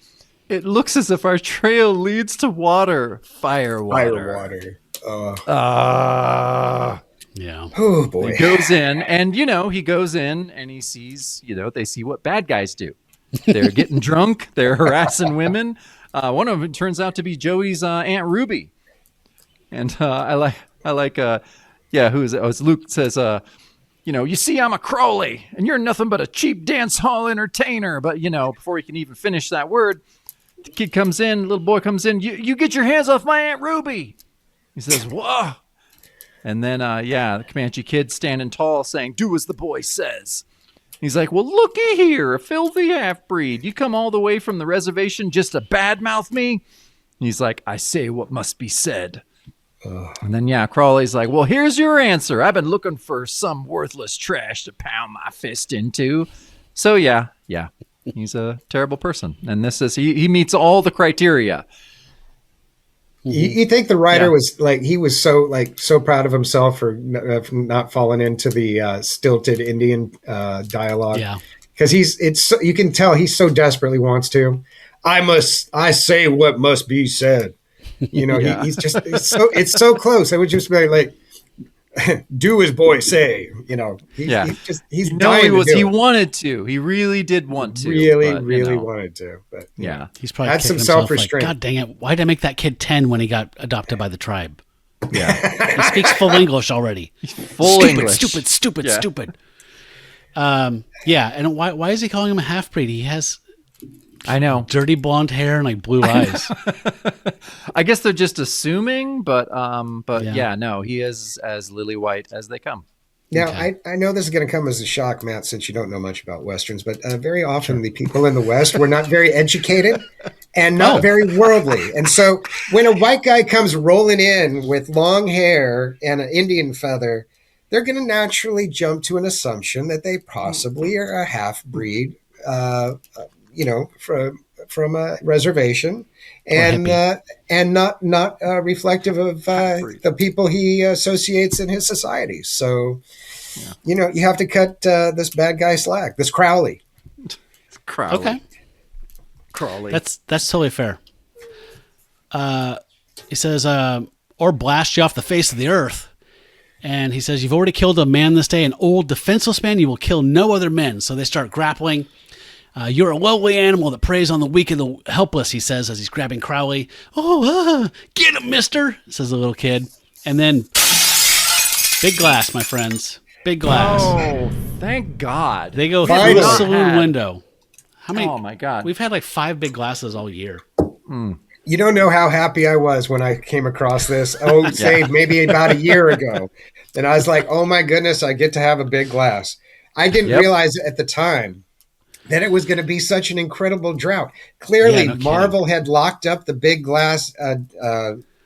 It looks as if our trail leads to water. Fire water. Yeah. Oh boy. He goes in, and he goes in and he sees, they see what bad guys do. They're getting drunk. They're harassing women. One of them turns out to be Joey's Aunt Ruby, and I like who is it? Oh, it's Luke says, you see, I'm a Crowley, and you're nothing but a cheap dance hall entertainer. But before he can even finish that word, the kid comes in, little boy comes in. You get your hands off my Aunt Ruby. He says, whoa. And then, the Comanche kid standing tall saying, do as the boy says. He's like, well, looky here, a filthy half-breed. You come all the way from the reservation just to badmouth me? He's like, I say what must be said. And then, Crawley's like, well, here's your answer. I've been looking for some worthless trash to pound my fist into. So, yeah, he's a terrible person. And this is, he meets all the criteria. You think the writer was like, he was so proud of himself for not falling into the stilted Indian dialogue. Yeah, because you can tell he so desperately wants to. I say what must be said. He's just it's so close. I would just be like, do as boy say. He's dying. He wanted to. He really did want to. Really wanted to. But he's probably had some self-restraint. God dang it! Why did I make that kid 10 when he got adopted by the tribe? Yeah, he speaks full English already. Stupid. And why is he calling him a half-breed? He has, I know, dirty blonde hair and blue eyes. I guess they're just assuming, but no, he is as lily white as they come. Now, okay. I know this is going to come as a shock, Matt, since you don't know much about Westerns, but very often the people in the West were not very educated and not very worldly. And so when a white guy comes rolling in with long hair and an Indian feather, they're going to naturally jump to an assumption that they possibly are a half-breed, from a reservation, and not reflective of the people he associates in his society. So, you have to cut this bad guy slack. This Crowley. Okay. Crowley. That's totally fair. He says, or blast you off the face of the earth. And he says, you've already killed a man this day, an old defenseless man. You will kill no other men. So they start grappling. You're a lowly animal that preys on the weak and the helpless, he says, as he's grabbing Crowley. Get him, mister, says the little kid. And then, big glass, my friends. Big glass. Oh, thank God. They go through the saloon window. How many? Oh, my God. We've had 5 big glasses all year. You don't know how happy I was when I came across this. Maybe about a year ago. And I was like, oh, my goodness, I get to have a big glass. I didn't realize at the time that it was going to be such an incredible drought. Clearly, Marvel had locked up the big glass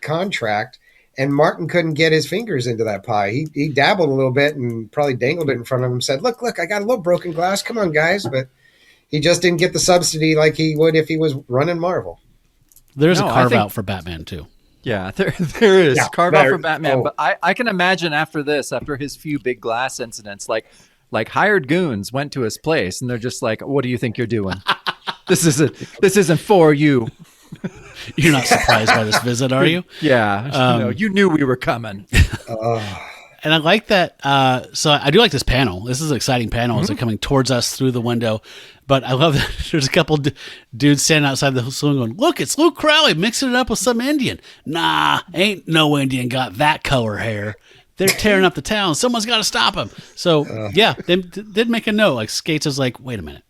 contract, and Martin couldn't get his fingers into that pie. He dabbled a little bit and probably dangled it in front of him, said, look, I got a little broken glass. Come on, guys. But he just didn't get the subsidy like he would if he was running Marvel. There's a carve-out for Batman, too. Yeah, there is. Carve-out for Batman. But I can imagine after his few big glass incidents, like hired goons went to his place and they're just like, what do you think you're doing? This isn't for you. You're not surprised by this visit, are you? Yeah. You knew we were coming. And I like that. So I do like this panel. This is an exciting panel as they're coming towards us through the window. But I love that there's a couple dudes standing outside the saloon going, look, it's Luke Crowley mixing it up with some Indian. Nah, ain't no Indian got that color hair. They're tearing up the town. Someone's got to stop them. So, they did make a note. Skeates is like, wait a minute.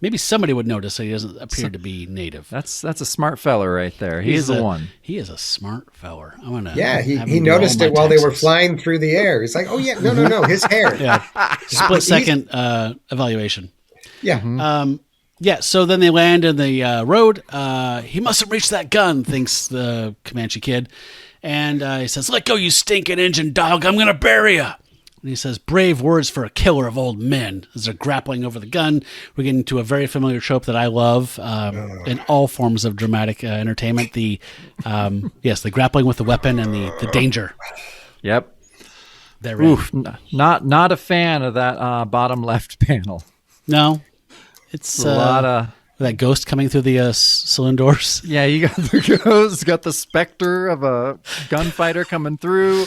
Maybe somebody would notice that he doesn't appear to be native. That's a smart fella right there. He's the one. He is a smart feller. I'm gonna. Yeah, he noticed it while they were flying through the air. He's like, oh yeah, no, his hair. Split second evaluation. Yeah. So then they land in the road. He must have reached that gun, thinks the Comanche kid. And he says, let go, you stinking engine dog. I'm going to bury you. And he says, brave words for a killer of old men. As they're grappling over the gun, we're getting to a very familiar trope that I love in all forms of dramatic entertainment. The grappling with the weapon and the danger. Yep. Oof, not a fan of that bottom left panel. No. It's a That ghost coming through the saloon doors. Yeah, you got the ghost, got the specter of a gunfighter coming through.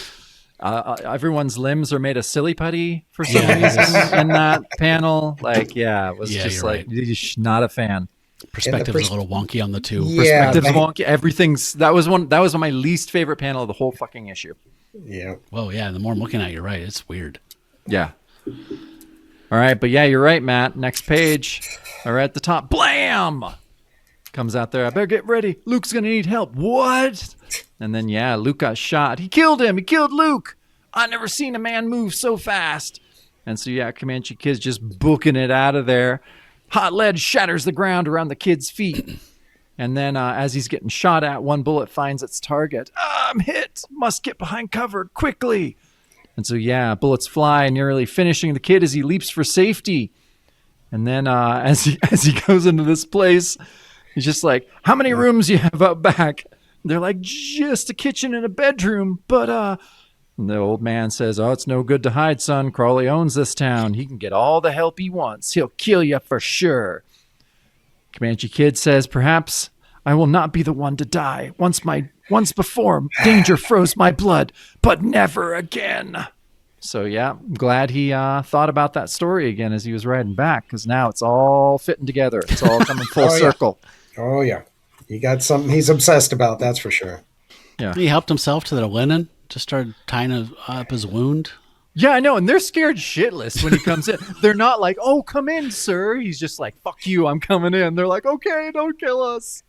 Everyone's limbs are made of silly putty for some reason in that panel. Like, it was just like right. Not a fan. Perspective is a little wonky on the two. Yeah, perspective's wonky. Everything's that was my least favorite panel of the whole fucking issue. Yeah. Well, yeah. The more I'm looking at, you're right. It's weird. Yeah. All right, but yeah, you're right, Matt. Next page, or at the top, blam! Comes out there. I better get ready. Luke's gonna need help. What? And then Luke got shot. He killed him. He killed Luke. I never seen a man move so fast. And so Comanche Kid's just booking it out of there. Hot lead shatters the ground around the kid's feet. And then as he's getting shot at, one bullet finds its target. I'm hit. Must get behind cover quickly. And so, bullets fly, nearly finishing the kid as he leaps for safety. And then as he goes into this place, he's just like, how many rooms you have out back? They're like, just a kitchen and a bedroom. But and the old man says, oh, it's no good to hide, son. Crawley owns this town. He can get all the help he wants. He'll kill you for sure. Comanche Kid says, perhaps I will not be the one to die. Once before, danger froze my blood, but never again. So, I'm glad he thought about that story again as he was riding back, because now it's all fitting together. It's all coming full circle. Oh, yeah. He got something he's obsessed about, that's for sure. Yeah. He helped himself to the linen, just started tying up his wound. Yeah, I know, and they're scared shitless when he comes in. They're not like, oh, come in, sir. He's just like, fuck you, I'm coming in. They're like, okay, don't kill us.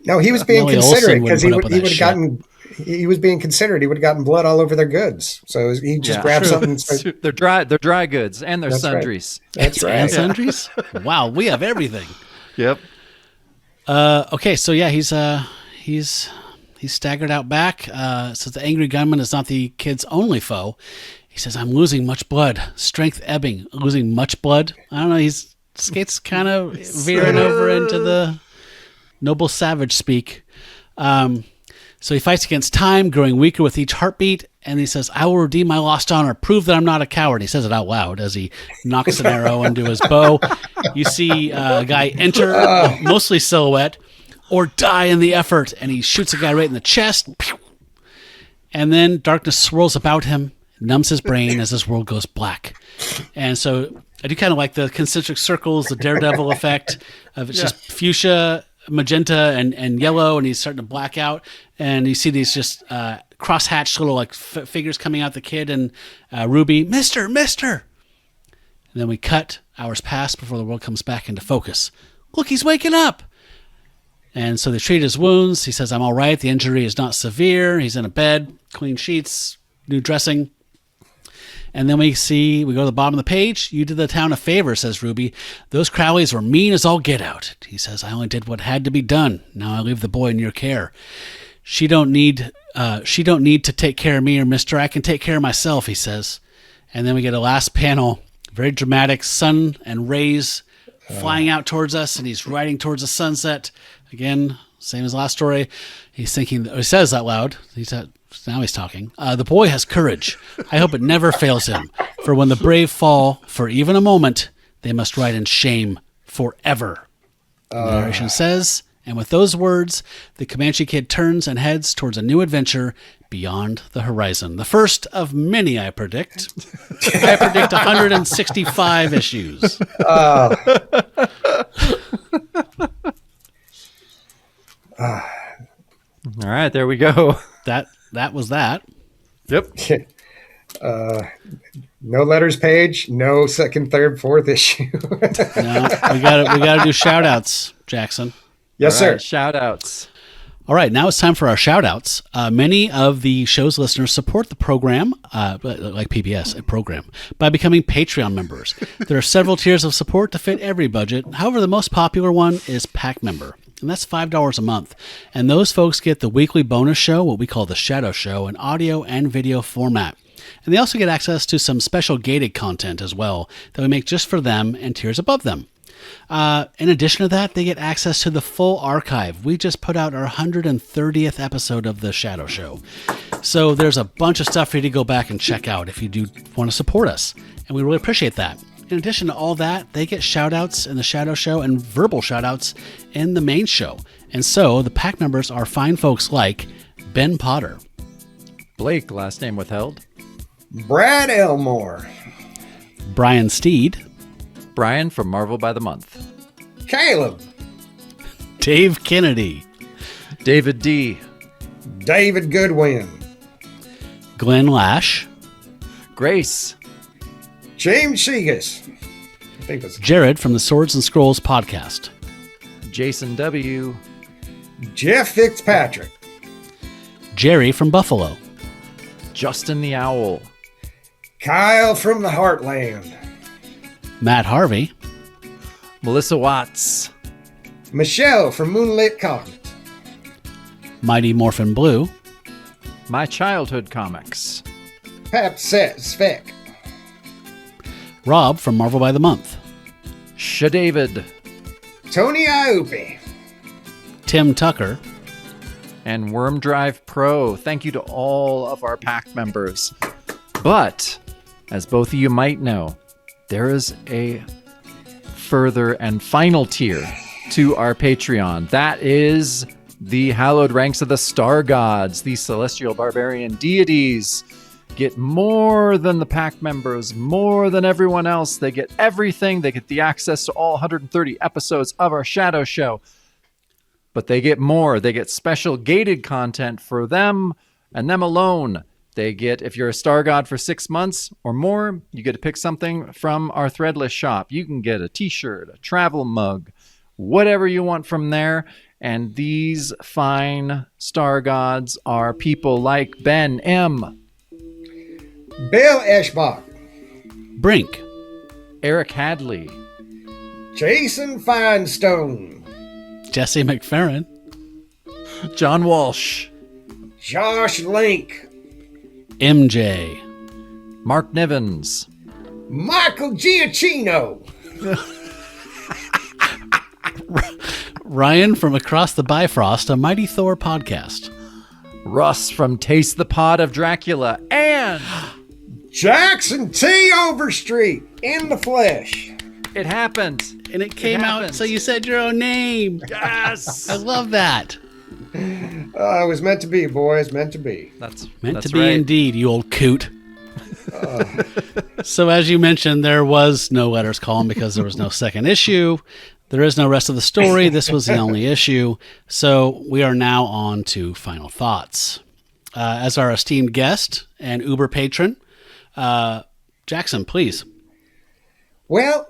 No, he was being considerate because he would have gotten. He was being considerate. He would have gotten blood all over their goods. So he just grabbed something. They're dry goods and their sundries. Right. That's right. And sundries. Wow, we have everything. Yep. Okay, so he's staggered out back. Says the angry gunman is not the kid's only foe. He says, I'm losing much blood. Strength ebbing. Losing much blood. I don't know. Skeates kind of veering over into the noble savage speak. So he fights against time, growing weaker with each heartbeat. And he says, I will redeem my lost honor, prove that I'm not a coward. He says it out loud as he knocks an arrow into his bow. You see a guy enter, mostly silhouette, or die in the effort. And he shoots a guy right in the chest. And then darkness swirls about him, numbs his brain as his world goes black. And so I do kind of like the concentric circles, the Daredevil effect of it's just fuchsia, magenta, and yellow, and he's starting to black out. And you see these just cross-hatched little like figures coming out, the kid and Ruby, Mister. And then we cut, hours pass before the world comes back into focus. Look, he's waking up. And so they treat his wounds. He says, I'm all right. The injury is not severe. He's in a bed, clean sheets, new dressing. And then we go to the bottom of the page. You did the town a favor, says Ruby. Those Crowleys were mean as all get out. He says, I only did what had to be done. Now I leave the boy in your care. She don't need to take care of me or Mister. I can take care of myself, he says. And then we get a last panel, very dramatic, sun and rays flying out towards us, and he's riding towards the sunset. Again, same as last story. He's thinking, he says out loud, now he's talking. The boy has courage. I hope it never fails him. For when the brave fall for even a moment, they must ride in shame forever. The narration says, and with those words, the Comanche Kid turns and heads towards a new adventure beyond the horizon. The first of many, I predict. I predict 165 issues. All right, there we go. That was that. Yep. No letters page, no second, third, fourth issue. No, we got to do shout outs, Jackson. Yes, All right, sir. Shout outs. All right, now it's time for our shout-outs. Many of the show's listeners support the program, like PBS, a program, by becoming Patreon members. There are several tiers of support to fit every budget. However, the most popular one is Pack Member, and that's $5 a month. And those folks get the weekly bonus show, what we call the Shadow Show, in audio and video format. And they also get access to some special gated content as well that we make just for them and tiers above them. In addition to that, they get access to the full archive. We just put out our 130th episode of the Shadow Show. So there's a bunch of stuff for you to go back and check out if you do want to support us. And we really appreciate that. In in addition to all that, they get shout-outs in the Shadow Show and verbal shout-outs in the main show. And so the pack members are fine folks like Ben Potter, Blake, last name withheld, Brad Elmore, Brian Steed, Brian from Marvel by the Month, Caleb, Dave Kennedy, David D, David Goodwin, Glenn Lash, Grace, James Sheegas, I think that's Jared from the Swords and Scrolls podcast, Jason W, Jeff Fitzpatrick, Jerry from Buffalo, Justin the Owl, Kyle from the Heartland, Matt Harvey, Melissa Watts, Michelle from Moonlit Cognate, Mighty Morphin Blue, My Childhood Comics, Pap Svek, Rob from Marvel by the Month, David, Tony Iupi, Tim Tucker, and Worm Drive Pro. Thank you to all of our pack members. But, as both of you might know, there is a further and final tier to our Patreon. That is the hallowed ranks of the star gods, the celestial barbarian deities. Get more than the pack members, more than everyone else. They get everything. They get the access to all 130 episodes of our Shadow Show. But they get more. They get special gated content for them and them alone. They get, if you're a Star God for 6 months or more, you get to pick something from our Threadless shop. You can get a t-shirt, a travel mug, whatever you want from there. And these fine Star Gods are people like Ben M, Bill Eschbach, Brink, Eric Hadley, Jason Finestone, Jesse McFerrin, John Walsh, Josh Link, MJ, Mark Nivens, Michael Giacchino, Ryan from Across the Bifrost, a Mighty Thor podcast, Russ from Taste the Pod of Dracula, and Jackson T. Overstreet in the flesh. it happened. and it came out, happened. so you said your own name. Yes. I love that. It was meant to be, boys. Meant to be. That's Meant that's to be right. indeed, you old coot. So as you mentioned, there was no letters column because there was no second issue. There is no rest of the story. This was the only issue. So we are now on to final thoughts. As our esteemed guest and Uber patron, Jackson, please. Well,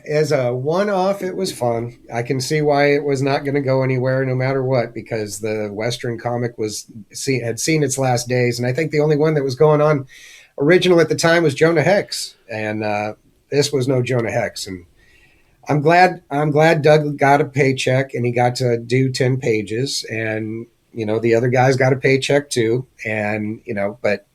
as a one-off, it was fun. I can see why it was not going to go anywhere no matter what, because the Western comic had seen its last days. And I think the only one that was going on original at the time was Jonah Hex. And this was no Jonah Hex. And I'm glad Doug got a paycheck and he got to do 10 pages. And, the other guys got a paycheck too. And, but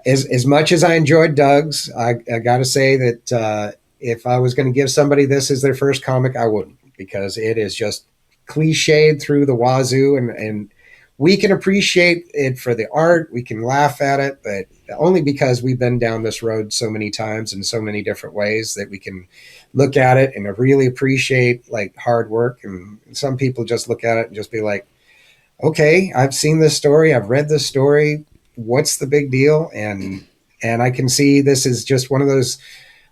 as much as I enjoyed Doug's, I got to say that if I was going to give somebody this as their first comic, I wouldn't, because it is just cliched through the wazoo, and we can appreciate it for the art. We can laugh at it, but only because we've been down this road so many times in so many different ways that we can look at it and really appreciate like hard work. And some people just look at it and just be like, okay, I've seen this story. I've read this story. What's the big deal? And I can see this is just one of those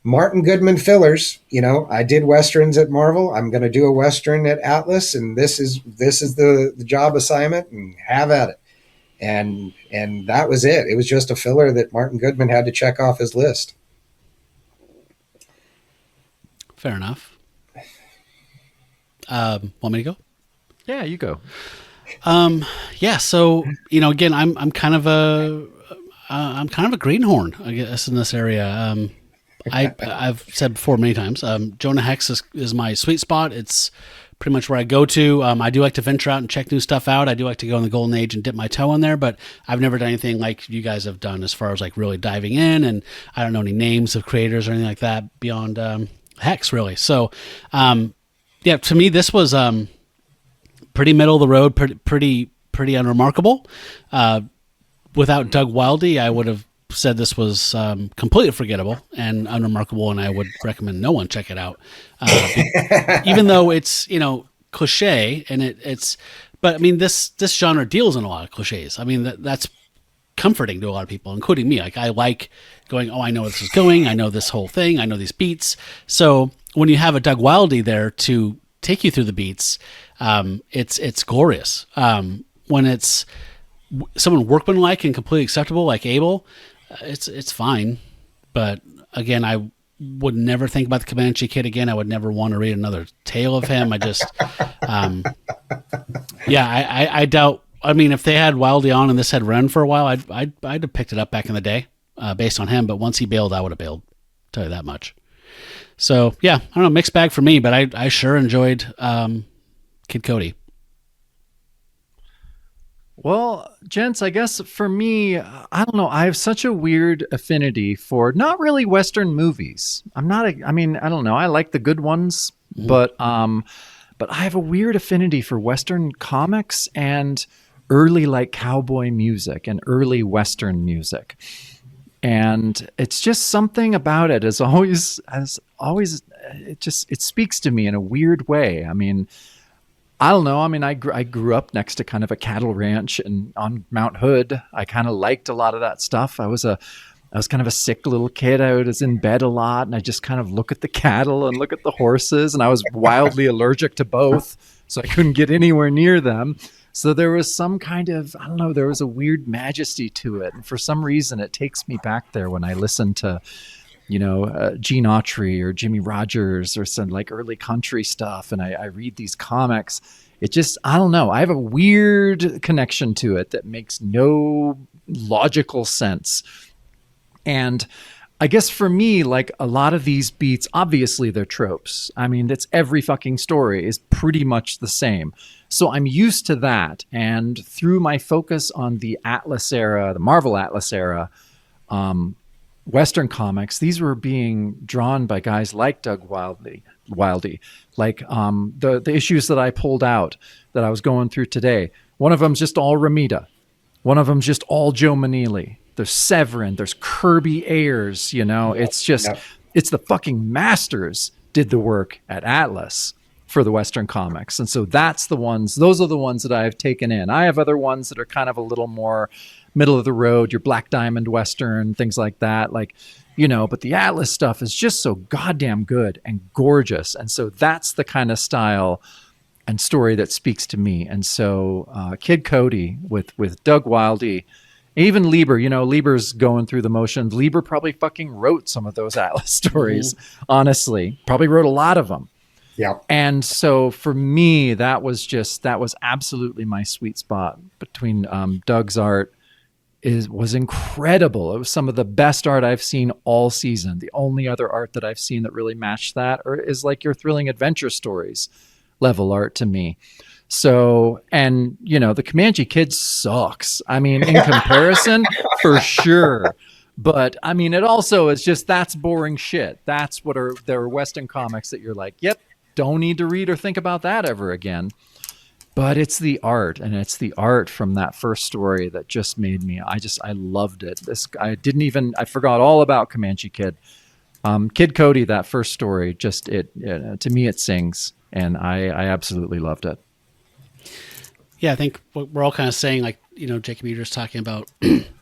Martin Goodman fillers. I did Westerns at Marvel. I'm going to do a Western at Atlas, and this is the job assignment, and have at it. And that was it. It was just a filler that Martin Goodman had to check off his list. Fair enough. Want me to go? Yeah, you go. Yeah. So again, I'm kind of a greenhorn, I guess, in this area. I've said before many times, Jonah Hex is my sweet spot. It's pretty much where I go to. I do like to venture out and check new stuff out. I do like to go in the Golden Age and dip my toe in there, but I've never done anything like you guys have done as far as like really diving in. And I don't know any names of creators or anything like that beyond Hex, really. So, yeah, to me, this was pretty middle of the road, pretty unremarkable. Without Doug Wildey, I would have said this was completely forgettable and unremarkable, and I would recommend no one check it out. Even though it's, cliche and it's, but I mean, this genre deals in a lot of cliches. I mean, that's comforting to a lot of people, including me. Like, I like going, oh, I know where this is going. I know this whole thing. I know these beats. So when you have a Doug Wildey there to take you through the beats, it's glorious. When it's someone workmanlike and completely acceptable, like Abel, it's fine. But again, I would never think about the Comanche Kid again. I would never want to read another tale of him. I just, I doubt. I mean, if they had Wildey on and this had run for a while, I'd have picked it up back in the day, based on him. But once he bailed, I would have bailed. Tell you that much. So yeah, I don't know, mixed bag for me, but I sure enjoyed Kid Cody. Well, gents, I guess for me, I don't know. I have such a weird affinity for not really Western movies. I don't know. I like the good ones, but I have a weird affinity for Western comics and early like cowboy music and early Western music. And it's just something about it as always, it speaks to me in a weird way. I mean, I don't know. I mean, I grew up next to kind of a cattle ranch and on Mount Hood. I kind of liked a lot of that stuff. I was kind of a sick little kid. I was in bed a lot, and I just kind of look at the cattle and look at the horses, and I was wildly allergic to both, so I couldn't get anywhere near them. So there was some kind of, I don't know, there was a weird majesty to it. And for some reason, it takes me back there when I listen to, Gene Autry or Jimmy Rogers or some like early country stuff. And I read these comics. It just, I don't know. I have a weird connection to it that makes no logical sense. And I guess for me, like a lot of these beats, obviously they're tropes. I mean, that's every fucking story is pretty much the same. So I'm used to that. And through my focus on the Atlas era, the Marvel Atlas era, Western comics, these were being drawn by guys like Doug Wildey, like the issues that I pulled out that I was going through today. One of them's just all Ramita. One of them's just all Joe Manili. There's Severin. There's Kirby Ayers. It's just, it's the fucking masters did the work at Atlas for the Western comics. And so those are the ones that I've taken in. I have other ones that are kind of a little more middle of the road, your Black Diamond Western, things like that. Like, but the Atlas stuff is just so goddamn good and gorgeous. And so that's the kind of style and story that speaks to me. And so Kid Cody with Doug Wildey, even Lieber, Lieber's going through the motions. Lieber probably fucking wrote some of those Atlas stories, honestly. Probably wrote a lot of them. Yeah. And so for me, that was absolutely my sweet spot between Doug's art. Was incredible. It was some of the best art I've seen all season. The only other art that I've seen that really matched that is like your thrilling adventure stories level art to me. So, and the Comanche Kid sucks. I mean, in comparison, for sure. But I mean, it also is just, that's boring shit. That's what there are Western comics that you're like, yep, don't need to read or think about that ever again. But it's the art, and it's the art from that first story that just made me, I loved it. I forgot all about Comanche Kid. Kid Cody, that first story, just to me it sings, and I absolutely loved it. Yeah, I think what we're all kind of saying, like, Jacob Eater's talking about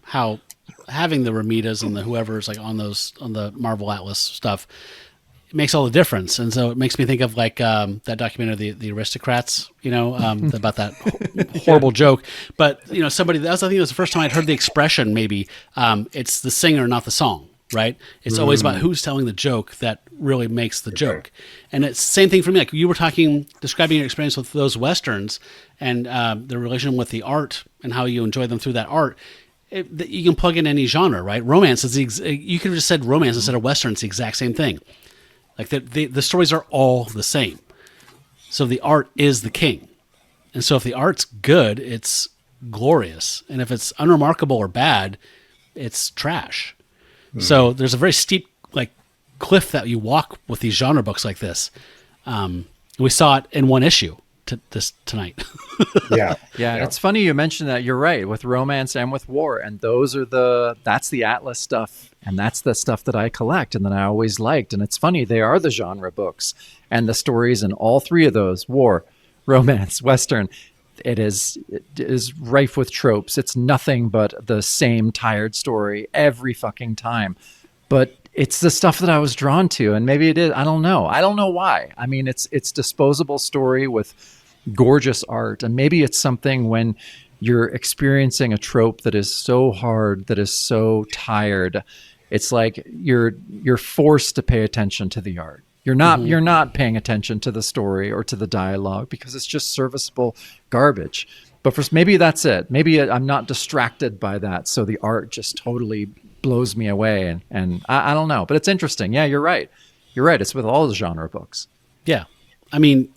how having the Ramitas and the whoever's like on the Marvel Atlas stuff, it makes all the difference. And so it makes me think of like that documentary, the Aristocrats, about that horrible joke. But, somebody, I think it was the first time I'd heard the expression, maybe, it's the singer, not the song, right? It's always about who's telling the joke that really makes the joke. And it's the same thing for me. Like you were describing your experience with those Westerns and the relation with the art and how you enjoy them through that art. You can plug in any genre, right? Romance is you could have just said romance instead of Western. It's the exact same thing. Like the stories are all the same. So the art is the king. And so if the art's good, it's glorious. And if it's unremarkable or bad, it's trash. So there's a very steep like cliff that you walk with these genre books like this. We saw it in one issue tonight. Yeah. Yeah, it's funny you mentioned that. You're right, with romance and with war, and that's the Atlas stuff, and that's the stuff that I collect and that I always liked. And it's funny, they are the genre books, and the stories in all three of those, war, romance, Western, it is rife with tropes. It's nothing but the same tired story every fucking time. But it's the stuff that I was drawn to, and maybe it is. I don't know. I don't know why. I mean, it's disposable story with gorgeous art, and maybe it's something when you're experiencing a trope that is so hard, that is so tired. It's like you're forced to pay attention to the art. You're not paying attention to the story or to the dialogue because it's just serviceable garbage. But maybe that's it. Maybe I'm not distracted by that, so the art just totally blows me away. And I don't know, but it's interesting. Yeah, you're right. You're right. It's with all the genre books. Yeah, I mean,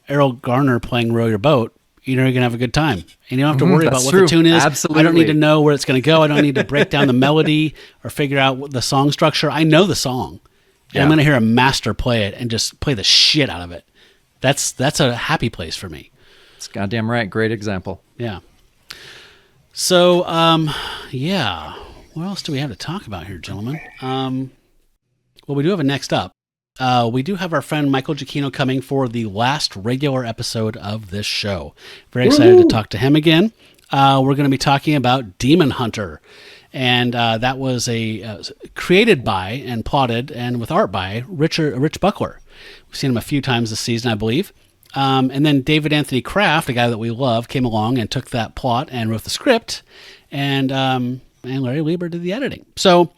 Errol Garner playing Row Your Boat, you're going to have a good time. And you don't have to worry about what the tune is. Absolutely. I don't need to know where it's going to go. I don't need to break down the melody or figure out what the song structure. I know the song. And I'm going to hear a master play it and just play the shit out of it. That's a happy place for me. It's goddamn right. Great example. Yeah. So, yeah. What else do we have to talk about here, gentlemen? Well, we do have a next up. We do have our friend Michael Giacchino coming for the last regular episode of this show. Very excited to talk to him again. We're going to be talking about Demon Hunter. And that was created by and plotted and with art by Rich Buckler. We've seen him a few times this season, I believe. And then David Anthony Kraft, a guy that we love, came along and took that plot and wrote the script. And Larry Lieber did the editing. So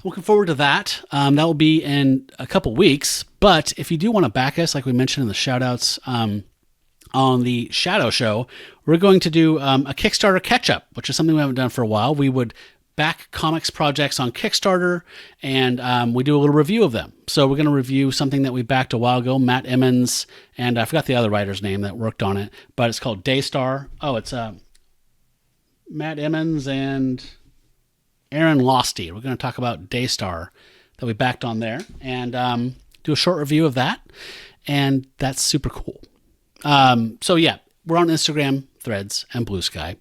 looking forward to that. That will be in a couple weeks. But if you do want to back us, like we mentioned in the shout-outs on the Shadow Show, we're going to do a Kickstarter catch-up, which is something we haven't done for a while. We would back comics projects on Kickstarter, and we do a little review of them. So we're going to review something that we backed a while ago, Matt Emmons, and I forgot the other writer's name that worked on it, but it's called Daystar. Oh, it's Matt Emmons and Aaron Losty. We're going to talk about Daystar that we backed on there and do a short review of that, and that's super cool. So yeah, we're on Instagram, Threads, and Blue Sky.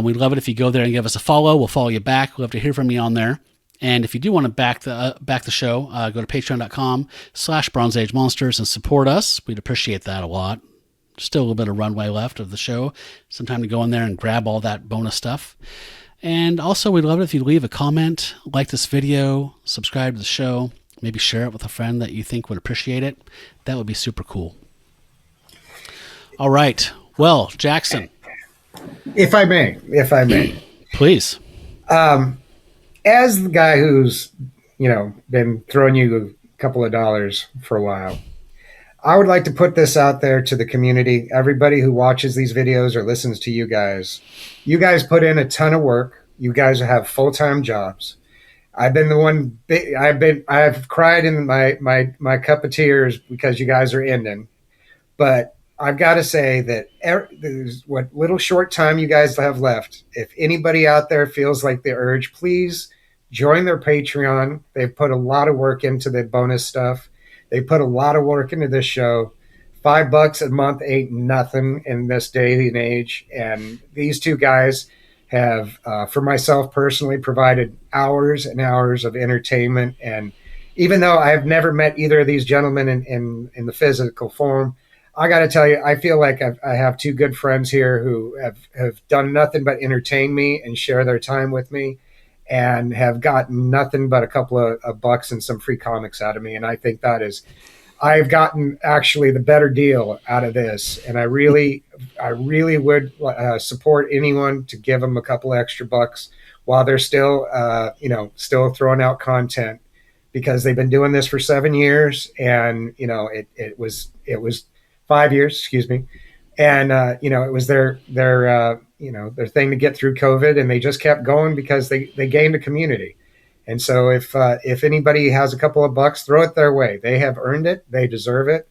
We'd love it if you go there and give us a follow. We'll follow you back. We'll love to hear from you on there. And if you do want to back the show, go to patreon.com/Bronze Age Monsters and support us. We'd appreciate that a lot. Still a little bit of runway left of the show. Some time to go in there and grab all that bonus stuff. And also, we'd love it if you leave a comment, like this video, subscribe to the show, maybe share it with a friend that you think would appreciate it. That would be super cool. All right. Well, Jackson. If I may. Please. As the guy who's, been throwing you a couple of dollars for a while, I would like to put this out there to the community. Everybody who watches these videos or listens to you guys put in a ton of work. You guys have full-time jobs. I've been the one, I've cried in my cup of tears because you guys are ending, but I've got to say that what little short time you guys have left, if anybody out there feels like the urge, please join their Patreon. They've put a lot of work into the bonus stuff. They put a lot of work into this show. $5 a month ain't nothing in this day and age. And these two guys have, for myself personally, provided hours and hours of entertainment. And even though I've never met either of these gentlemen in the physical form, I got to tell you, I feel like I have two good friends here who have done nothing but entertain me and share their time with me and have gotten nothing but a couple of bucks and some free comics out of me. And I think I've gotten actually the better deal out of this. And I really would support anyone to give them a couple extra bucks while they're still throwing out content, because they've been doing this for 7 years, and it was 5 years, excuse me. And, it was their thing to get through COVID, and they just kept going because they gained a community. And so if anybody has a couple of bucks, throw it their way. They have earned it. They deserve it.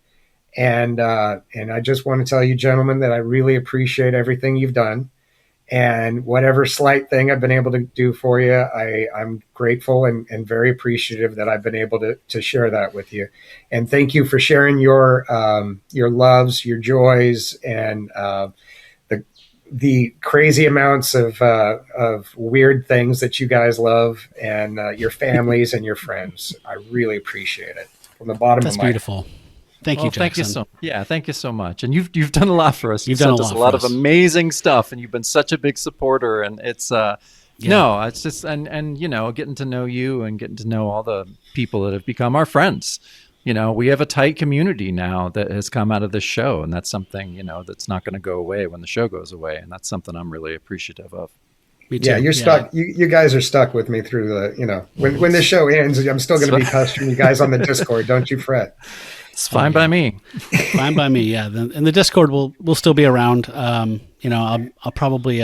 And I just want to tell you, gentlemen, that I really appreciate everything you've done. And whatever slight thing I've been able to do for you, I'm grateful and very appreciative that I've been able to share that with you. And thank you for sharing your loves, your joys, and the crazy amounts of weird things that you guys love, and your families and your friends. I really appreciate it from the bottom of my heart. That's beautiful. Thank you, Jackson. Thank you so much. And you've done a lot for us. You've done sent us a lot of amazing stuff, and you've been such a big supporter. And it's no, it's just and getting to know you and getting to know all the people that have become our friends. We have a tight community now that has come out of this show, and that's something that's not going to go away when the show goes away, and that's something I'm really appreciative of. Me too. Yeah, you're stuck. You guys are stuck with me through the when the show ends. I'm still going to be pestering you guys on the Discord. Don't you fret. It's fine by me. Fine by me. Yeah, and the Discord will still be around. I'll probably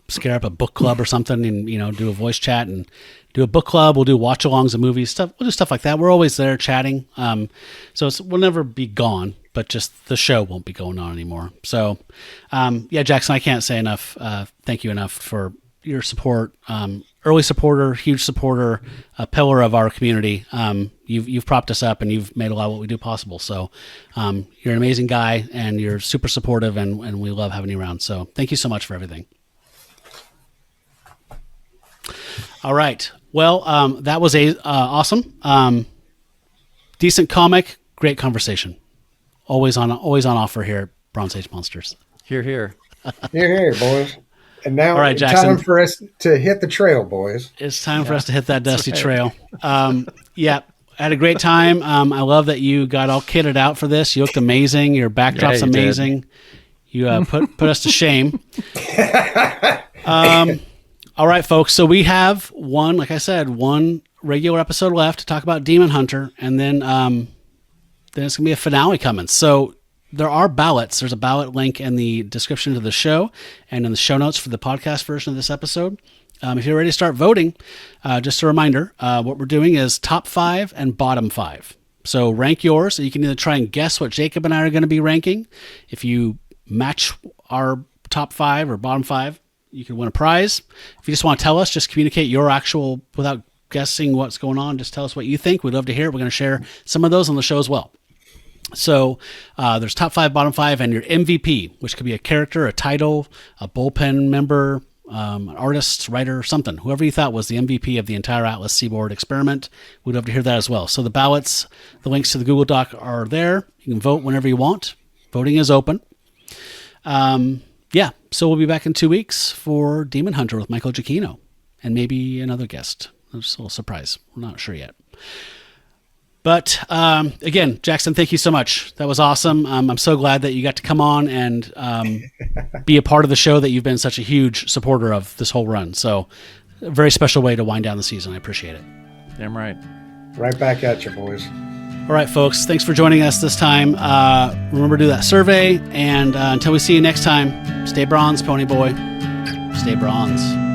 scare up a book club or something, and do a voice chat and do a book club. We'll do watch-alongs of movies stuff. We'll do stuff like that. We're always there chatting. So we'll never be gone, but just the show won't be going on anymore. So, Jackson, I can't say enough. Thank you enough for your support. Early supporter, huge supporter, a pillar of our community. You've propped us up, and you've made a lot of what we do possible. So you're an amazing guy, and you're super supportive, and we love having you around. So thank you so much for everything. All right. Well, that was awesome. Decent comic, great conversation. Always on offer here at Bronze Age Monsters. Here, here. Here, boys. And now all right, it's Jackson, time for us to hit the trail, boys. It's time for us to hit that dusty trail. I had a great time. I love that you got all kitted out for this. You looked amazing. Your backdrop's amazing. You put us to shame. All right, folks. So we have one regular episode left to talk about Demon Hunter, and then it's gonna be a finale coming. So there are ballots. There's a ballot link in the description of the show and in the show notes for the podcast version of this episode. If you're ready to start voting, just a reminder, what we're doing is top 5 and bottom 5. So rank yours. So you can either try and guess what Jacob and I are going to be ranking. If you match our top 5 or bottom 5, you can win a prize. If you just want to tell us, just communicate your actual, without guessing what's going on, just tell us what you think. We'd love to hear it. We're going to share some of those on the show as well. So there's top 5, bottom 5, and your MVP, which could be a character, a title, a bullpen member, an artist, writer, something. Whoever you thought was the MVP of the entire Atlas Seaboard experiment, we'd love to hear that as well. So the ballots, the links to the Google Doc are there. You can vote whenever you want. Voting is open. So we'll be back in 2 weeks for Demon Hunter with Michael Giacchino and maybe another guest. It's a little surprise. We're not sure yet. But again, Jackson, thank you so much. That was awesome. I'm so glad that you got to come on and be a part of the show that you've been such a huge supporter of this whole run. So a very special way to wind down the season. I appreciate it. Damn right. Right back at you, boys. All right, folks. Thanks for joining us this time. Remember to do that survey. And until we see you next time, stay bronze, Pony Boy. Stay bronze.